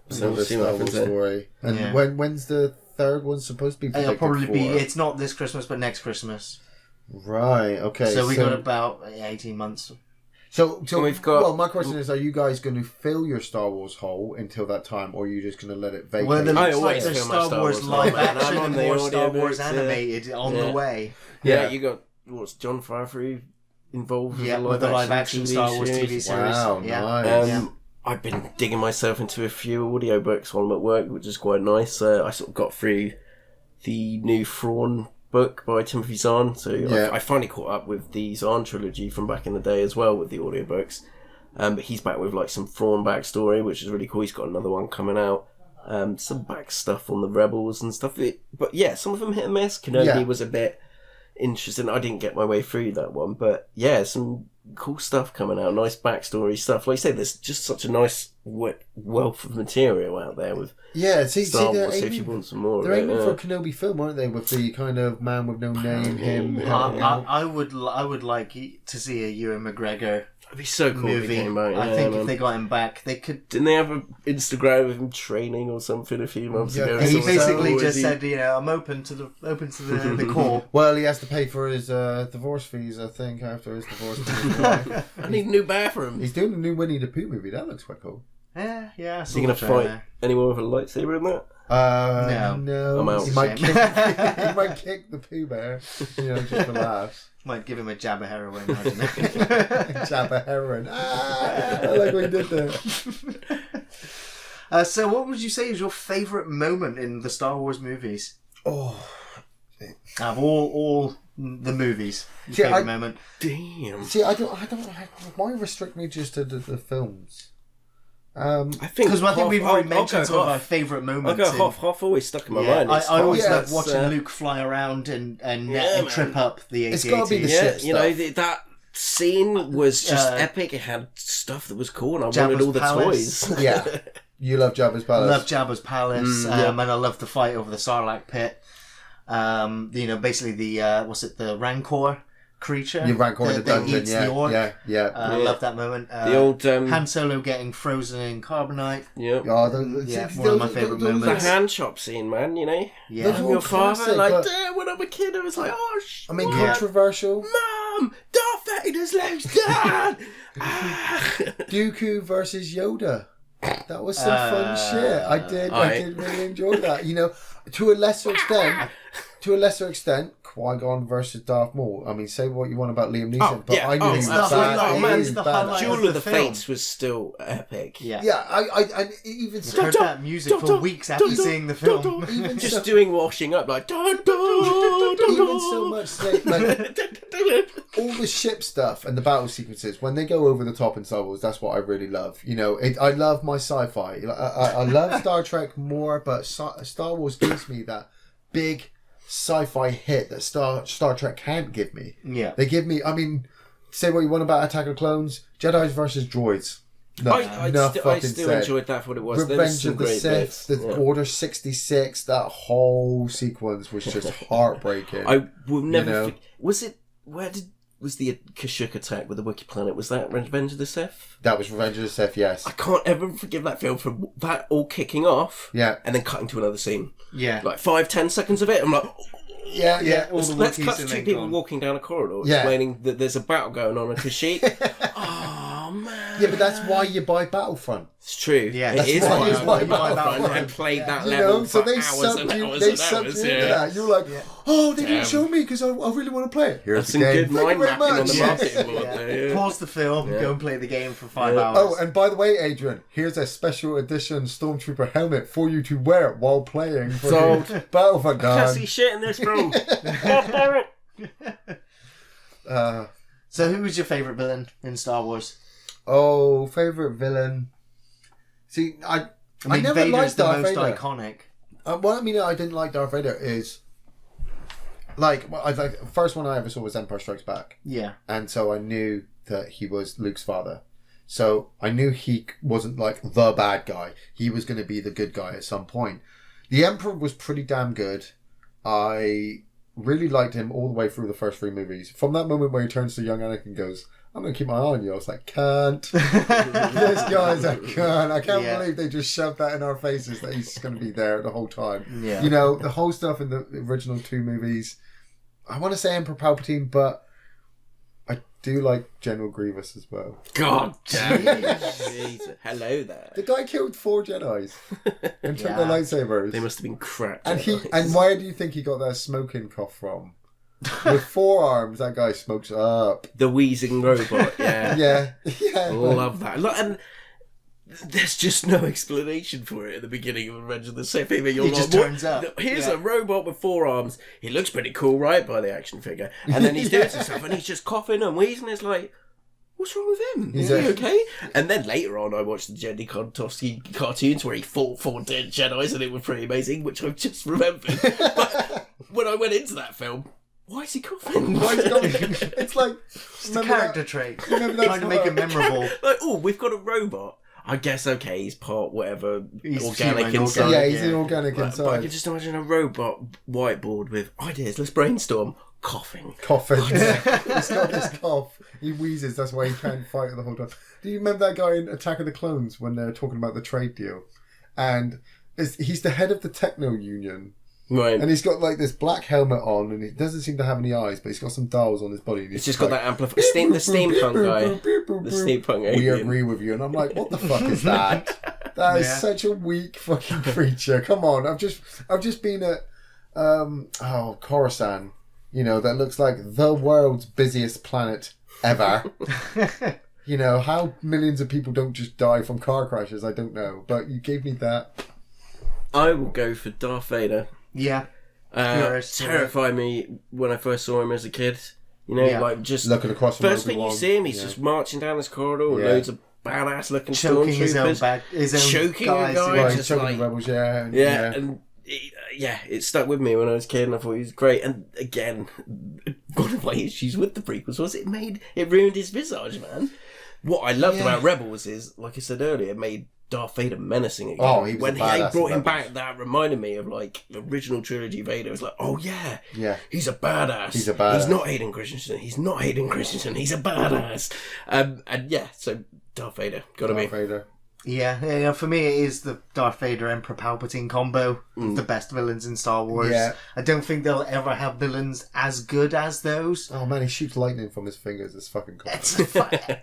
So we'll see what happens story. And when's the third one supposed to be? It'll probably be, it's not this Christmas, but next Christmas. Right, okay. So we got about 18 months. So we've got. Well, my question is: are you guys going to fill your Star Wars hole until that time, or are you just going to let it vacate? Well, there's Star Wars live action and more Star Wars animated on the way. Yeah, you got John Favreau involved with the live action Star Wars TV series. Wow, nice. I've been digging myself into a few audiobooks while I'm at work, which is quite nice. I sort of got through the new Thrawn book by Timothy Zahn, so I finally caught up with the Zahn trilogy from back in the day as well with the audiobooks. But he's back with like some Thrawn backstory, which is really cool. He's got another one coming out. Some back stuff on the Rebels and stuff. But yeah, some of them hit and miss. Kenobi was a bit interesting. I didn't get my way through that one, but yeah, some cool stuff coming out. Nice backstory stuff. Like I say, there's just such a nice wealth of material out there with Star Wars. If you want some more, they're aiming for a Kenobi film, aren't they? With the kind of man with no name, him. I would like to see a Ewan McGregor. That'd be so cool movie. If he came out. I think if they got him back, they could. Didn't they have an Instagram of him training or something a few months ago? He basically just said, I'm open to the call. Well, he has to pay for his divorce fees, I think, after his divorce. I need a new bathroom. He's doing a new Winnie the Pooh movie. That looks quite cool. Yeah. Is he going to fight anyone with a lightsaber in that? No. I'm out. He might kick the Pooh Bear, just for laughs. Might give him a jab of heroin. I don't know. Jab of heroin. I like what you did there. So what would you say is your favourite moment in the Star Wars movies? Oh. Of all the movies. Favourite moment? Damn. See, I don't. Why restrict me just to the films? I think because I think we've already mentioned some of our favourite moments. I got half always stuck in my mind. I always love watching Luke fly around and trip up the AT-AT. It's got to be the ship stuff. That scene was just epic. It had stuff that was cool, and I Jabba's wanted all the Palace. toys. Yeah, you love Jabba's Palace. I love Jabba's Palace, and I love the fight over the Sarlacc pit. Basically the Rancor creature. You Rancor in the dungeon, eats the orc. Yeah. I love that moment. The old Han Solo getting frozen in carbonite. Yeah. One of my favourite moments. The hand shop scene, man. Yeah. I'm your father. Damn, when I'm a kid, I was like, oh shit. I mean, controversial. Mom, Darth Vader's legs, Dad. Dooku versus Yoda. That was some fun shit. I did really enjoy that. To a lesser extent, Qui-Gon versus Darth Maul. I mean, say what you want about Liam Neeson, but I knew he was bad. Duel of the Fates was still epic. Yeah, I even heard that music for weeks after seeing the film. Even just doing washing up like even so much like all the ship stuff and the battle sequences when they go over the top in Star Wars. That's what I really love. I love my sci-fi. I love Star Trek more, but Star Wars gives me that big sci-fi hit that Star Trek can't give me. Yeah. They give me, I mean, say what you want about Attack of Clones, Jedis versus droids. I still enjoyed that for what it was. Revenge of the Sith, Order 66, that whole sequence was just heartbreaking. I will never was the Kashyyyk attack with the Wookiee planet? Was that Revenge of the Sith? That was Revenge of the Sith, yes. I can't ever forgive that film from that all kicking off, and then cutting to another scene. Yeah, like 5-10 seconds of it. I'm like, yeah. Let's cut to two people walking down a corridor explaining that there's a battle going on Kashyyyk. Oh man! Yeah, but that's why you buy Battlefront. It's true. Yeah, it is why you buy Battlefront Battlefront and played that level so for they hours and hours they and subbed hours. you into that. You're like, oh, they didn't show me because I really want to play it. Here's That's some good mind mapping on the marketing board there. Pause the film, go and play the game for 5 hours. Oh, and by the way, Adrian, here's a special edition Stormtrooper helmet for you to wear while playing for Battlefront. I can't see shit in this, bro. God damn it. So who was your favourite villain in Star Wars? Oh, favourite villain. See, I never Vader's liked Darth the most Vader. iconic. What I mean I didn't like Darth Vader is the first one I ever saw was Empire Strikes Back. Yeah. And so I knew that he was Luke's father. So I knew he wasn't like the bad guy. He was going to be the good guy at some point. The Emperor was pretty damn good. I really liked him all the way through the first 3 movies. From that moment where he turns to young Anakin and goes, I'm going to keep my eye on you. I was like, can't. Yes, guys, I can't. I can't believe they just shoved that in our faces that he's going to be there the whole time. Yeah. The whole stuff in the original 2 movies. I want to say Emperor Palpatine, but I do like General Grievous as well. God damn. Hello there. The guy killed 4 Jedis and took their lightsabers. They must have been crap. And where do you think he got that smoking cough from? With 4 arms, that guy smokes up. The wheezing robot, yeah. Yeah. Love that. And there's just no explanation for it at the beginning of Revenge of the Sith. He just turns up. Here's a robot with 4 arms. He looks pretty cool, right, by the action figure. And then he's doing some stuff and he's just coughing and wheezing. It's like, what's wrong with him? Is he okay? And then later on, I watched the Jenny Kontowski cartoons where he fought 4 dead Jedis and it was pretty amazing, which I've just remembered. But when I went into that film, why is he coughing? It's like it's a character trait. Trying to make it memorable. Like, we've got a robot. I guess he's part whatever he's organic human, inside. Yeah, he's an organic inside. But I can just imagine a robot whiteboard with ideas. Let's brainstorm. Coughing. He's got this cough. He wheezes. That's why he can't fight the whole time. Do you remember that guy in Attack of the Clones when they're talking about the trade deal? And he's the head of the Techno Union. Right. And he's got like this black helmet on and he doesn't seem to have any eyes, but he's got some dials on his body. And he's just got that amplifier. The steampunk guy. The steampunk We alien. agree with you. And I'm like, what the fuck is that? That is such a weak fucking creature. Come on, I've just been at Coruscant. You know, that looks like the world's busiest planet ever. You know, how millions of people don't just die from car crashes, I don't know. But you gave me that. I will go for Darth Vader. Yeah. Terrified me when I first saw him as a kid. You know, like just looking across from first thing you see him, he's just marching down this corridor with loads of badass looking choking his own stormtroopers, choking guys, a guy, right, just choking like the rebels, and it stuck with me when I was a kid, and I thought he was great. And again, one of my issues with the prequels was it ruined his visage, man. What I loved about Rebels is, like I said earlier, it made Darth Vader menacing again. Oh, he was when badass brought him back, that reminded me of like the original trilogy Vader. It was like, oh yeah, he's a badass. He's not Hayden Christensen. He's a badass. So Darth Vader, gotta be. Vader. Yeah, for me it is the Darth Vader Emperor Palpatine combo. The best villains in Star Wars. Yeah. I don't think they'll ever have villains as good as those. Oh man, he shoots lightning from his fingers. It's fucking cool.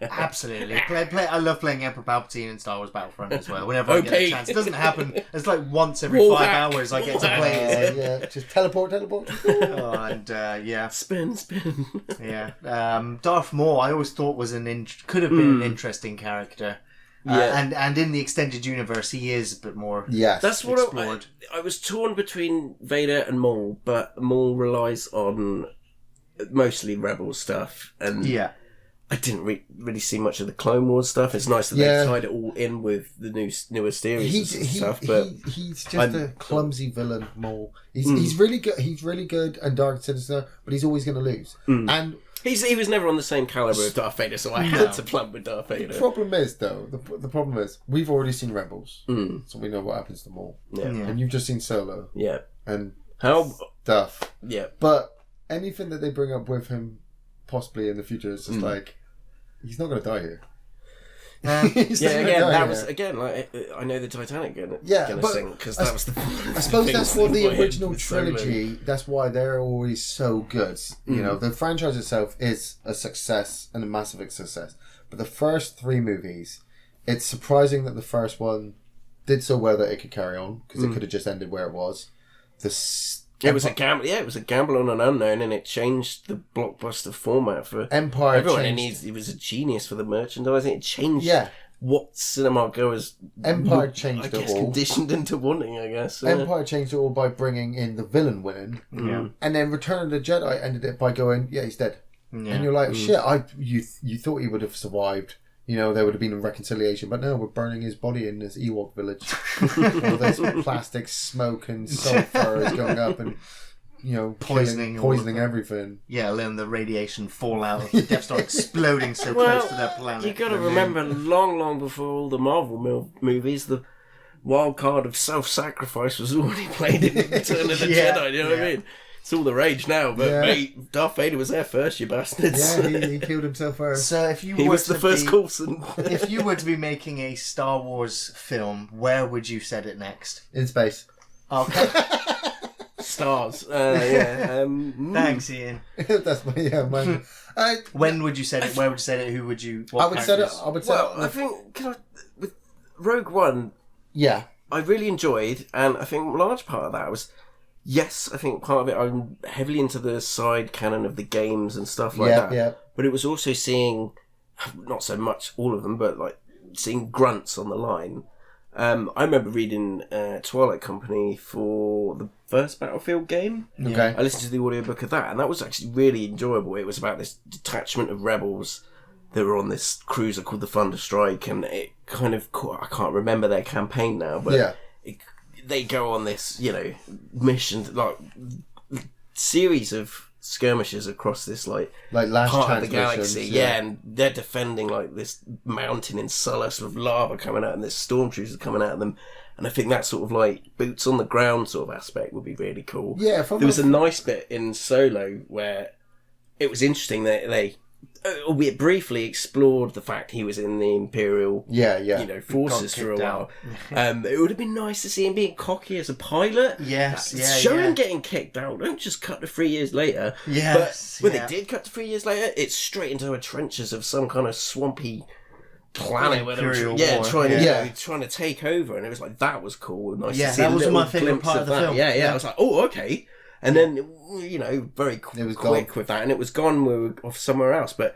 Absolutely. I love playing Emperor Palpatine in Star Wars Battlefront as well. Whenever I get a chance. It doesn't happen. It's like once every 5 hours I get to play it. Yeah, just teleport. Spin. Yeah. Darth Maul I always thought was could have been an interesting character. And in the extended universe, he is a bit more. Yes, that's what explored. I was torn between Vader and Maul, but Maul relies on mostly Rebel stuff, and I didn't really see much of the Clone Wars stuff. It's nice that they tied it all in with the newer series and stuff. But he's just a clumsy villain. Maul. He's really good. He's really good and dark and sinister, but he's always going to lose. And he was never on the same caliber as Darth Vader, so I had to plump with Darth Vader. The problem is, though, the problem is we've already seen Rebels, so we know what happens to Maul. And you've just seen Solo. And stuff. But anything that they bring up with him, possibly in the future, is just like he's not going to die here. I know the Titanic going to sink because that was the. I suppose that's what the original trilogy. That's why they're always so good. You know, the franchise itself is a success and a massive success. But the first 3 movies, it's surprising that the first one did so well that it could carry on because it could have just ended where it was. It was a gamble. Yeah, it was a gamble on an unknown, and it changed the blockbuster format for Empire. Everyone, and he was a genius for the merchandising. It changed what cinema goers. Empire changed it all. Conditioned into wanting, I guess. Empire changed it all by bringing in the villain winning, and then Return of the Jedi ended it by going, he's dead, and you're like, shit. You thought he would have survived. You know, there would have been a reconciliation, but no, we're burning his body in this Ewok village. All this plastic smoke and sulfur is going up and, you know, poisoning everything. Yeah, letting the radiation fall out of the Death Star exploding so close to their planet. You got to remember, long before all the Marvel movies, the wild card of self-sacrifice was already played in Return of the Jedi, you know what I mean? It's all the rage now, but mate, Darth Vader was there first, you bastards. Yeah, he killed himself first. So if you he was the first Coulson. If you were to be making a Star Wars film, where would you set it next? In space. Okay. Stars. Thanks, Ian. That's my when would you set it? Where would you set it? Who would you? I would set it. I think with Rogue One. Yeah, I really enjoyed, and I think a large part of that was. Yes, I think part of it, I'm heavily into the side canon of the games and stuff like that. Yeah. But it was also seeing, not so much all of them, but like seeing grunts on the line. I remember reading Twilight Company for the first Battlefield game. Okay. I listened to the audiobook of that, and that was actually really enjoyable. It was about this detachment of rebels that were on this cruiser called the Thunderstrike, and it kind of, I can't remember their campaign now, but they go on this, mission, like series of skirmishes across this like last part of the galaxy, and they're defending like this mountain in Sullust with lava coming out, and there's stormtroopers coming out of them. And I think that sort of like boots on the ground sort of aspect would be really cool. Yeah, there was a nice bit in Solo where it was interesting that they, albeit briefly, explored the fact he was in the Imperial forces for a while. It would have been nice to see him being cocky as a pilot. Show him getting kicked out. Don't just cut to 3 years later. But when they did cut to 3 years later, it's straight into the trenches of some kind of swampy planet where they were trying to take over, and it was like, that was cool. Nice to see that a was little my favourite glimpse part of the film. Yeah, I was like, oh, okay. And then, very quick gone. with that, and it was gone. We were off somewhere else, but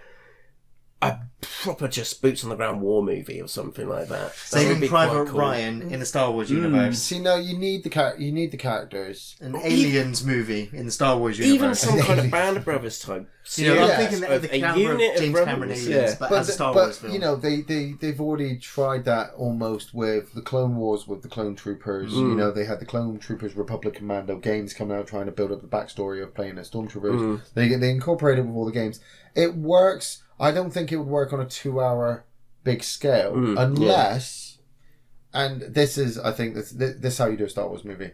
a proper just boots on the ground war movie or something like that. Saving Private Ryan in the Star Wars universe. See, no, you need the characters. An Aliens movie in the Star Wars universe. Even some kind of Band of Brothers type. I'm thinking of the James Cameron Aliens, but as a Star Wars film. They've already tried that almost with the Clone Wars with the Clone Troopers. They had the Clone Troopers Republic Commando games coming out trying to build up the backstory of playing as Stormtroopers. They incorporated it with all the games. It works. I don't think it would work on a 2-hour big scale unless, and this is, I think, this is how you do a Star Wars movie.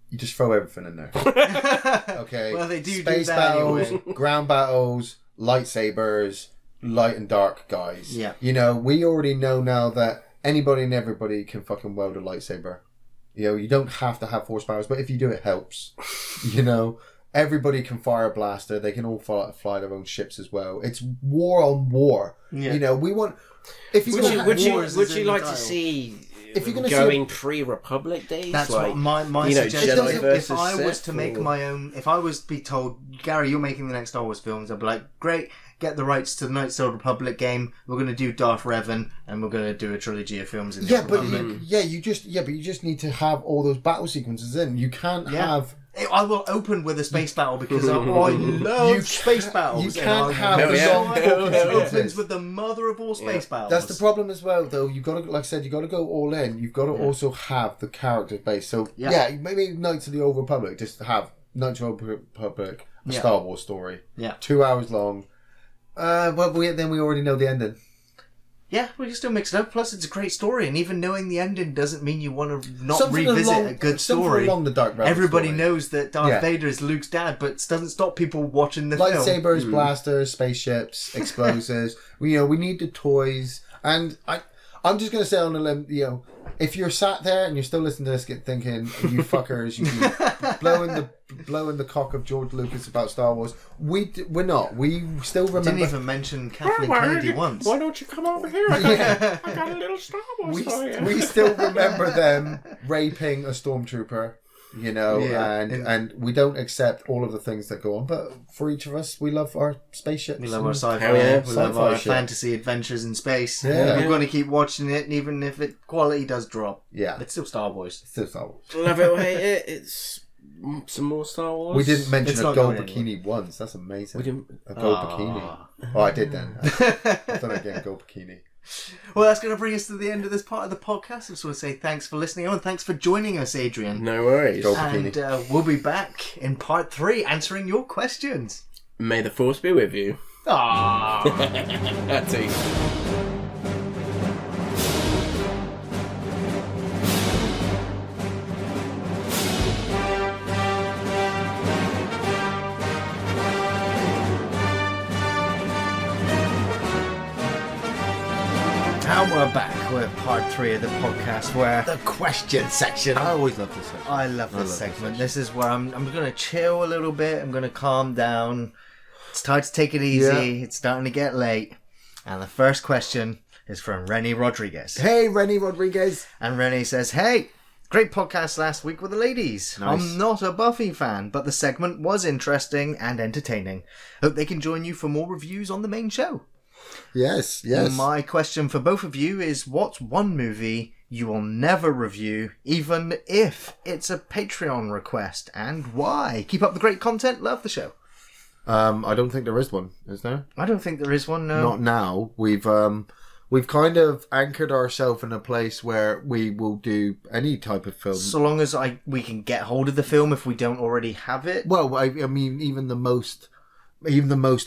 You just throw everything in there. Okay. Well, they do Space that battles, anyway. ground battles, lightsabers, light and dark guys. Yeah. We already know now that anybody and everybody can fucking weld a lightsaber. You don't have to have force powers, but if you do, it helps. Everybody can fire a blaster. They can all fly their own ships as well. It's war on war. Yeah. We want. Would you like to see? If you're going pre-Republic days, that's what my suggestion. If I was to make my own, if I was to be told, Gary, you're making the next Star Wars films, I'd be like, great, get the rights to the Knights of the Republic game. We're going to do Darth Revan, and we're going to do a trilogy of films in the Republic. But you just need to have all those battle sequences in. You can't have. I will open with a space battle because I love space battles. You can't have it opens with the mother of all space battles. That's the problem as well, though. You got to, like I said, you got to go all in. You've got to also have the character base. So maybe Knights of the Old Republic. Just have Knights of the Old Republic, a Star Wars story. Yeah, 2 hours long. But then we already know the ending. Yeah, we can still mix it up. Plus, it's a great story, and even knowing the ending doesn't mean you want to not revisit a good story. Along the Dark Everybody story. knows that Darth Vader is Luke's dad, but it doesn't stop people watching the film. Lightsabers, blasters, spaceships, explosives. We need the toys, and I'm just going to say on the limb, if you're sat there and you're still listening to this, thinking, you fuckers, you blowing the cock of George Lucas about Star Wars. We're not. We still remember. Didn't even mention Kathleen Kennedy once. Why don't you come over here? I got a little Star Wars for you. We still remember them raping a stormtrooper. And we don't accept all of the things that go on. But for each of us, we love our spaceships. We love our sci-fi. We love our fantasy adventures in space. Yeah. We're going to keep watching it, and even if quality does drop. Yeah. It's still Star Wars. Love it or hate it. It's some more Star Wars. We didn't mention a gold bikini once. That's amazing. We didn't. A gold bikini. Oh, I did then. I thought I'd get a gold bikini. Well, that's going to bring us to the end of this part of the podcast. I just want to say thanks for listening and thanks for joining us, Adrian. No worries. And we'll be back in part 3 answering your questions. May the Force be with you. Aww. That's it. And we're back with part 3 of the podcast where the question section. I always love this section. I love this segment. This is where I'm going to chill a little bit. I'm going to calm down. It's time to take it easy. Yeah. It's starting to get late. And the first question is from Rennie Rodriguez. Hey, Rennie Rodriguez. And Rennie says, hey, great podcast last week with the ladies. Nice. I'm not a Buffy fan, but the segment was interesting and entertaining. Hope they can join you for more reviews on the main show. Yes. My question for both of you is, what's one movie you will never review, even if it's a Patreon request, and why? Keep up the great content. Love the show. I don't think there is one, is there? I don't think there is one, no. Not now. We've kind of anchored ourselves in a place where we will do any type of film. So long as we can get hold of the film if we don't already have it. Well, I mean, even the most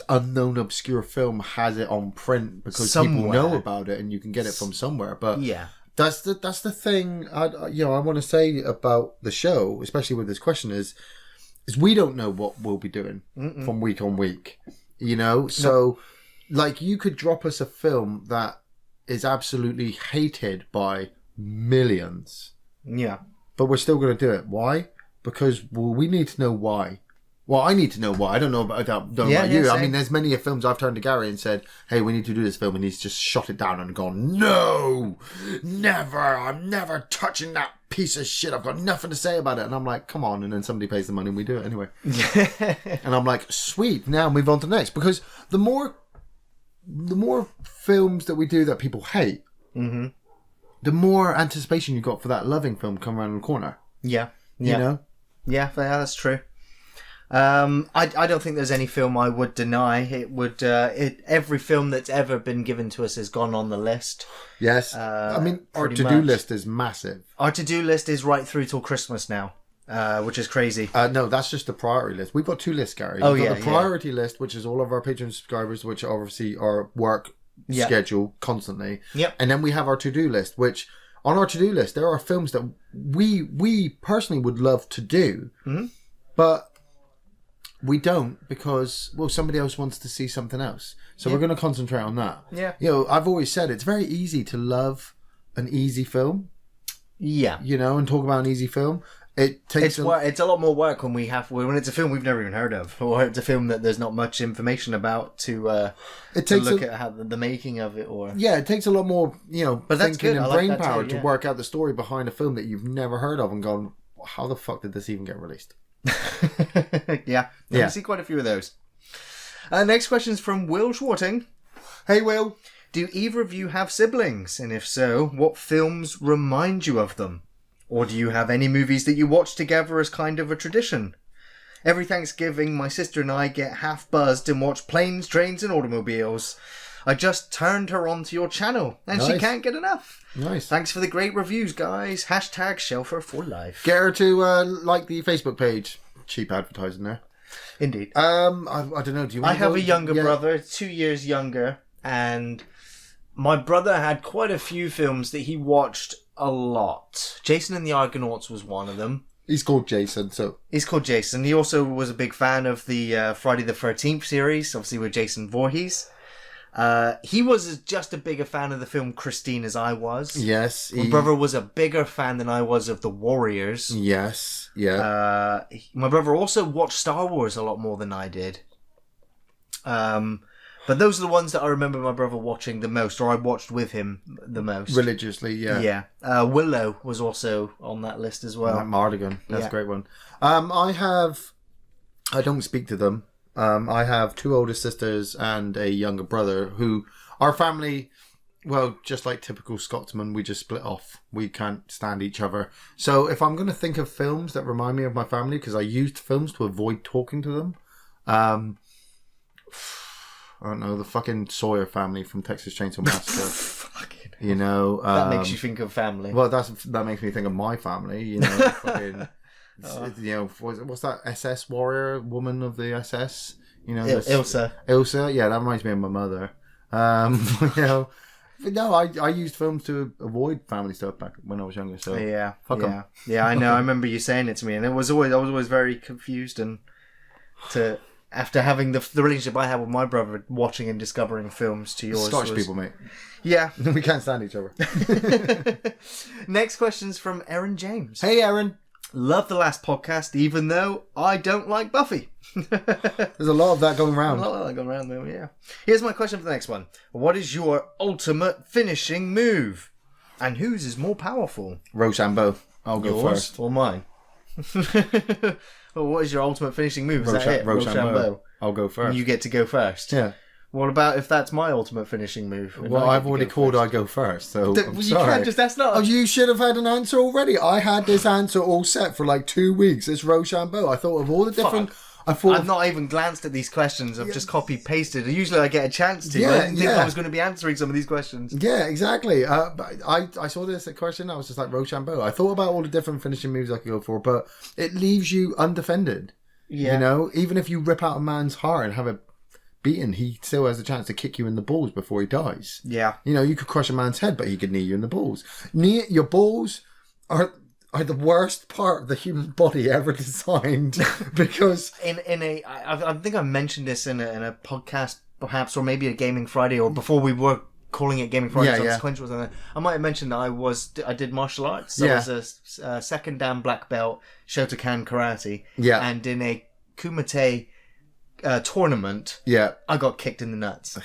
unknown obscure film has it on print because people know about it and you can get it from somewhere. But yeah, that's the thing. I want to say about the show, especially with this question, is we don't know what we'll be doing from week on week. So like you could drop us a film that is absolutely hated by millions. Yeah, but we're still going to do it. Why? Because we need to know why. Well, I need to know why. I don't know about, you. I mean, there's many films I've turned to Gary and said, hey, we need to do this film. And he's just shot it down and gone, no, never. I'm never touching that piece of shit. I've got nothing to say about it. And I'm like, come on. And then somebody pays the money and we do it anyway. And I'm like, sweet. Now move on to the next. Because the more films that we do that people hate, the more anticipation you got for that loving film come around the corner. Yeah. You know? Yeah, that's true. I don't think there's any film I would deny. It would. Every film that's ever been given to us has gone on the list. Yes. I mean, our to-do list is massive. Our to-do list is right through till Christmas now, which is crazy. No, that's just the priority list. We've got two lists, Gary. Oh, We've got the priority list, which is all of our Patreon subscribers, which obviously are work schedule constantly. Yep. And then we have our to-do list, which on our to-do list, there are films that we personally would love to do, but we don't because, well, somebody else wants to see something else. So we're going to concentrate on that. Yeah. You know, I've always said it's very easy to love an easy film. Yeah. You know, and talk about an easy film. It takes it's a lot more work when it's a film we've never even heard of, or it's a film that there's not much information about to look at how the making of it, or it takes a lot more, you know, but thinking and brain power to work out the story behind a film that you've never heard of and gone, how the fuck did this even get released? Yeah. I see quite a few of those. Next question is from Will Schwarting. Hey, Will. Do either of you have siblings? And if so, what films remind you of them? Or do you have any movies that you watch together as kind of a tradition? Every Thanksgiving, my sister and I get half buzzed and watch Planes, Trains and Automobiles. I just turned her onto your channel and she can't get enough. Nice. Thanks for the great reviews, guys. Hashtag Shelfer for life. Get her to like the Facebook page. Cheap advertising there. Indeed. I don't know. Do you want I have a younger brother, 2 years younger, and my brother had quite a few films that he watched a lot. Jason and the Argonauts was one of them. He's called Jason, so... He's called Jason. He also was a big fan of the Friday the 13th series, obviously with Jason Voorhees. He was just a bigger fan of the film Christine as I was. Yes. My brother was a bigger fan than I was of the Warriors. Yes, yeah. My brother also watched Star Wars a lot more than I did. But those are the ones that I remember my brother watching the most, or I watched with him the most. Religiously, yeah. Yeah. Willow was also on that list as well. Mardigan, that's a great one. I don't speak to them. I have two older sisters and a younger brother who, our family, well, just like typical Scotsman, we just split off. We can't stand each other. So if I'm going to think of films that remind me of my family, because I used films to avoid talking to them, I don't know, the fucking Sawyer family from Texas Chainsaw Massacre. You know, that makes you think of family. Well, that makes me think of my family. You know, fucking, you know, what's that SS warrior woman of the SS? You know, Ilsa. Ilsa, yeah, that reminds me of my mother. You know, but no, I used films to avoid family stuff back when I was younger. So fuck them. Yeah, I know. I remember you saying it to me, and I was always very confused after having the relationship I had with my brother, watching and discovering films to yours. Scottish people, mate. Yeah. We can't stand each other. Next question's from Erin James. Hey, Erin. Love the last podcast, even though I don't like Buffy. There's a lot of that going around. A lot of that going around, though, yeah. Here's my question for the next one. What is your ultimate finishing move? And whose is more powerful? Rochambeau. I'll go first. Or mine? Well, what is your ultimate finishing move? Is that it? Rochambeau. I'll go first. You get to go first. Yeah. What about if that's my ultimate finishing move? Well, I've already called I go first, so I'm sorry. Can't just, that's not... Oh, you should have had an answer already. I had this answer all set for like 2 weeks. It's Rochambeau. I thought of all the different... I've not even glanced at these questions. I've just copy-pasted. Usually I get a chance to. I didn't think I was going to be answering some of these questions. Yeah, exactly. I saw this question. I was just like, Rochambeau. I thought about all the different finishing moves I could go for, but it leaves you undefended. Yeah. You know, even if you rip out a man's heart and have it beaten, he still has a chance to kick you in the balls before he dies. Yeah. You know, you could crush a man's head, but he could knee you in the balls. Your balls are the worst part of the human body ever designed because I think I mentioned this in a podcast perhaps, or maybe a Gaming Friday, or before we were calling it Gaming Friday, sequential or something. I might have mentioned that I did martial arts. So I was a second dan black belt Shotokan karate. Yeah. And in a Kumite tournament, I got kicked in the nuts.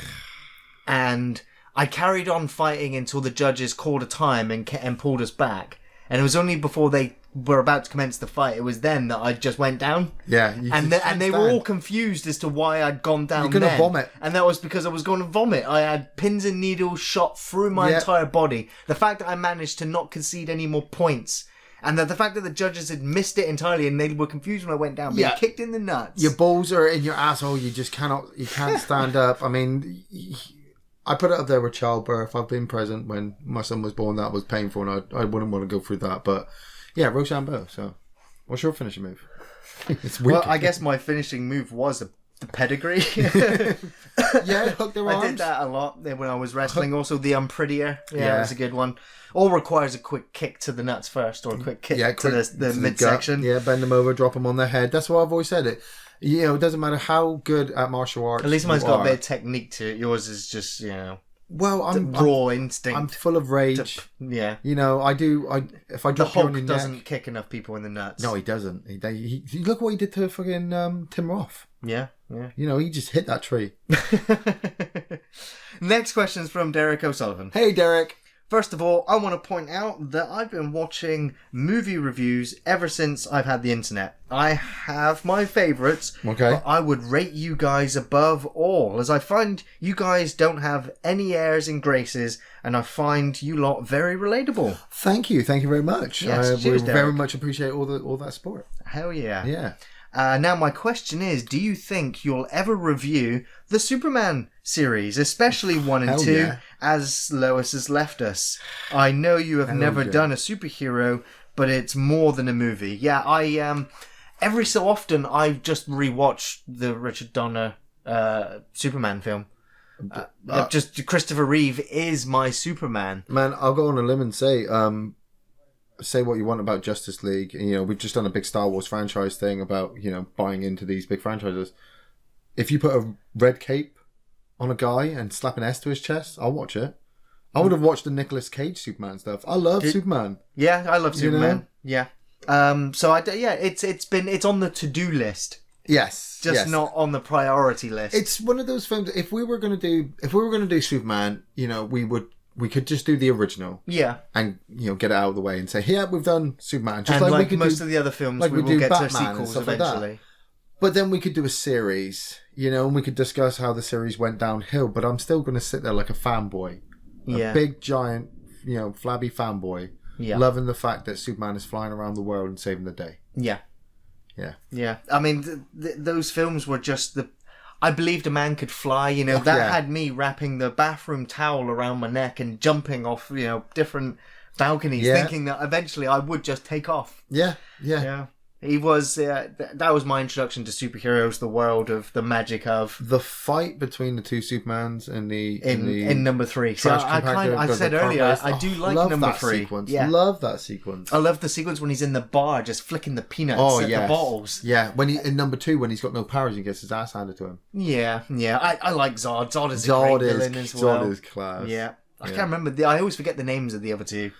And I carried on fighting until the judges called a time and pulled us back. And it was only before they were about to commence the fight, it was then that I just went down. Yeah. And they were all confused as to why I'd gone down. You're going to vomit. And that was because I was going to vomit. I had pins and needles shot through my entire body. The fact that I managed to not concede any more points, and that the fact that the judges had missed it entirely and they were confused when I went down, being kicked in the nuts. Your balls are in your asshole. You can't stand up. I mean, I put it up there with childbirth. I've been present when my son was born. That was painful, and I wouldn't want to go through that. But yeah, Rochambeau. So, what's your finishing move? It's weird. Well, I guess my finishing move was the pedigree. Hook their arms. I did that a lot when I was wrestling. Also, the unprettier. Yeah, that's a good one. All requires a quick kick to the nuts first, or a quick kick to the midsection. Yeah, bend them over, drop them on their head. That's what I've always said. It doesn't matter how good at martial arts. At least mine's got a bit of technique to it. Yours is just well, I'm raw instinct. I'm full of rage. I do. If I drop the you on Hulk your doesn't neck, kick enough people in the nuts. No, he doesn't. He look what he did to fucking Tim Roth. Yeah. He just hit that tree. Next question is from Derek O'Sullivan. Hey, Derek. First of all, I want to point out that I've been watching movie reviews ever since I've had the internet. I have my favourites, but I would rate you guys above all, as I find you guys don't have any airs and graces, and I find you lot very relatable. Thank you very much. Yes, we very much appreciate all that support. Hell yeah. Yeah. Now my question is, do you think you'll ever review the Superman series, especially 1 and 2, as Lois has left us? I know you have never done a superhero, but it's more than a movie. Yeah, I every so often I just rewatch the Richard Donner Superman film. Just Christopher Reeve is my Superman. Man, I'll go on a limb and say what you want about Justice League. We've just done a big Star Wars franchise thing about, buying into these big franchises. If you put a red cape on a guy and slap an S to his chest, I'll watch it. I would have watched the Nicolas Cage Superman stuff. I love Superman. Yeah, I love Superman. Yeah. So it's on the to-do list. Yes. Just not on the priority list. It's one of those films. If we were going to do Superman, we could just do the original. Yeah. And, get it out of the way and say, yeah, we've done Superman. Just and like we could most of the other films, we will get to sequels eventually. Like but then we could do a series, and we could discuss how the series went downhill, but I'm still going to sit there like a fanboy. A big, giant, flabby fanboy. Yeah. Loving the fact that Superman is flying around the world and saving the day. Yeah. Yeah. Yeah. I mean, those films were just I believed a man could fly, that had me wrapping the bathroom towel around my neck and jumping off, different balconies, thinking that eventually I would just take off. Yeah. He was, that was my introduction to superheroes, the world of the magic of... The fight between the two Supermans in number 3. So I said earlier, I do like number 3. Sequence. Yeah. Love that sequence. I love the sequence when he's in the bar just flicking the peanuts at the bottles. Yeah, in number 2, when he's got no powers, he gets his ass handed to him. Yeah. I like Zod. Zod is a great villain as well. Zod is class. Yeah. I can't remember. I always forget the names of the other two.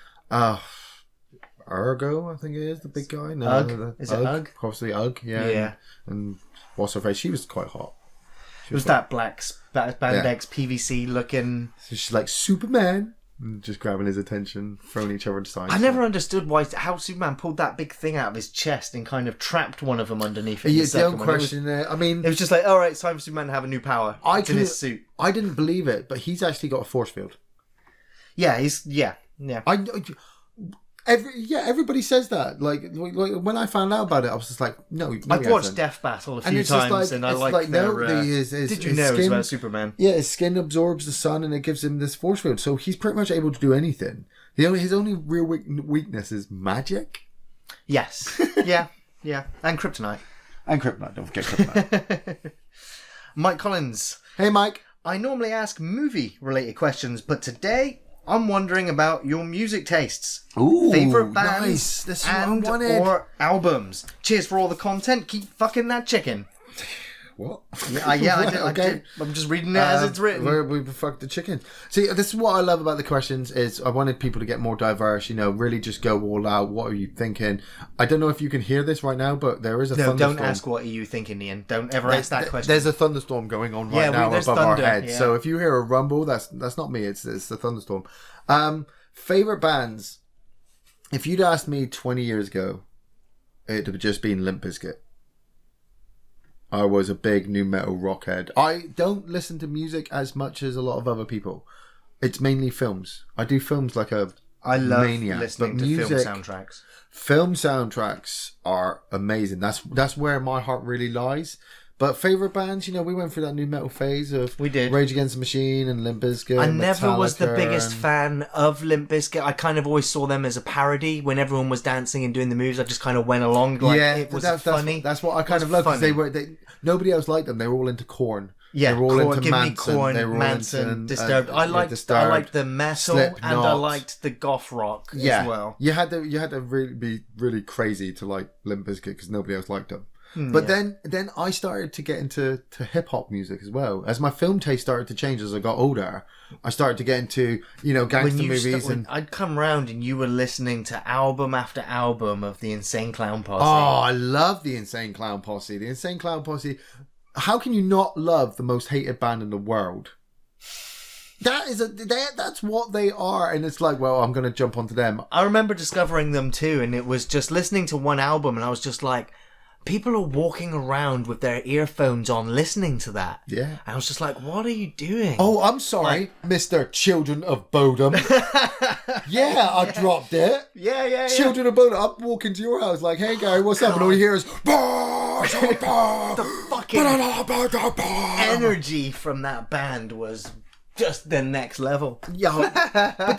Ergo, I think it is, the big guy. No, Ugg. Is it Ugg? Possibly Ugg, yeah. And what's her face? She was quite hot. It was that black spandex PVC looking... So she's like, Superman! And just grabbing his attention, throwing each other aside. I never understood how Superman pulled that big thing out of his chest and kind of trapped one of them underneath it. Yeah, don't question it. I mean... It was just like, alright, it's time for Superman to have a new power. It's in his suit. I didn't believe it, but he's actually got a force field. Yeah, Yeah. Everybody says that. Like when I found out about it, I was just like, no. I've watched Death Battle a few times, and I like their... did you know it was about Superman? Yeah, his skin absorbs the sun, and it gives him this force field. So he's pretty much able to do anything. His only real weakness is magic. Yes. Yeah. And kryptonite. Don't forget kryptonite. Mike Collins. Hey, Mike. I normally ask movie-related questions, but today... I'm wondering about your music tastes. Ooh, favorite bands nice. That's and or albums. Cheers for all the content. Keep fucking that chicken. what? I did. I'm just reading it as it's written. Where we fucked the chicken. See, this is what I love about the questions is I wanted people to get more diverse, really just go all out. What are you thinking? I don't know if you can hear this right now, but there is a thunderstorm. Don't ask what are you thinking, Ian. Don't ever ask that question. There's a thunderstorm going on right now above our heads. Yeah. So if you hear a rumble, that's not me. It's the thunderstorm. Favorite bands. If you'd asked me 20 years ago, it'd have just been Limp Bizkit. I was a big nu metal rockhead. I don't listen to music as much as a lot of other people. It's mainly films. I do films like a maniac. Listening to film soundtracks. Film soundtracks are amazing. That's where my heart really lies. But favourite bands, we went through that nu metal phase of Rage Against the Machine and Limp Bizkit. I never was the biggest fan of Limp Bizkit. I kind of always saw them as a parody. When everyone was dancing and doing the moves, I just kind of went along. It was funny. That's what I kind of loved, because nobody else liked them. They were all into Korn. Yeah, they were all into Manson. Manson, Disturbed. I liked the metal, Slipknot. And I liked the goth rock as well. You had to really be really crazy to like Limp Bizkit because nobody else liked them. But then I started to get into hip hop music as well. As my film taste started to change as I got older, I started to get into gangster movies. And I'd come round and you were listening to album after album of the Insane Clown Posse. Oh, I love the Insane Clown Posse. The Insane Clown Posse. How can you not love the most hated band in the world? That's what they are, and it's like, well, I'm going to jump onto them. I remember discovering them too, and it was just listening to one album, and I was just like, people are walking around with their earphones on listening to that. Yeah. And I was just like, what are you doing? Oh, I'm sorry, Mr. Children of Bodom. Yeah, I dropped it. Yeah. Children of Bodom. I'm walking to your house like, hey, Gary, what's up? And all you hear is... the fucking energy from that band was just the next level. Yeah, but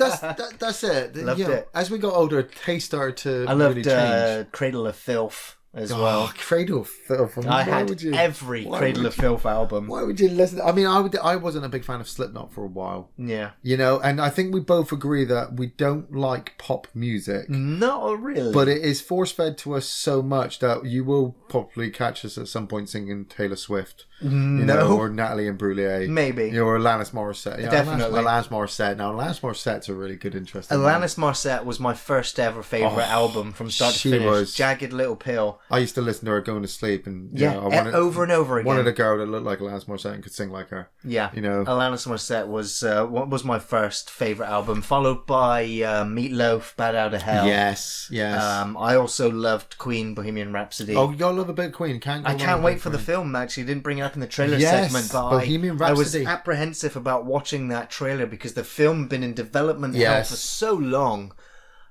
that's it. Loved it. As we got older, taste started to I really loved change. Cradle of Filth as well. Cradle of Filth. I had every Cradle of Filth album. Why would you listen? I mean, I wasn't a big fan of Slipknot for a while. Yeah. And I think we both agree that we don't like pop music. Not really. But it is force-fed to us so much that you will probably catch us at some point singing Taylor Swift. Or Natalie Imbruglia. Maybe. Or Alanis Morissette. Definitely. Alanis Morissette. Now, Alanis Morissette's a really good, interesting Alanis Morissette was my first ever favourite album from start to finish. Jagged Little Pill. I used to listen to her going to sleep, and over and over again. Wanted a girl that looked like Alanis Morissette and could sing like her. Yeah, Alanis Morissette was my first favourite album, followed by Meatloaf, Bad Out of Hell. Yes. I also loved Queen, Bohemian Rhapsody. Oh, you gotta love a bit of Queen. I can't wait for the film. Actually, didn't bring it up in the trailer segment, but Bohemian Rhapsody. I was apprehensive about watching that trailer because the film had been in development hell for so long.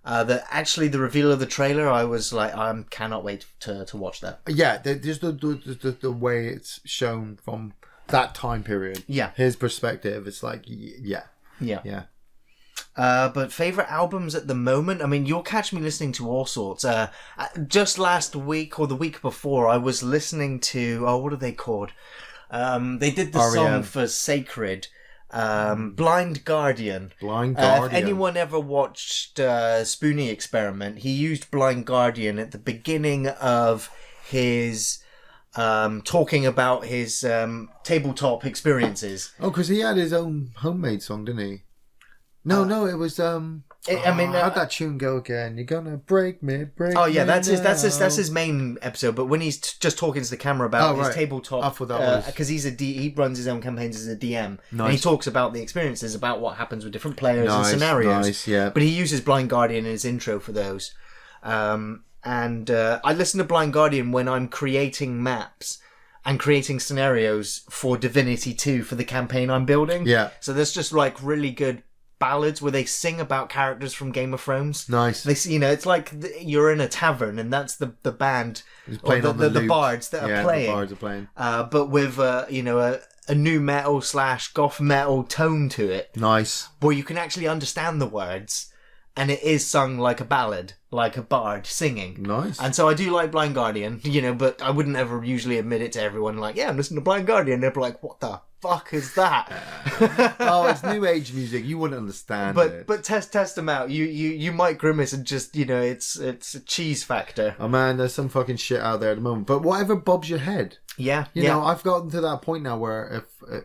That actually the reveal of the trailer, I was like, I cannot wait to watch that. Yeah, just the way it's shown from that time period. Yeah, his perspective. It's like, yeah. But favourite albums at the moment, I mean, you'll catch me listening to all sorts. Just last week or the week before, I was listening to, what are they called? They did the song for Sacred. Blind Guardian. If anyone ever watched Spoonie Experiment, he used Blind Guardian at the beginning of his talking about his tabletop experiences. Oh, because he had his own homemade song, didn't he? No, it was how'd that tune go again? You're gonna break me. Oh yeah, that's his main episode. But when he's just talking to the camera about his tabletop, because he runs his own campaigns as a DM, and he talks about the experiences, about what happens with different players and scenarios. Nice, yeah. But he uses Blind Guardian in his intro for those. And I listen to Blind Guardian when I'm creating maps and creating scenarios for Divinity 2 for the campaign I'm building. Yeah. So there's just like really good ballads where they sing about characters from Game of Thrones. Nice. They, it's like you're in a tavern and that's the band or the bards that are playing. The bards are playing. But with a nu metal / goth metal tone to it. Nice. Where you can actually understand the words. and it is sung like a ballad, like a bard singing. Nice. And so I do like Blind Guardian, but I wouldn't ever usually admit it to everyone. Like, yeah, I'm listening to Blind Guardian. They'd be like, what the fuck is that? Oh, it's new age music. You wouldn't understand it. But test them out. You might grimace and just it's a cheese factor. Oh man, there's some fucking shit out there at the moment. But whatever bobs your head. Yeah. You know, I've gotten to that point now where if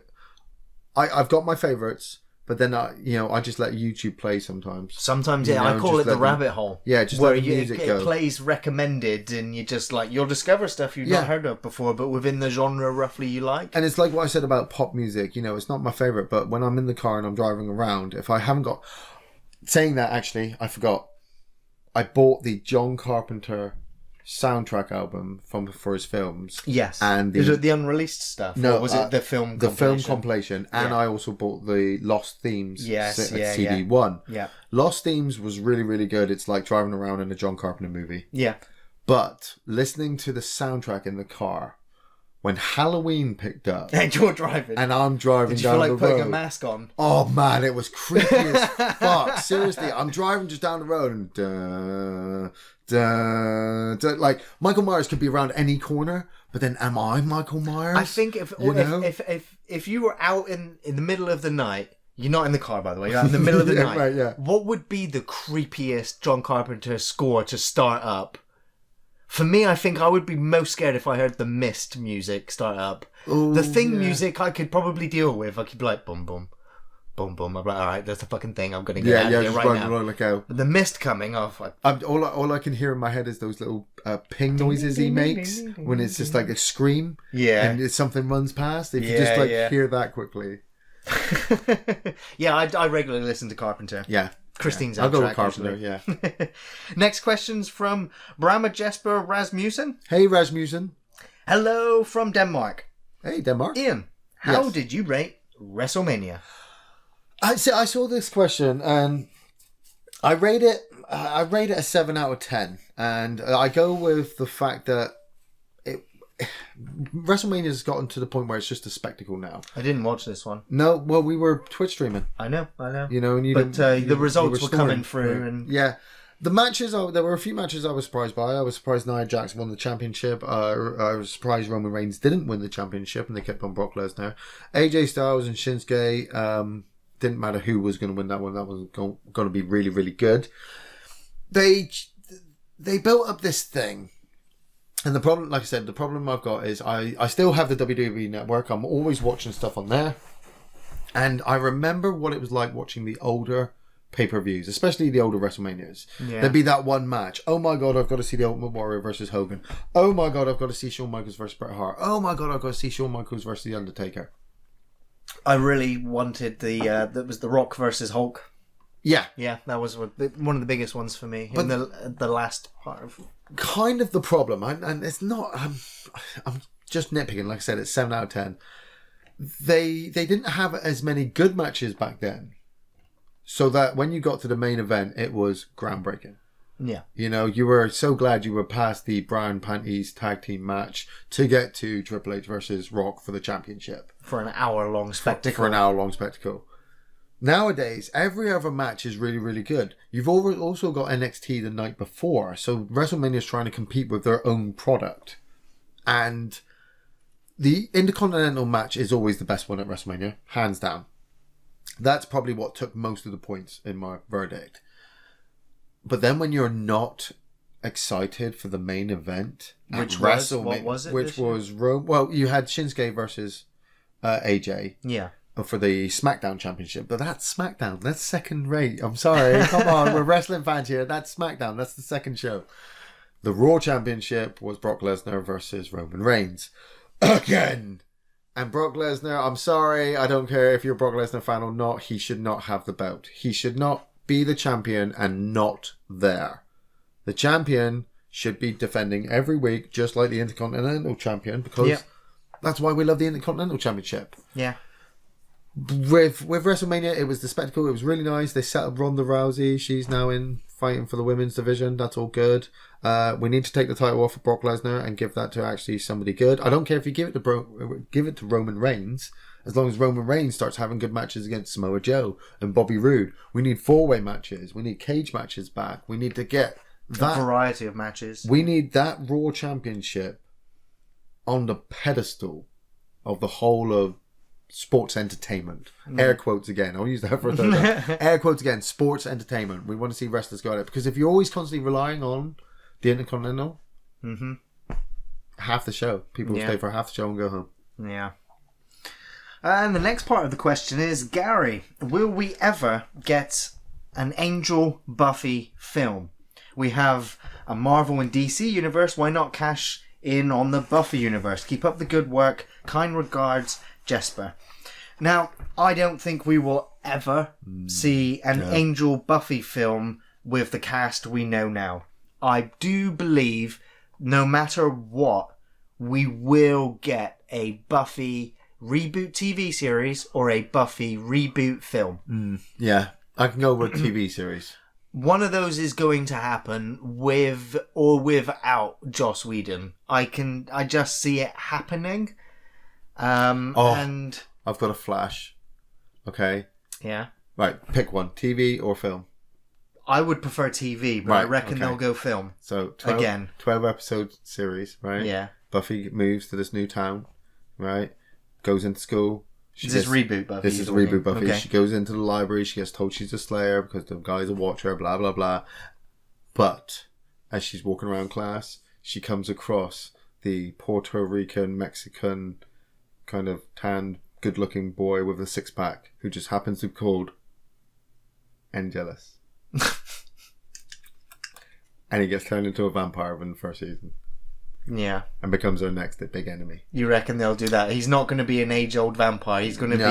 I've got my favourites, but then I just let YouTube play sometimes. Sometimes, yeah, I call it the rabbit hole. Yeah, just where let the music go. It plays recommended, and you just you'll discover stuff you've not heard of before, but within the genre roughly you like. And it's like what I said about pop music. It's not my favourite, but when I'm in the car and I'm driving around, if I haven't got... Saying that, actually, I forgot. I bought the John Carpenter soundtrack album for his films. Yes. And is it the unreleased stuff? No, or was it the film compilation? The film compilation. And I also bought the Lost Themes CD 1. Yeah. Lost Themes was really, really good. It's like driving around in a John Carpenter movie. Yeah. But listening to the soundtrack in the car, when Halloween picked up... And you're driving. And I'm driving down the road. Did you feel like putting a mask on? Oh, man, it was creepy as fuck. Seriously, I'm driving just down the road and... like Michael Myers could be around any corner, but then am I Michael Myers? I think if you were out in the middle of the night, you're not in the car by the way, you're out in the middle of the night. Right, yeah. What would be the creepiest John Carpenter score to start up? For me, I think I would be most scared if I heard the Mist music start up. Ooh, the Thing music I could probably deal with. I could be like boom boom. Boom, boom. I'm like, all right, that's the fucking thing. I'm going to get out of here right now. Look out. But the Mist coming off. All I can hear in my head is those little ping noises he makes when it's just like a scream. Yeah. And something runs past. If you just hear that quickly. Yeah, I regularly listen to Carpenter. Yeah. Christine's I'll go with Carpenter, yeah. Next question's from Brahma Jesper Rasmussen. Hey, Rasmussen. Hello from Denmark. Hey, Denmark. Ian, how did you rate WrestleMania? I saw this question and I rate it a 7 out of 10, and I go with the fact that WrestleMania has gotten to the point where it's just a spectacle now. I didn't watch this one. No, well, we were Twitch streaming. I know. And the results were coming through, and the matches. There were a few matches I was surprised by. I was surprised Nia Jax won the championship. I was surprised Roman Reigns didn't win the championship, and they kept on Brock Lesnar. AJ Styles and Shinsuke. Didn't matter who was going to win that one. That was going to be really, really good. They built up this thing. And the problem, like I said, the problem I've got is I still have the WWE Network. I'm always watching stuff on there. And I remember what it was like watching the older pay-per-views, especially the older WrestleManias. Yeah. There'd be that one match. Oh my God, I've got to see the Ultimate Warrior versus Hogan. Oh my God, I've got to see Shawn Michaels versus Bret Hart. Oh my God, I've got to see Shawn Michaels versus The Undertaker. I really wanted that was The Rock versus Hulk. Yeah. Yeah, that was one of the biggest ones for me. But in the last part of... Kind of the problem, and it's not... I'm just nitpicking, like I said, it's 7 out of 10. They didn't have as many good matches back then. So that when you got to the main event, it was groundbreaking. Yeah. You were so glad you were past the Brown Panties tag team match to get to Triple H versus Rock for the championship. For an hour-long spectacle. For an hour-long spectacle. Nowadays, every other match is really, really good. You've also got NXT the night before, so WrestleMania is trying to compete with their own product. And the Intercontinental match is always the best one at WrestleMania, hands down. That's probably what took most of the points in my verdict. But then when you're not excited for the main event, which was what was it? Which was well, you had Shinsuke versus AJ. Yeah. For the SmackDown Championship, but that's SmackDown. That's second rate. I'm sorry. Come on, we're wrestling fans here. That's SmackDown. That's the second show. The Raw Championship was Brock Lesnar versus Roman Reigns again. And Brock Lesnar, I'm sorry, I don't care if you're a Brock Lesnar fan or not, he should not have the belt. He should not be the champion and not there. The champion should be defending every week, just like the Intercontinental Champion, because that's why we love the Intercontinental Championship. Yeah. With WrestleMania, it was the spectacle. It was really nice. They set up Ronda Rousey. She's now in fighting for the women's division. That's all good. We need to take the title off of Brock Lesnar and give that to actually somebody good. I don't care if you give it to Roman Reigns As long as Roman Reigns starts having good matches against Samoa Joe and Bobby Roode. We need 4-way matches. We need cage matches back. We need to get that... A variety of matches. We need that Raw Championship on the pedestal of the whole of sports entertainment. Air quotes again. I'll use that for a third time. Air quotes again. Sports entertainment. We want to see wrestlers go at it. Because if you're always constantly relying on the Intercontinental, half the show. People will stay for half the show and go home. Yeah. And the next part of the question is, Gary, will we ever get an Angel Buffy film? We have a Marvel and DC universe. Why not cash in on the Buffy universe? Keep up the good work. Kind regards, Jesper. Now, I don't think we will ever see an Angel Buffy film with the cast we know now. I do believe, no matter what, we will get a Buffy reboot TV series or a Buffy reboot film. Yeah, I can go with TV series. One of those is going to happen with or without Joss Whedon. I just see it happening. And I've got a flash. Okay. Yeah. Right, pick one. TV or film? I would prefer TV, but I reckon they'll go film. So 12 episode series, right? Yeah. Buffy moves to this new town, right? Goes into school. This is reboot Buffy. This is reboot Buffy. Okay. She goes into the library. She gets told she's a Slayer because the guy's a Watcher. Blah blah blah. But as she's walking around class, she comes across the Puerto Rican Mexican kind of tanned, good-looking boy with a six-pack who just happens to be called Angelus. And he gets turned into a vampire in the first season. Yeah. And becomes our next big enemy. You reckon they'll do that? He's not going to be an age-old vampire. He's going to be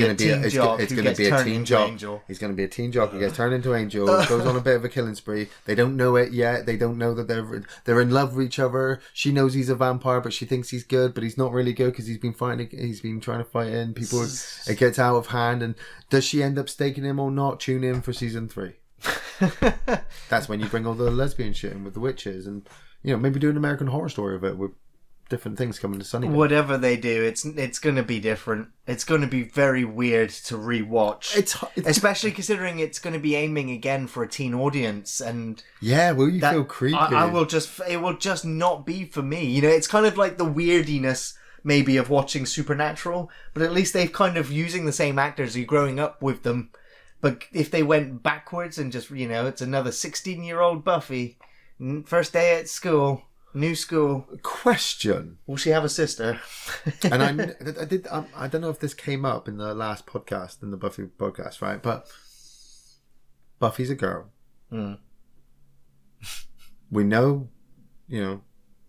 a teen jock who gets turned into Angel. He's going to be a teen jock who gets turned into Angel. Goes on a bit of a killing spree. They don't know it yet. They don't know that they're in love with each other. She knows he's a vampire, but she thinks he's good, but he's not really good because he's been trying to fight in people. It gets out of hand, and does she end up staking him or not? Tune in for season 3. That's when you bring all the lesbian shit in with the witches and. Maybe do an American Horror Story of it with different things coming to Sunnydale. Whatever they do, it's going to be different. It's going to be very weird to rewatch. It's especially considering it's going to be aiming again for a teen audience. And will you feel creepy? It will just not be for me. It's kind of like the weirdiness maybe of watching Supernatural, but at least they've kind of using the same actors. You're growing up with them, but if they went backwards and just it's another 16-year-old Buffy. First day at school, new school. Question: will she have a sister? And I don't know if this came up in the last podcast, in the Buffy podcast, right? But Buffy's a girl. We know,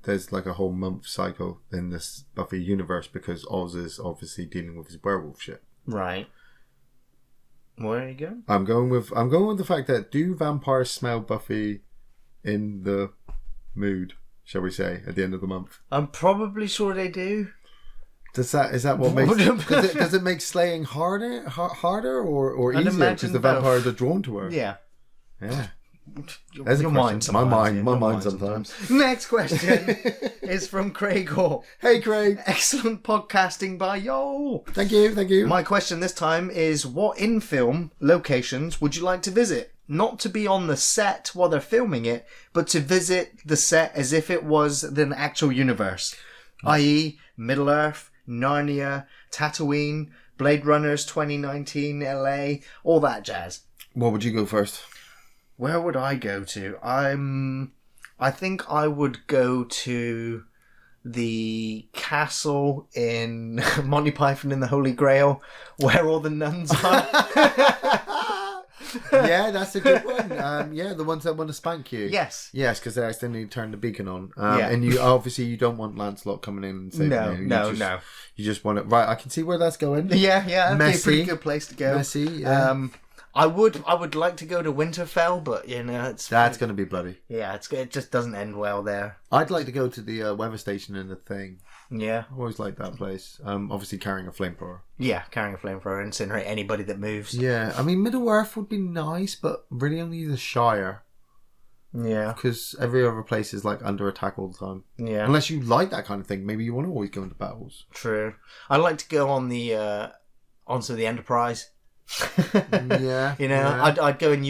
there's like a whole month cycle in this Buffy universe because Oz is obviously dealing with his werewolf shit. Right. Where are you going? I'm going with the fact that do vampires smell Buffy in the mood, shall we say, at the end of the month? I'm probably sure they do. Is that what makes does it make slaying harder or easier because the vampires are drawn to her? Yeah. There's your mind. My mind sometimes. Next question is from Craig Hall. Hey Craig, excellent podcasting by yo. Thank you. My question this time is: what in-film locations would you like to visit? Not to be on the set while they're filming it, but to visit the set as if it was the actual universe. I.e. Middle-earth, Narnia, Tatooine, Blade Runners 2019, LA, all that jazz. What would you go first? Where would I go to? I think I would go to the castle in Monty Python and the Holy Grail, where all the nuns are. Yeah, that's a good one. The ones that want to spank you. Yes, because they accidentally turn the beacon on. And you obviously you don't want Lancelot coming in and saving you. No. You just want it. Right, I can see where that's going. Yeah, that'd be a pretty good place to go. Messy. Yeah. I would like to go to Winterfell, but that's going to be bloody. Yeah, it just doesn't end well there. I'd like to go to the weather station in the Thing. Yeah, I always liked that place. Obviously carrying a flamethrower. Yeah, carrying a flamethrower, incinerate anybody that moves. Yeah, I mean Middle Earth would be nice, but really only the Shire. Yeah. Because every other place is like under attack all the time. Yeah. Unless you like that kind of thing, maybe you want to always go into battles. True. I like to go on the onto the Enterprise. Yeah. You know, yeah. I'd go and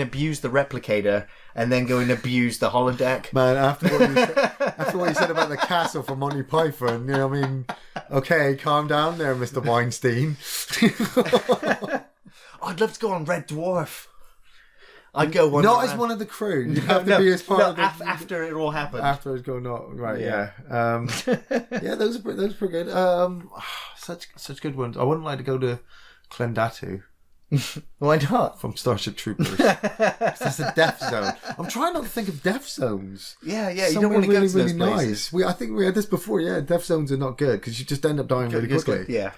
abuse the replicator and then go and abuse the holodeck. Man, after what you said about the castle from Monty Python, you know, I mean, okay, calm down there, Mr. Weinstein. I'd love to go on Red Dwarf. I'd go one. Not as one of the crew. You have to be as part of the... after it all happened. After it's going on, right? Yeah. Yeah, those are pretty good. Such good ones. I wouldn't like to go to Clendatu. Why not? From Starship Troopers. That's a death zone. I'm trying not to think of death zones. Yeah. You don't want to go to those places. I think we had this before. Yeah, death zones are not good because you just end up dying really quickly. Yeah.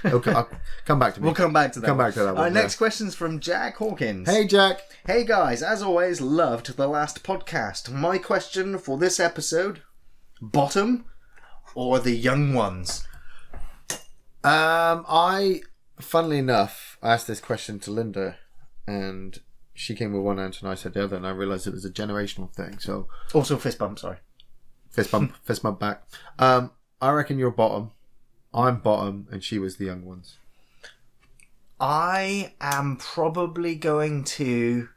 Okay, I'll come back to me. We'll come back to that. Come back to that one. All right, next question's from Jack Hawkins. Hey, Jack. Hey, guys. As always, loved the last podcast. My question for this episode: bottom or the young ones? Funnily enough, I asked this question to Linda, and she came with one answer, and I said the other, and I realised it was a generational thing. So also fist bump. Sorry, fist bump back. I reckon you're bottom. I'm bottom, and she was the young ones. I am probably going to...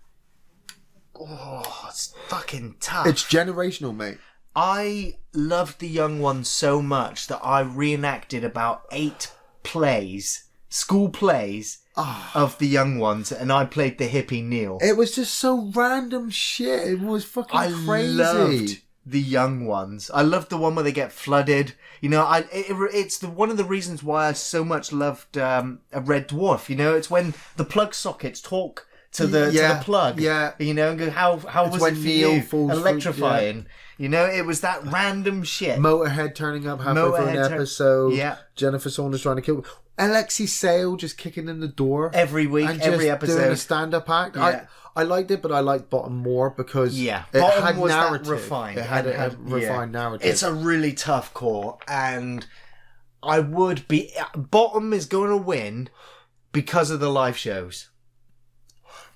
Oh, it's fucking tough. It's generational, mate. I loved the young ones so much that I reenacted about 8 plays, school plays, of the young ones, and I played the hippie Neil. It was just so random shit. It was fucking crazy. I loved the young ones. I loved the one where they get flooded. You know, it's one of the reasons why I so much loved a Red Dwarf. You know, it's when the plug sockets talk to the plug. Yeah. You know, and go, how was it for you? Electrifying. You know, it was that random shit. Motorhead turning up halfway through an episode. Yeah. Jennifer Saunders trying to kill. Alexi Sale just kicking in the door every week, and every just episode, doing a stand-up act. Yeah. I liked it, but I liked Bottom more because it Bottom had was narrative. That refined. It had a refined narrative. It's a really tough call, and I would be Bottom is going to win because of the live shows.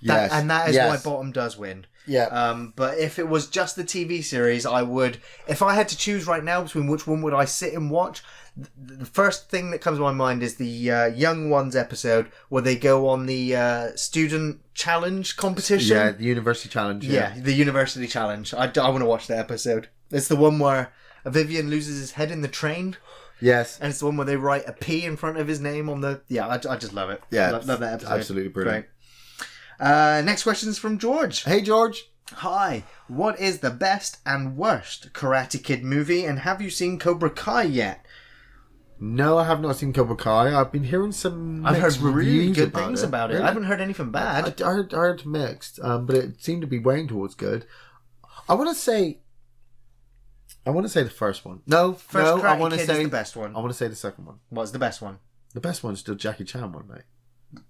Yes, and that is why Bottom does win. Yeah. But if it was just the TV series, I would. If I had to choose right now between which one would I sit and watch, the first thing that comes to my mind is the Young Ones episode where they go on the student challenge competition. Yeah, the university challenge. Yeah, the university challenge. I want to watch that episode. It's the one where Vivian loses his head in the train. Yes. And it's the one where they write a P in front of his name on the... Yeah, I just love it. Yeah. Love that episode. Absolutely brilliant. Great. Next question is from George. Hey, George. Hi. What is the best and worst Karate Kid movie, and have you seen Cobra Kai yet? No, I have not seen Cobra Kai. I've been hearing some I've heard reviews really good things about it. Really? I haven't heard anything bad. I heard mixed, but it seemed to be weighing towards good. I want to say the first one. I want to say the best one. I want to say the second one. What's the best one? The best one's still Jackie Chan one, mate.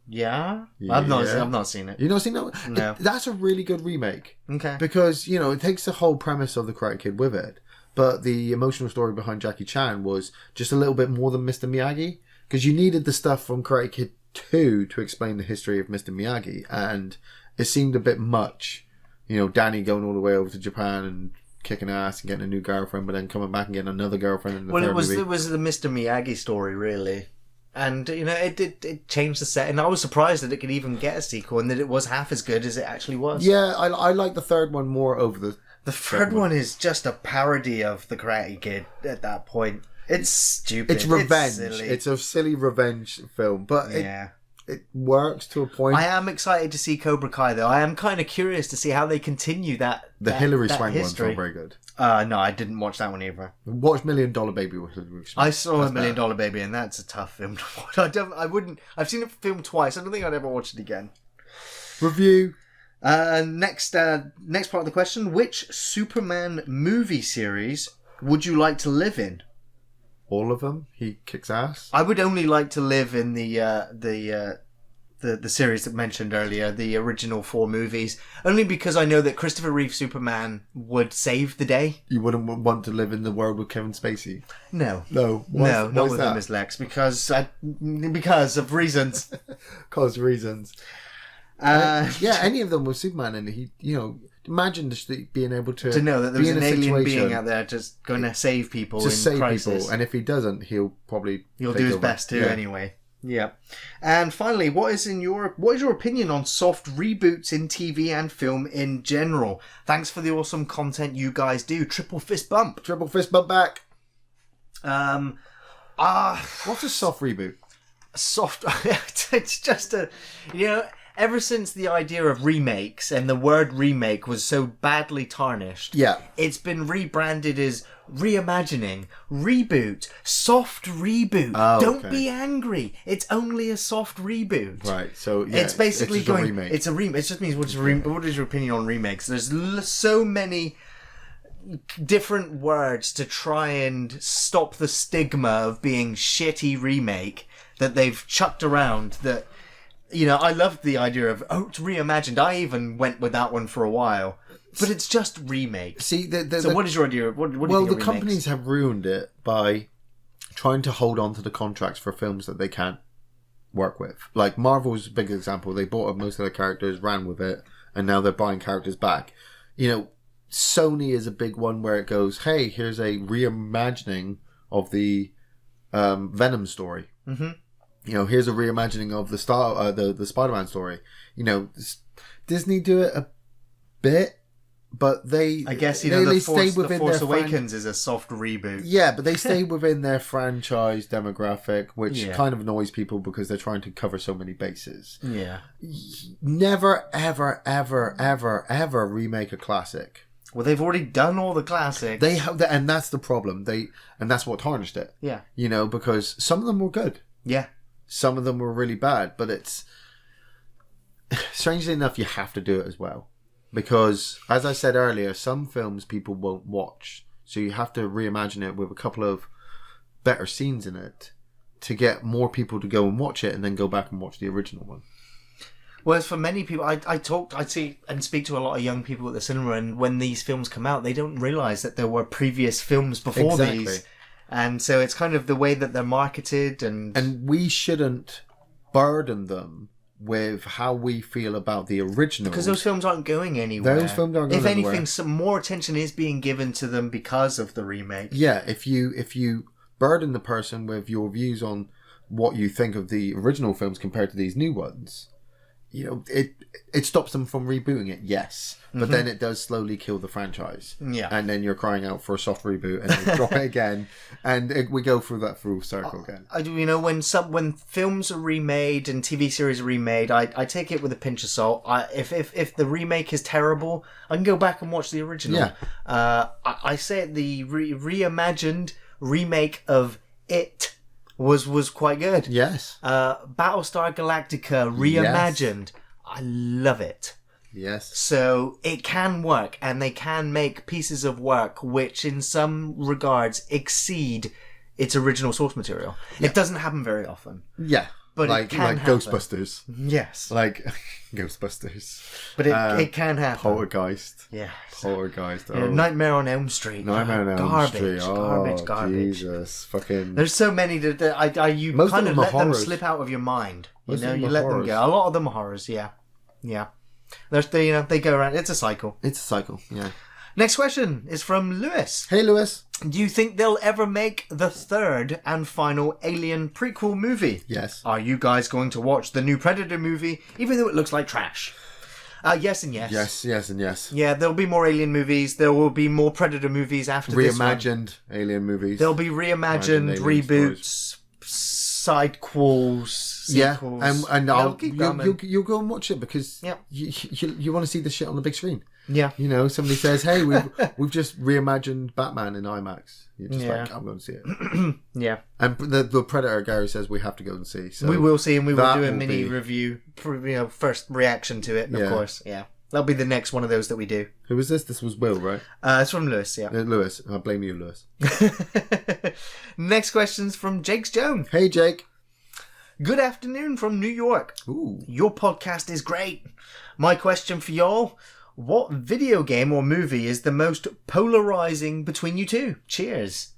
Yeah? I've not seen it. You've not seen that one? No. That's a really good remake. Okay. Because, you know, it takes the whole premise of the Karate Kid with it. But the emotional story behind Jackie Chan was just a little bit more than Mr. Miyagi. Because you needed the stuff from Karate Kid 2 to explain the history of Mr. Miyagi. And it seemed a bit much. You know, Danny going all the way over to Japan and kicking ass and getting a new girlfriend, but then coming back and getting another girlfriend in the third movie. It was the Mr. Miyagi story, really. And, you know, it changed the set. And I was surprised that it could even get a sequel and that it was half as good as it actually was. Yeah, I like the third one more over the... The third one is just a parody of the Karate Kid at that point. It's stupid. It's revenge. It's It's a silly revenge film. But it works to a point. I am excited to see Cobra Kai, though. I am kind of curious to see how they continue that Hillary that Swank history. one's not very good. No, I didn't watch that one either. Watch $1 Million Baby with Hillary Swank. I saw $1 Million Baby, and that's a tough film to watch. I've seen it filmed twice. I don't think I'd ever watch it again. Review. Next part of the question: which Superman movie series would you like to live in? All of them. He kicks ass. I would only like to live in the the series that mentioned earlier, the original 4 movies, only because I know that Christopher Reeve Superman would save the day. You wouldn't want to live in the world with Kevin Spacey? No. No. Not with him as Lex, because of reasons. Cause reasons. Any of them with Superman, and he, imagine just being able to know that there's an alien being out there just going to save people in crisis. People, and if he doesn't, he'll do his best too anyway. Yeah. And finally, what is your opinion on soft reboots in TV and film in general? Thanks for the awesome content you guys do. Triple fist bump. Triple fist bump back. What's a soft reboot? Soft. It's just ever since the idea of remakes and the word remake was so badly tarnished, it's been rebranded as reimagining, reboot, soft reboot. Don't be angry. It's only a soft reboot. Right. So it's basically it's a remake. It's a remake. It just means what is your opinion on remakes? There's so many different words to try and stop the stigma of being shitty remake that they've chucked around that. I loved the idea of, it's reimagined. I even went with that one for a while. But it's just remake. See, what is your idea? What do you think of remakes? Companies have ruined it by trying to hold on to the contracts for films that they can't work with. Like, Marvel's a big example. They bought up most of their characters, ran with it, and now they're buying characters back. Sony is a big one where it goes, hey, here's a reimagining of the Venom story. Mm-hmm. Here's a reimagining of the Spider-Man story. Disney do it a bit, but they... I guess, they stay within the Force Awakens is a soft reboot. Yeah, but they stay within their franchise demographic, which kind of annoys people because they're trying to cover so many bases. Yeah. Never, ever, ever, ever, ever remake a classic. Well, they've already done all the classics. They have, and that's the problem. And that's what tarnished it. Yeah. Because some of them were good. Yeah. Some of them were really bad, but it's... Strangely enough, you have to do it as well. Because, as I said earlier, some films people won't watch. So you have to reimagine it with a couple of better scenes in it to get more people to go and watch it and then go back and watch the original one. Whereas for many people, I see and speak to a lot of young people at the cinema, and when these films come out, they don't realise that there were previous films before these. And so it's kind of the way that they're marketed and we shouldn't burden them with how we feel about the original. Because those films aren't going anywhere. Those films aren't going anywhere. If anything, some more attention is being given to them because of the remake. Yeah, if you burden the person with your views on what you think of the original films compared to these new ones, it stops them from rebooting it, yes. But then it does slowly kill the franchise. Yeah. And then you're crying out for a soft reboot and they drop it again. And we go through that full circle again. When films are remade and TV series are remade, I take it with a pinch of salt. If the remake is terrible, I can go back and watch the original. Yeah. I say the reimagined remake of It was quite good. Yes. Battlestar Galactica reimagined. Yes. I love it. Yes. So it can work, and they can make pieces of work which in some regards exceed its original source material. Yeah. It doesn't happen very often. Yeah. But it can happen. Ghostbusters. Yes. Like Ghostbusters. But it can happen. Poltergeist. Yeah. Poltergeist. Oh. Nightmare on Elm Street. Nightmare on Elm Street. Garbage. Jesus. Fucking... There's so many that you most kind of let horrors. them slip out of your mind. Most you let them go. A lot of them are horrors, yeah. Yeah. They go around. It's a cycle. Yeah. Next question is from Lewis. Hey, Lewis. Do you think they'll ever make the third and final Alien prequel movie? Yes. Are you guys going to watch the new Predator movie, even though it looks like trash? Yes and yes. Yes and yes. Yeah, there'll be more Alien movies. There will be more Predator movies after this one. Reimagined Alien movies. There'll be reimagined reboots, sidequels, sequels. Yeah, and you'll go and watch it because you want to see the shit on the big screen. Yeah. Somebody says, hey, we've just reimagined Batman in IMAX. You're just like, I'm going to see it. Yeah. And the Predator, Gary says we have to go and see. So we will see, and we will do a mini review, first reaction to it, of course. Yeah. That'll be the next one of those that we do. Who was this? This was Will, right? It's from Lewis, yeah. Lewis. I blame you, Lewis. Next question's from Jake's Joan. Hey, Jake. Good afternoon from New York. Ooh. Your podcast is great. My question for y'all, what video game or movie is the most polarizing between you two? Cheers.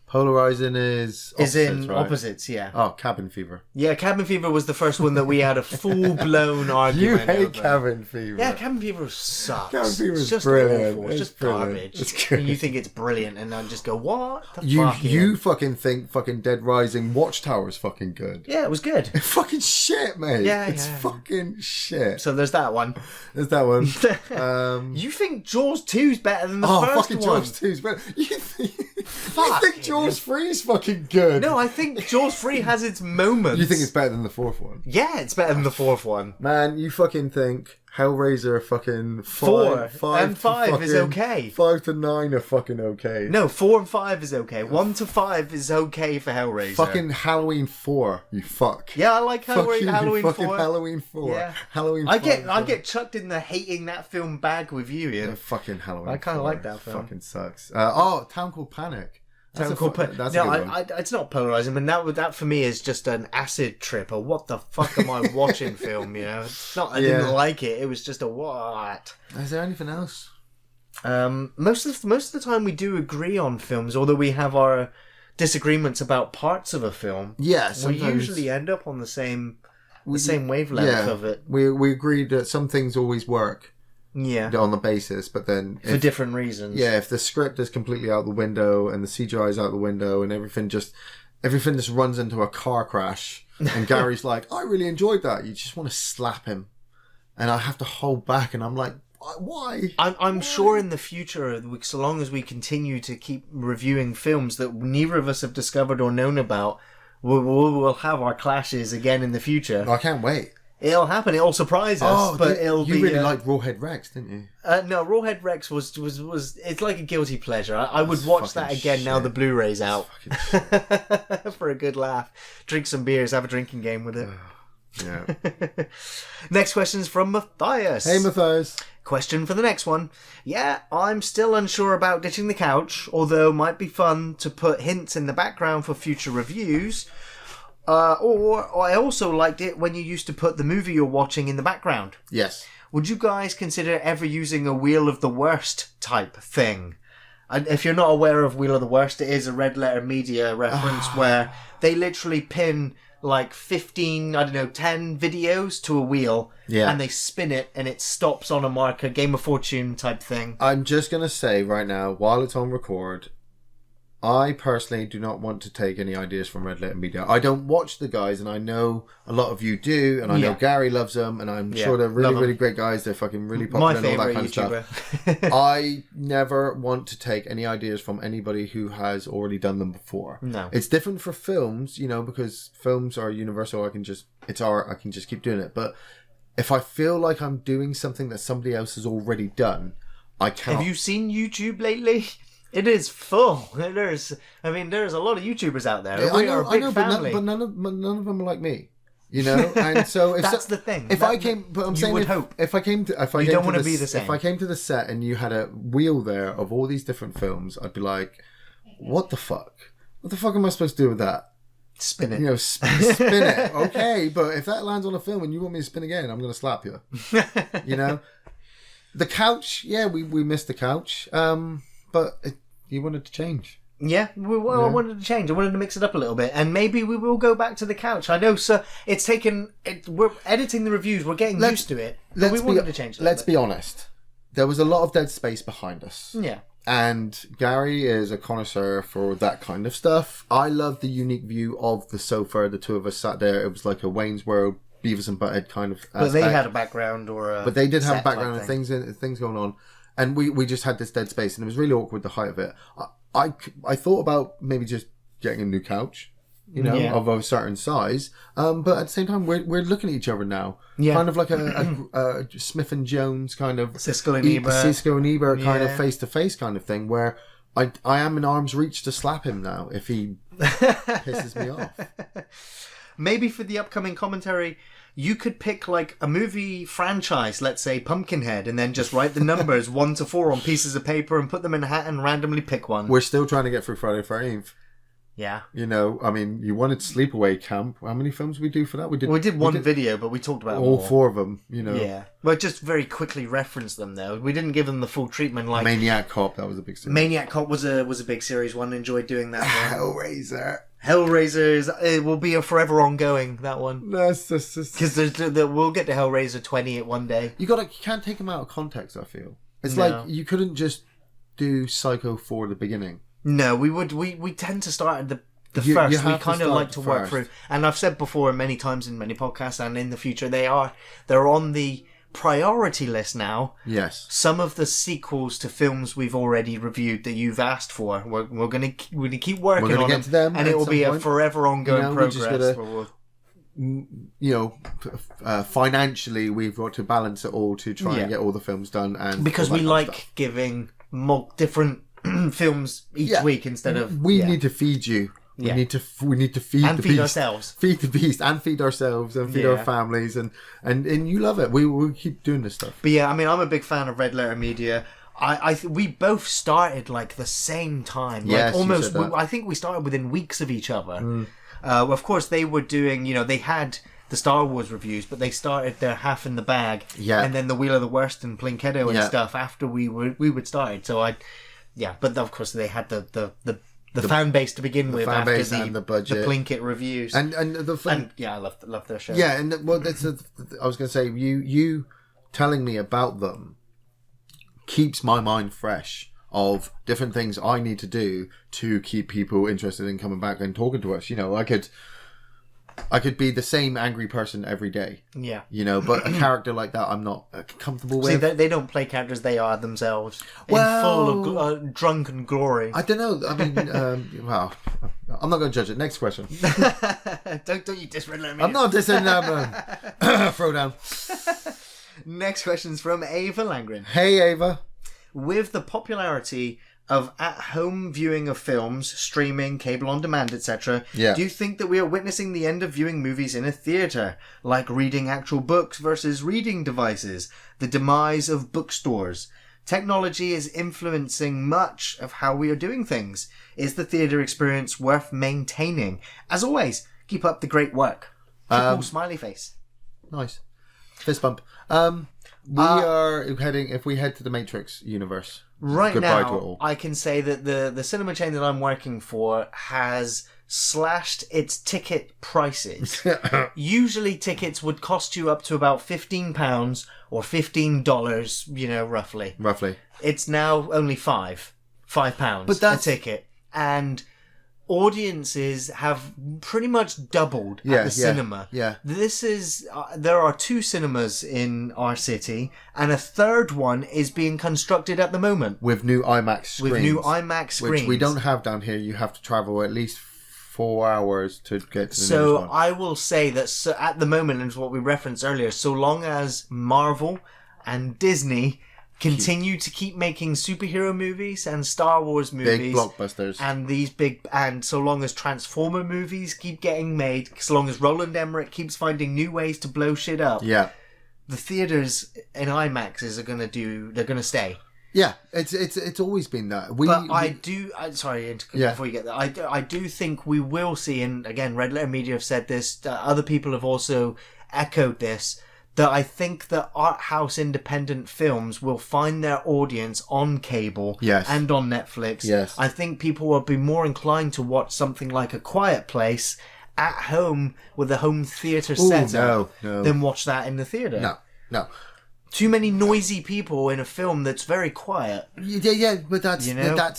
Polarizing is opposites, right? Opposites, yeah. Oh, Cabin Fever. Yeah, Cabin Fever was the first one that we had a full-blown argument You hate over. Cabin Fever. Yeah, Cabin Fever sucks. Cabin Fever is it's just brilliant. awful. It's just brilliant. garbage. It's good. And you think it's brilliant, and I just go, what the You fuck? fucking think fucking Dead Rising Watchtower is fucking good. Yeah, it was good. It's fucking shit, mate. Yeah, it's yeah. fucking shit. So there's that one. There's that one. You think Jaws 2's better than the first fucking one? Jaws 2's better. You think Fuck. Jaws 3's fucking good? No, I think Jaws 3 has its moments. You think it's better than the fourth one? Yeah, it's better than the fourth one. Man, you fucking think Hellraiser fucking 4 and 5 fucking, is okay. 5 to 9 are fucking okay. No, 4 and 5 is okay. 1 to 5 is okay for Hellraiser. Fucking Halloween 4, you fuck. Yeah, I like Fuck you, Halloween fucking 4. Halloween 4. Yeah. Halloween 4. I get chucked in the hating that film bag with you, Ian. Yeah, fucking Halloween. I kinda 4 like that film. Fucking sucks. Town Called Panic. That's That's a good one. it's not polarizing, but that for me is just an acid trip. Or what the fuck am I watching? Film, you know? It's not. I didn't like it. It was just a what. Is there anything else? Most of the time we do agree on films, although we have our disagreements about parts of a film. Yeah, we sometimes usually end up on the same wavelength of it. We agreed that some things always work. Yeah, on the basis, but then for different reasons. Yeah, if the script is completely out the window and the CGI is out the window and everything just runs into a car crash, and Gary's like, "I really enjoyed that." You just want to slap him, and I have to hold back, and I'm like, "Why?" I'm sure in the future, so long as we continue to keep reviewing films that neither of us have discovered or known about, we'll have our clashes again in the future. I can't wait. It'll happen. It'll surprise us, but it'll be. You really liked Rawhead Rex, didn't you? No, Rawhead Rex was. It's like a guilty pleasure. I would watch that again now the Blu-ray's out for a good laugh. Drink some beers, have a drinking game with it. Yeah. Next question's from Matthias. Hey, Matthias. Question for the next one. Yeah, I'm still unsure about ditching the couch, although might be fun to put hints in the background for future reviews. Or I also liked it when you used to put the movie you're watching in the background. Yes. Would you guys consider ever using a Wheel of the Worst type thing? And if you're not aware of Wheel of the Worst, it is a Red Letter Media reference where they literally pin like 10 videos to a wheel, and they spin it and it stops on a marker, Game of Fortune type thing. I'm just going to say right now, while it's on record, I personally do not want to take any ideas from Red Letter Media. I don't watch the guys, and I know a lot of you do, and I know Gary loves them, and I'm sure they're really, really great guys. They're fucking really popular and all that kind YouTuber. of stuff. I never want to take any ideas from anybody who has already done them before. No. It's different for films, because films are universal. It's art. I can just keep doing it. But if I feel like I'm doing something that somebody else has already done, I cannot. Have you seen YouTube lately? It is full. There's a lot of YouTubers out there. I know, but none of them are like me. And so if that's the thing. If I came to the set and you had a wheel there of all these different films, I'd be like, "What the fuck? What the fuck am I supposed to do with that?" Spin it. Spin it. Okay, but if that lands on a film and you want me to spin again, I'm going to slap you. The couch. Yeah, we missed the couch. But you wanted to change. Yeah, I wanted to change. I wanted to mix it up a little bit, and maybe we will go back to the couch. I know, sir. We're editing the reviews. We're getting used to it. But we wanted to change. Let's be honest. There was a lot of dead space behind us. Yeah. And Gary is a connoisseur for that kind of stuff. I love the unique view of the sofa. The two of us sat there. It was like a Wayne's World, Beavis and Butthead kind of aspect. But they had a background But they did have a background and things going on. And we just had this dead space, and it was really awkward, the height of it. I thought about maybe just getting a new couch, of a certain size. But at the same time, we're looking at each other now. Yeah. Kind of like a Smith and Jones kind of... Siskel and Ebert kind of face-to-face kind of thing, where I am in arm's reach to slap him now if he pisses me off. Maybe for the upcoming commentary... You could pick like a movie franchise, let's say Pumpkinhead, and then just write the numbers 1 to 4 on pieces of paper and put them in a hat and randomly pick one. We're still trying to get through Friday the 13th. Yeah. You know, I mean, you wanted Sleepaway Camp. How many films did we do for that? We did one video, but we talked about all more. 4 of them, you know. Yeah. Well, just very quickly reference them, though. We didn't give them the full treatment. Like Maniac Cop, that was a big series. Maniac Cop was a big series one. Enjoyed doing that one. Hellraiser. It will be a forever ongoing, that one. Because we'll get to Hellraiser 20 at one day. You can't take them out of context, I feel. It's No. like you couldn't just do Psycho for the beginning. No, we tend to start at the You first. have We to kind of start like to work first. through. And I've said before many times in many podcasts and in the future, they're on the priority list now. Yes. Some of the sequels to films we've already reviewed that you've asked for, we're going to keep working on get to them and at it will some be point. a forever ongoing we just progress. gotta- financially, we've got to balance it all to try and get all the films done. And because all that we kind of like stuff. giving different films each week instead of... We need to feed you. Yeah. We need to feed And the feed beast. ourselves. Feed the beast and feed ourselves and feed our families and you love it. We'll keep doing this stuff. But yeah, I mean, I'm a big fan of Red Letter Media. We both started like the same time. Yes, like you almost. said that. I think we started within weeks of each other. Of course, they were doing. They had the Star Wars reviews, but they started their half in the bag. Yeah. And then the Wheel of the Worst and Plinketto and stuff after we would started. So but of course they had the fan base to begin with fan after base and the budget. the Plinkett reviews. And the fun. And I love their show. Yeah, and well, that's I was going to say you telling me about them keeps my mind fresh of different things I need to do to keep people interested in coming back and talking to us. You know, I could be the same angry person every day. Yeah. You know, but a character like that I'm not comfortable with. See, they don't play characters; they are themselves, Well, in full of drunken glory. I don't know. I mean, well, I'm not going to judge it. Next question. don't you disrespect me. I'm not dissing them. Throw down. Next question's from Ava Langren. Hey, Ava. With the popularity of at-home viewing of films, streaming, cable on demand, etc., do you think that we are witnessing the end of viewing movies in a theatre, like reading actual books versus reading devices, the demise of bookstores? Technology is influencing much of how we are doing things. Is the theatre experience worth maintaining? As always, keep up the great work. Triple smiley face. Nice. Fist bump. We are heading, if we head to the Matrix universe. Right goodbye now, to it all. I can say that the cinema chain that I'm working for has slashed its ticket prices. Usually tickets would cost you up to about £15 or $15, roughly. Roughly. It's now only £5 But that's- a ticket. And audiences have pretty much doubled at the cinema. Yeah. This is there are 2 cinemas in our city, and a third one is being constructed at the moment With new IMAX screens. with new IMAX screens, Which we don't have down here. You have to travel at least 4 hours to get to the nearest So one. I will say that at the moment, and what we referenced earlier, so long as Marvel and Disney continue to keep making superhero movies and Star Wars movies, Big blockbusters. and so long as Transformer movies keep getting made, so long as Roland Emmerich keeps finding new ways to blow shit up, Yeah. the theaters in IMAXs they're gonna stay. Yeah, it's always been that. Before you get that, I do think we will see, and again, Red Letter Media have said this, other people have also echoed this, that I think that art house independent films will find their audience on cable and on Netflix. Yes. I think people will be more inclined to watch something like A Quiet Place at home with a home theatre setup than watch that in the theatre. No. Too many noisy people in a film that's very quiet. Yeah, but that's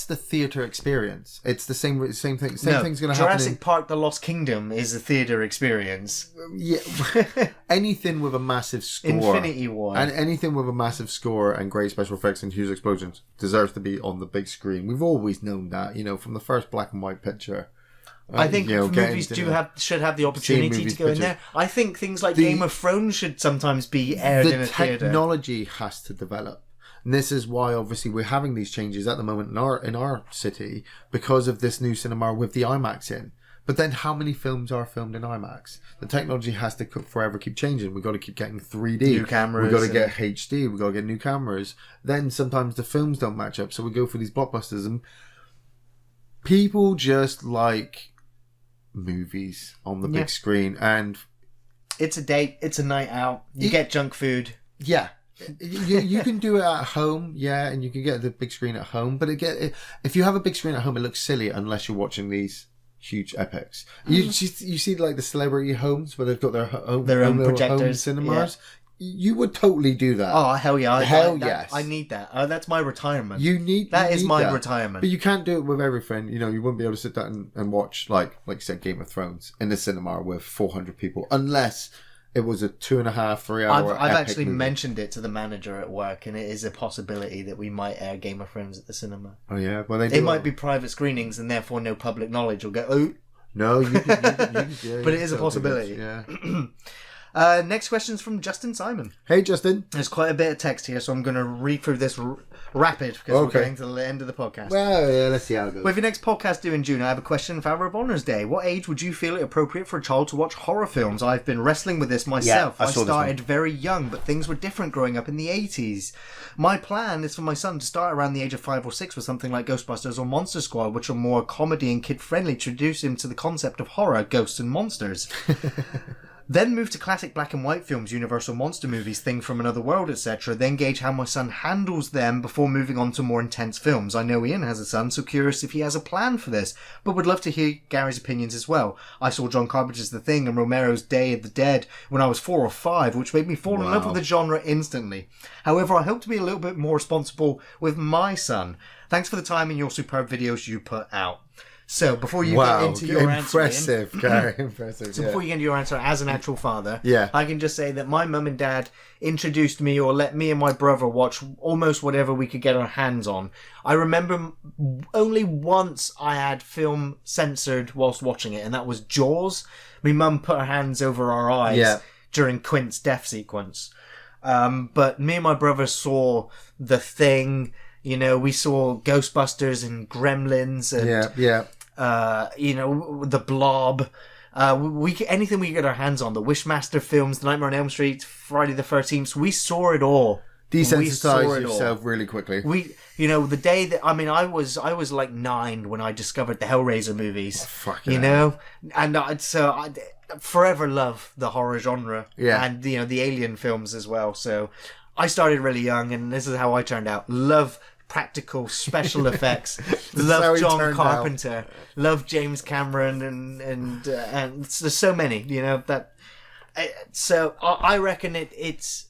the theatre experience. It's the same thing. Thing's going to happen. Jurassic Park: The Lost Kingdom is a theatre experience. Yeah, anything with a massive score, Infinity War, and anything with a massive score and great special effects and huge explosions deserves to be on the big screen. We've always known that, from the first black and white picture. I think movies should have the opportunity to go in there. I think things like Game of Thrones should sometimes be aired in a theatre. The technology has to develop. And this is why, obviously, we're having these changes at the moment in our city because of this new cinema with the IMAX in. But then how many films are filmed in IMAX? The technology has to forever keep changing. We've got to keep getting 3D. New cameras. We've got to get HD. We've got to get new cameras. Then sometimes the films don't match up. So we go for these blockbusters and People just like movies on the big screen, and it's a date, it's a night out, you get junk food. Yeah. You can do it at home, and you can get the big screen at home, but if you have a big screen at home, it looks silly unless you're watching these huge epics. You see like the celebrity homes where they've got their own projectors, home cinemas. You would totally do that. Oh, hell yeah. Yes. I need that. That's my retirement. That is my retirement. But you can't do it with everything. You wouldn't be able to sit down and watch, like you said, Game of Thrones in the cinema with 400 people, unless it was a 2.5, 3 hour I've actually movie. Mentioned it to the manager at work, and it is a possibility that we might air Game of Thrones at the cinema. Oh, yeah? Well, it might be private screenings, and therefore no public knowledge will go, oh. No, you can but it is a possibility. Yeah. Next question is from Justin Simon. Hey, Justin. There's quite a bit of text here, so I'm going to read through this rapid because we're getting to the end of the podcast. Well, yeah, let's see how it goes. With your next podcast due in June, I have a question for our Honours Day. What age would you feel it appropriate for a child to watch horror films? I've been wrestling with this myself. Yeah, I started very young, but things were different growing up in the 80s. My plan is for my son to start around the age of 5 or 6 with something like Ghostbusters or Monster Squad, which are more comedy and kid-friendly, to introduce him to the concept of horror, ghosts and monsters. Then move to classic black and white films, Universal monster movies, Thing from Another World, etc. Then gauge how my son handles them before moving on to more intense films. I know Ian has a son, so curious if he has a plan for this, but would love to hear Gary's opinions as well. I saw John Carpenter's The Thing and Romero's Day of the Dead when I was 4 or 5, which made me fall in love with the genre instantly. However, I hope to be a little bit more responsible with my son. Thanks for the time and your superb videos you put out. So before you get into your impressive, answer, Gary, impressive. So before you get into your answer, as an actual father, yeah, I can just say that my mum and dad introduced me, or let me and my brother watch almost whatever we could get our hands on. I remember only once I had film censored whilst watching it, and that was Jaws. My mum put her hands over our eyes during Quint's death sequence. But me and my brother saw The Thing. We saw Ghostbusters and Gremlins and The Blob. Anything we could get our hands on, the Wishmaster films, the Nightmare on Elm Street, Friday the 13th, we saw it all. Desensitize yourself really quickly. The day that I was like 9 when I discovered the Hellraiser movies. And I forever love the horror genre, and the Alien films as well. So I started really young, and this is how I turned out. Love practical special effects. Love John Carpenter. Love James Cameron, and there's so many. So I reckon it's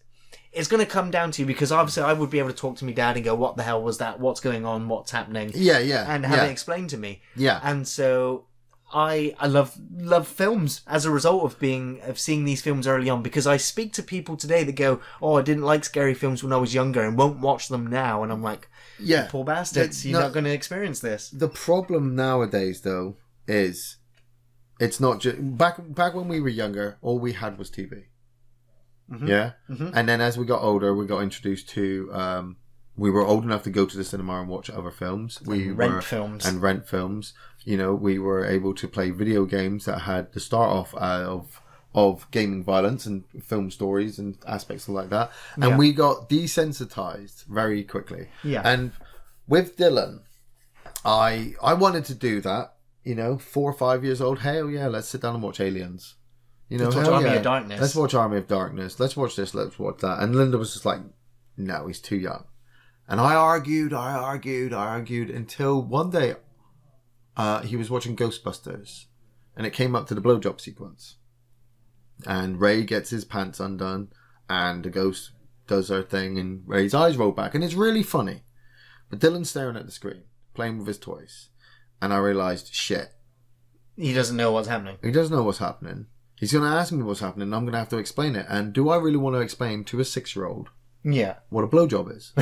going to come down to you, because obviously I would be able to talk to my dad and go, "What the hell was that? What's going on? What's happening?" And have it explained to me. And so I love films as a result of seeing these films early on, because I speak to people today that go, "Oh, I didn't like scary films when I was younger and won't watch them now," and I'm like, poor bastards, you're not going to experience this. The problem nowadays, though, is it's not just back when we were younger. All we had was TV. And then as we got older, we got introduced to. We were old enough to go to the cinema and watch other films. Rent films. We were able to play video games that had the start off of gaming violence and film stories and aspects like that. And we got desensitized very quickly. And with Dylan, I wanted to do that. 4 or 5 years old. Hell yeah, let's sit down and watch Aliens. Let's watch Army of Darkness. Let's watch Army of Darkness. Let's watch this. Let's watch that. And Linda was just like, no, he's too young. And I argued until one day he was watching Ghostbusters, and it came up to the blowjob sequence. And Ray gets his pants undone, and the ghost does her thing, and Ray's eyes roll back, and it's really funny. But Dylan's staring at the screen, playing with his toys, and I realised, shit. He doesn't know what's happening. He doesn't know what's happening. He's going to ask me what's happening, and I'm going to have to explain it. And do I really want to explain to a 6-year-old what a blowjob is?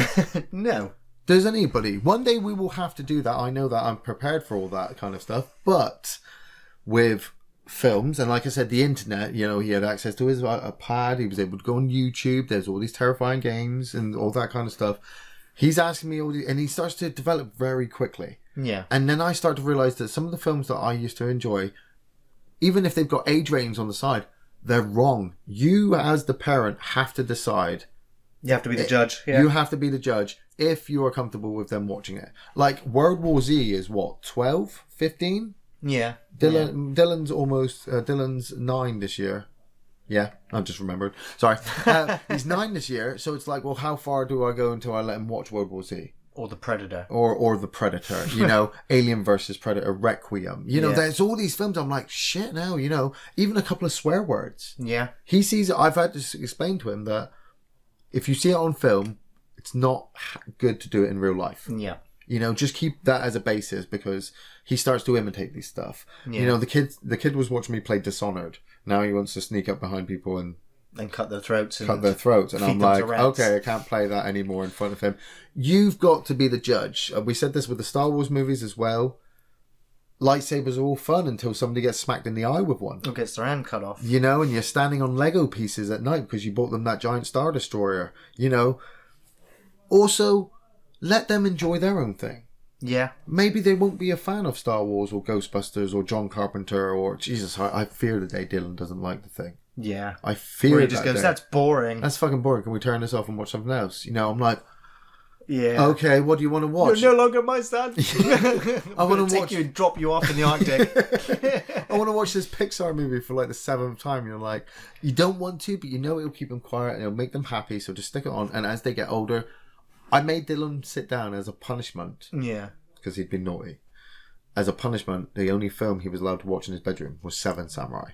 No. Does anybody? One day we will have to do that. I know that I'm prepared for all that kind of stuff. But with films, and like I said, the internet, he had access to his iPad. He was able to go on YouTube. There's all these terrifying games and all that kind of stuff. He's asking me all these, and he starts to develop very quickly. Yeah. And then I start to realise that some of the films that I used to enjoy, even if they've got age ratings on the side, they're wrong. You, as the parent, have to decide You have to be the judge. Yeah. You have to be the judge if you are comfortable with them watching it. Like, World War Z is what, 12, 15? Yeah. Dylan's 9 this year. Yeah, I've just remembered. Sorry. He's 9 this year, so it's like, well, how far do I go until I let him watch World War Z? Or The Predator. Or The Predator, you know, Alien versus Predator, Requiem. You know, there's all these films, I'm like, shit now, you know, even a couple of swear words. Yeah. He sees it, I've had to explain to him that if you see it on film, it's not good to do it in real life. Yeah. You know, just keep that as a basis because he starts to imitate these stuff. Yeah. You know, the kid was watching me play Dishonored. Now he wants to sneak up behind people and cut their throats. And I'm like, okay, I can't play that anymore in front of him. You've got to be the judge. We said this with the Star Wars movies as well. Lightsabers are all fun until somebody gets smacked in the eye with one. Or gets their hand cut off. You know, and you're standing on Lego pieces at night because you bought them that giant Star Destroyer. You know. Also, let them enjoy their own thing. Yeah. Maybe they won't be a fan of Star Wars or Ghostbusters or John Carpenter or... Jesus, I fear the day Dylan doesn't like the thing. Yeah. I fear Where he just goes, that's boring. That's fucking boring. Can we turn this off and watch something else? You know, I'm like... Yeah. Okay, what do you want to watch? You're no longer my son. I want to take you and drop you off in the Arctic. I want to watch this Pixar movie for like the 7th time. You're like, you don't want to, but you know it'll keep them quiet and it'll make them happy, so just stick it on. And as they get older... I made Dylan sit down as a punishment. Yeah. Because he'd been naughty. As a punishment, the only film he was allowed to watch in his bedroom was Seven Samurai.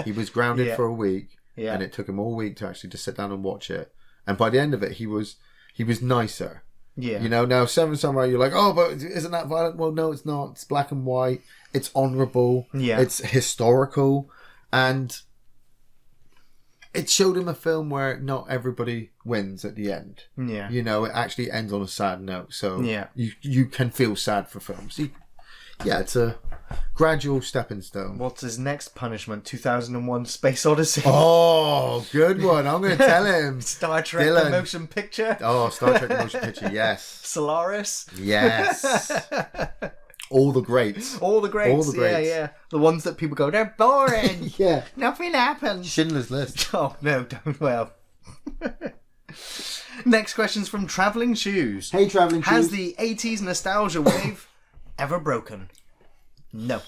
He was grounded for a week. Yeah. And it took him all week to actually just sit down and watch it. And by the end of it, he was nicer. Yeah. You know, now Seven Samurai, you're like, oh, but isn't that violent? Well, no, it's not. It's black and white. It's honourable. Yeah. It's historical. And... it showed him a film where not everybody wins at the end. Yeah. You know, it actually ends on a sad note. So you can feel sad for films. It's a gradual stepping stone. What's his next punishment? 2001 Space Odyssey. Oh, good one. I'm going to tell him. Star Trek the Motion Picture. Oh, Star Trek the Motion Picture, yes. Solaris. Yes. All the greats. All the greats. Yeah. The ones that people go, they're boring. Yeah. Nothing happens. Schindler's List. Oh, no, don't. Well. Next question's from Travelling Shoes. Hey, Travelling Shoes. Has the 80s nostalgia wave ever broken? No.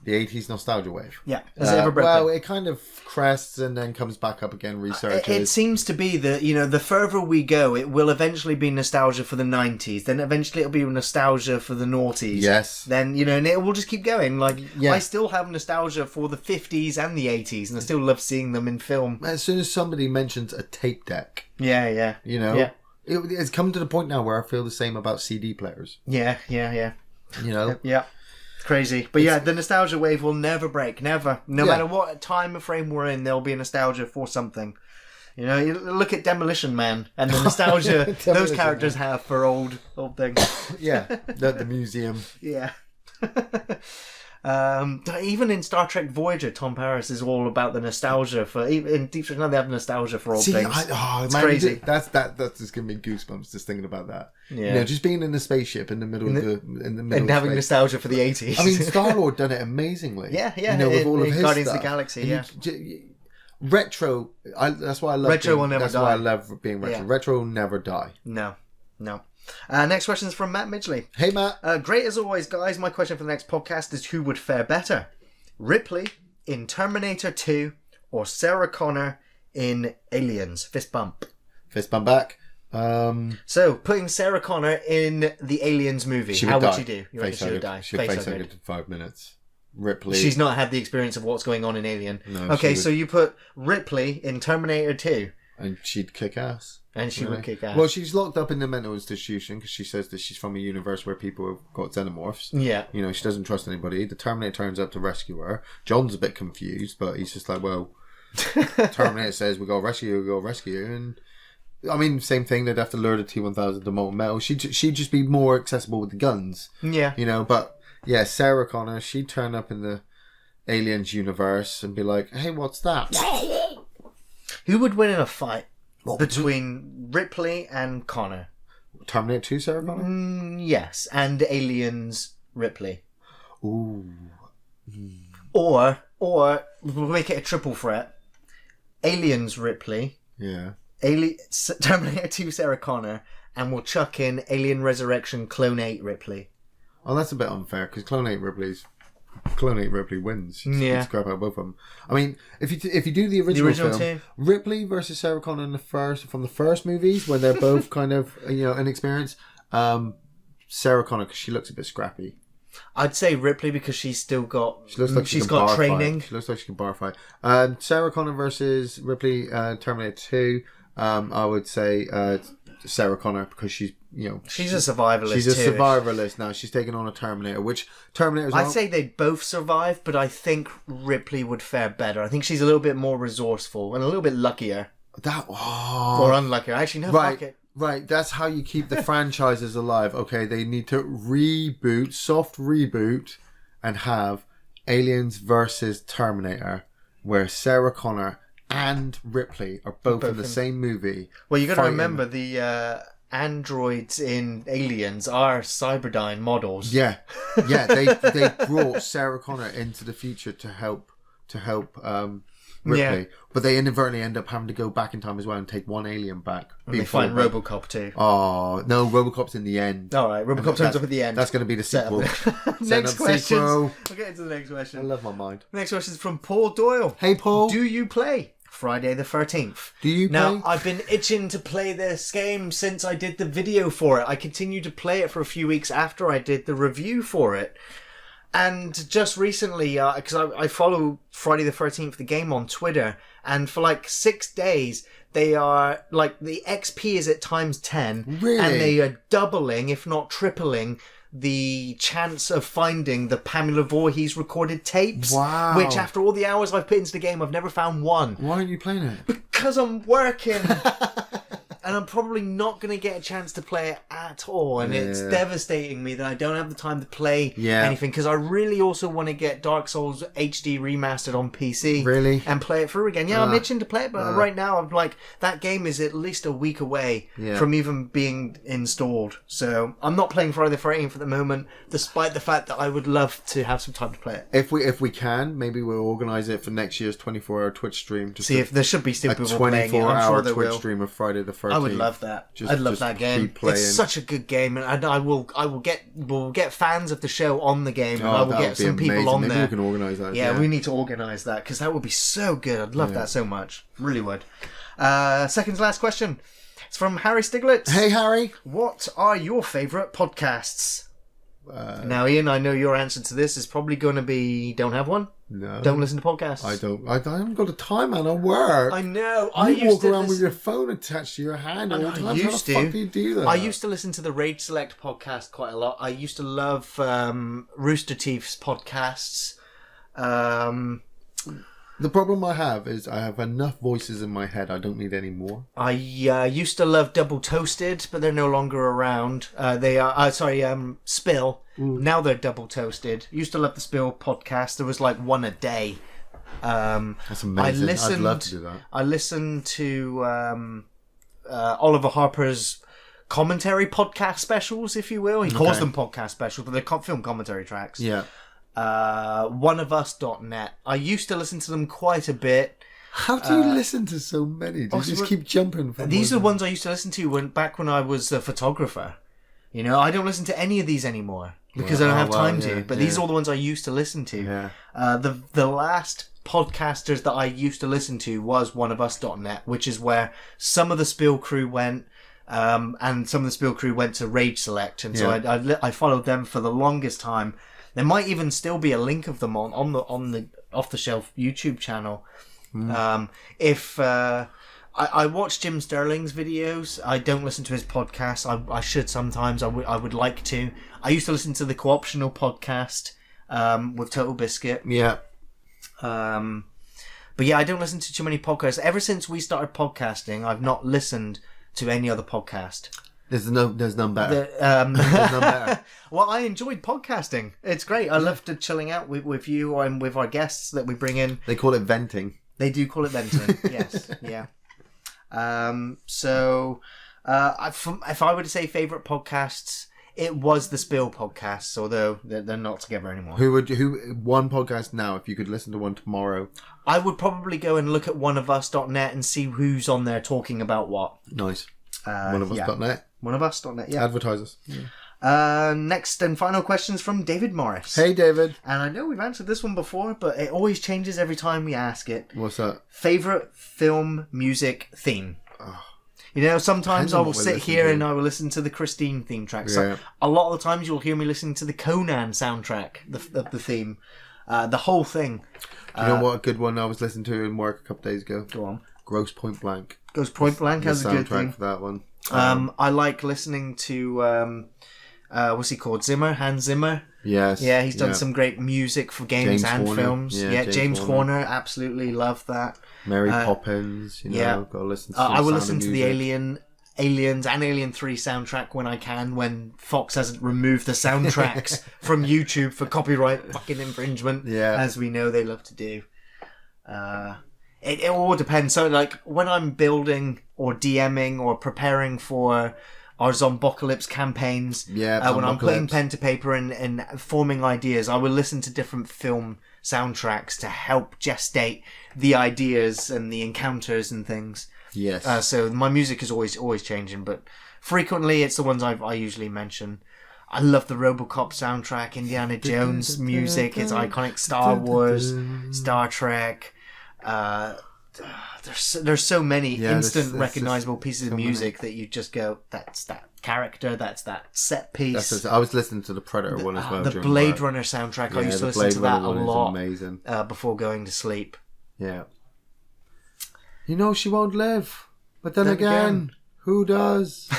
The 80s nostalgia wave. Yeah. Has it ever broken? Well, it kind of crests and then comes back up again, researchers. It seems to be that, you know, the further we go, it will eventually be nostalgia for the 90s. Then eventually it'll be nostalgia for the noughties. Yes. Then, you know, and it will just keep going. Like, I still have nostalgia for the 50s and the 80s, and I still love seeing them in film. As soon as somebody mentions a tape deck. Yeah. You know? Yeah. It's come to the point now where I feel the same about CD players. Yeah. You know? Yeah. Crazy. But the nostalgia wave will never break. Never. No matter what time frame we're in, there'll be a nostalgia for something. You know, you look at Demolition Man and the nostalgia those characters have for old things. Yeah. The museum. Yeah. Even in Star Trek Voyager, Tom Paris is all about the nostalgia for. In Deep Space Nine, they have nostalgia for old things. It's crazy. That's just giving me goosebumps just thinking about that. Yeah, you know, just being in the spaceship in the middle and having nostalgia for the 80s. I mean, Star-Lord done it amazingly. Yeah. You know, with all of his Guardians stuff. of the Galaxy. Retro. That's why I love. Retro will never die. That's why I love being retro. Yeah. Retro will never die. No. Next question is from Matt Midgley. Hey, Matt. Great as always, guys. My question for the next podcast is who would fare better? Ripley in Terminator 2 or Sarah Connor in Aliens? Fist bump. Fist bump back. So, putting Sarah Connor in the Aliens movie, how would she do? You reckon she would die? She would face hugger in 5 minutes. Ripley. She's not had the experience of what's going on in Alien. No, okay, so you put Ripley in Terminator 2. And she'd kick ass. And she would kick ass. Well, she's locked up in the mental institution because she says that she's from a universe where people have got xenomorphs. Yeah. You know, she doesn't trust anybody. The Terminator turns up to rescue her. John's a bit confused, but he's just like, well, Terminator says, we got to rescue you. And, I mean, same thing. They'd have to lure the T-1000 to molten metal. She'd just be more accessible with the guns. Yeah. You know, but, yeah, Sarah Connor, she'd turn up in the Aliens universe and be like, hey, what's that? Who would win in a fight between Ripley and Connor? Terminator 2 Sarah Connor? Yes, and Aliens Ripley. Ooh. Or we'll make it a triple threat. Aliens Ripley. Yeah. Terminator 2 Sarah Connor, and we'll chuck in Alien Resurrection Clone 8 Ripley. Oh, that's a bit unfair because Clone 8 Ripley wins. You scrap out both of them. I mean, if you do the original film, two. Ripley versus Sarah Connor from the first movies, when they're both kind of inexperienced. Sarah Connor because she looks a bit scrappy. I'd say Ripley because she's still got. She looks like she's got training. She looks like she can bar fight. Sarah Connor versus Ripley, Terminator 2. I would say Sarah Connor because she's she's a survivalist. She's a survivalist now. She's taking on a Terminator, which Terminator's. I'd say they both survive, but I think Ripley would fare better. I think she's a little bit more resourceful and a little bit luckier. Or unluckier. Actually, no, fuck it. Right, that's how you keep the franchises alive. Okay, they need to soft reboot, and have Aliens versus Terminator, where Sarah Connor and Ripley are both in the same movie. Well, you got to remember the androids in Aliens are Cyberdyne models. Yeah, they brought Sarah Connor into the future to help Ripley, but they inadvertently end up having to go back in time as well and take one alien back. And they find RoboCop too. Oh no, RoboCop's in the end. All right, RoboCop turns up at the end. That's going to be the sequel. Next question. We'll get into the next question. I love my mind. Next question is from Paul Doyle. Hey Paul, do you play Friday the 13th? Do you play? Now, I've been itching to play this game since I did the video for it. I continued to play it for a few weeks after I did the review for it. And just recently, because I follow Friday the 13th, the game, on Twitter, and for like 6 days, they are, like, the XP is at times 10. Really? And they are doubling, if not tripling, the chance of finding the Pamela Voorhees recorded tapes. Wow. Which, after all the hours I've put into the game, I've never found one. Why aren't you playing it? Because I'm working. And I'm probably not going to get a chance to play it at all. And it's devastating me that I don't have the time to play anything. Because I really also want to get Dark Souls HD remastered on PC. Really? And play it through again. Yeah, I'm itching to play it. But right now, I'm like, that game is at least a week away from even being installed. So I'm not playing Friday the 13th at the moment, despite the fact that I would love to have some time to play it. If we can, maybe we'll organise it for next year's 24-hour Twitch stream. See if there should be still people playing it. A 24-hour Twitch Twitch stream of Friday the 13th. I would love that. I'd love that game. It's such a good game, and we'll get fans of the show on the game, and I will get some people on there. Maybe we can organise that. Yeah, we need to organise that because that would be so good. I'd love that so much. Really would. Second to last question. It's from Harry Stiglitz. Hey Harry, what are your favourite podcasts? Now, Ian, I know your answer to this is probably going to be don't have one. No. Don't listen to podcasts. I haven't got the time, man. I work. I know. You walk around with your phone attached to your hand all the time. How the fuck do you do that? I used to listen to the Rage Select podcast quite a lot. I used to love Rooster Teeth's podcasts. The problem I have is I have enough voices in my head. I don't need any more. I used to love Double Toasted, but they're no longer around. They are, Spill. Now they're Double Toasted. Used to love the Spill podcast. There was like one a day. That's amazing. I'd love to do that. I listened to Oliver Harper's commentary podcast specials, if you will. He calls them podcast specials, but they're film commentary tracks. Yeah. oneofus.net. I used to listen to them quite a bit. How do you listen to so many? Do you just keep jumping from these are the ones I used to listen to back when I was a photographer. You know, I don't listen to any of these anymore because I don't have time to. But these are all the ones I used to listen to. Yeah. The last podcasters that I used to listen to was oneofus.net, which is where some of the Spill crew went. And some of the Spill crew went to Rage Select. And so I followed them for the longest time. There might even still be a link of them on the Off the Shelf YouTube channel. I watch Jim Sterling's videos. I don't listen to his podcast. I should sometimes. I would like to. I used to listen to the Co-optional podcast with Total Biscuit. Yeah. But yeah, I don't listen to too many podcasts. Ever since we started podcasting, I've not listened to any other podcast. There's none better. There's none better. Well, I enjoyed podcasting. It's great. I love chilling out with you and with our guests that we bring in. They call it venting. They do call it venting. Yes. Yeah. If I were to say favourite podcasts, It was the Spill podcast, although they're not together anymore. Who one podcast now? If you could listen to one tomorrow, I would probably go and look at oneofus.net and see who's on there talking about what. Nice. Oneofus.net. Oneofus.net. Yeah. Advertisers. Yeah. Next and final questions from David Morris. Hey, David. And I know we've answered this one before, but it always changes every time we ask it. What's that? Favorite film music theme. Oh. You know, sometimes I will sit here and I will listen to the Christine theme track. Yeah. So a lot of the times you'll hear me listening to the Conan soundtrack, the theme, the whole thing. You know what a good one I was listening to in work a couple days ago? Go on. Gross Point Blank. Gross Point Blank has a good theme. For that one. I like listening to what's he called? Hans Zimmer. Yes. Yeah, he's done some great music for games and Horner. films. Yeah, James Horner. Absolutely love that. Mary Poppins. You know, got to listen to. I will listen to the Aliens and Alien 3 soundtrack when I can, when Fox hasn't removed the soundtracks from YouTube for copyright fucking infringement. Yeah. As we know they love to do. It all depends. So, like, when I'm building or DMing or preparing for our Zombocalypse campaigns, when I'm putting pen to paper and forming ideas, I will listen to different film soundtracks to help gestate the ideas and the encounters and things. Yes. So my music is always changing, but frequently it's the ones I usually mention. I love the RoboCop soundtrack, Indiana Jones music, it's iconic, Star Wars, Star Trek. There's so many instant recognizable pieces of music that you just go, that's that character, that's that set piece. I was listening to the Predator one as well. The Blade Runner soundtrack, I used to listen to that a lot. Amazing. Before going to sleep. Yeah. You know she won't live, but then again, who does?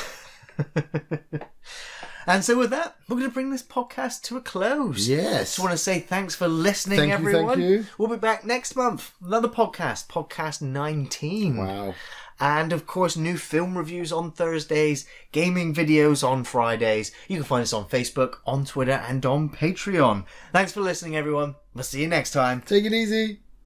And so with that, we're going to bring this podcast to a close. Yes. Just want to say thanks for listening, everyone. Thank you. We'll be back next month. Another podcast 19. Wow. And of course, new film reviews on Thursdays, gaming videos on Fridays. You can find us on Facebook, on Twitter, and on Patreon. Thanks for listening, everyone. We'll see you next time. Take it easy.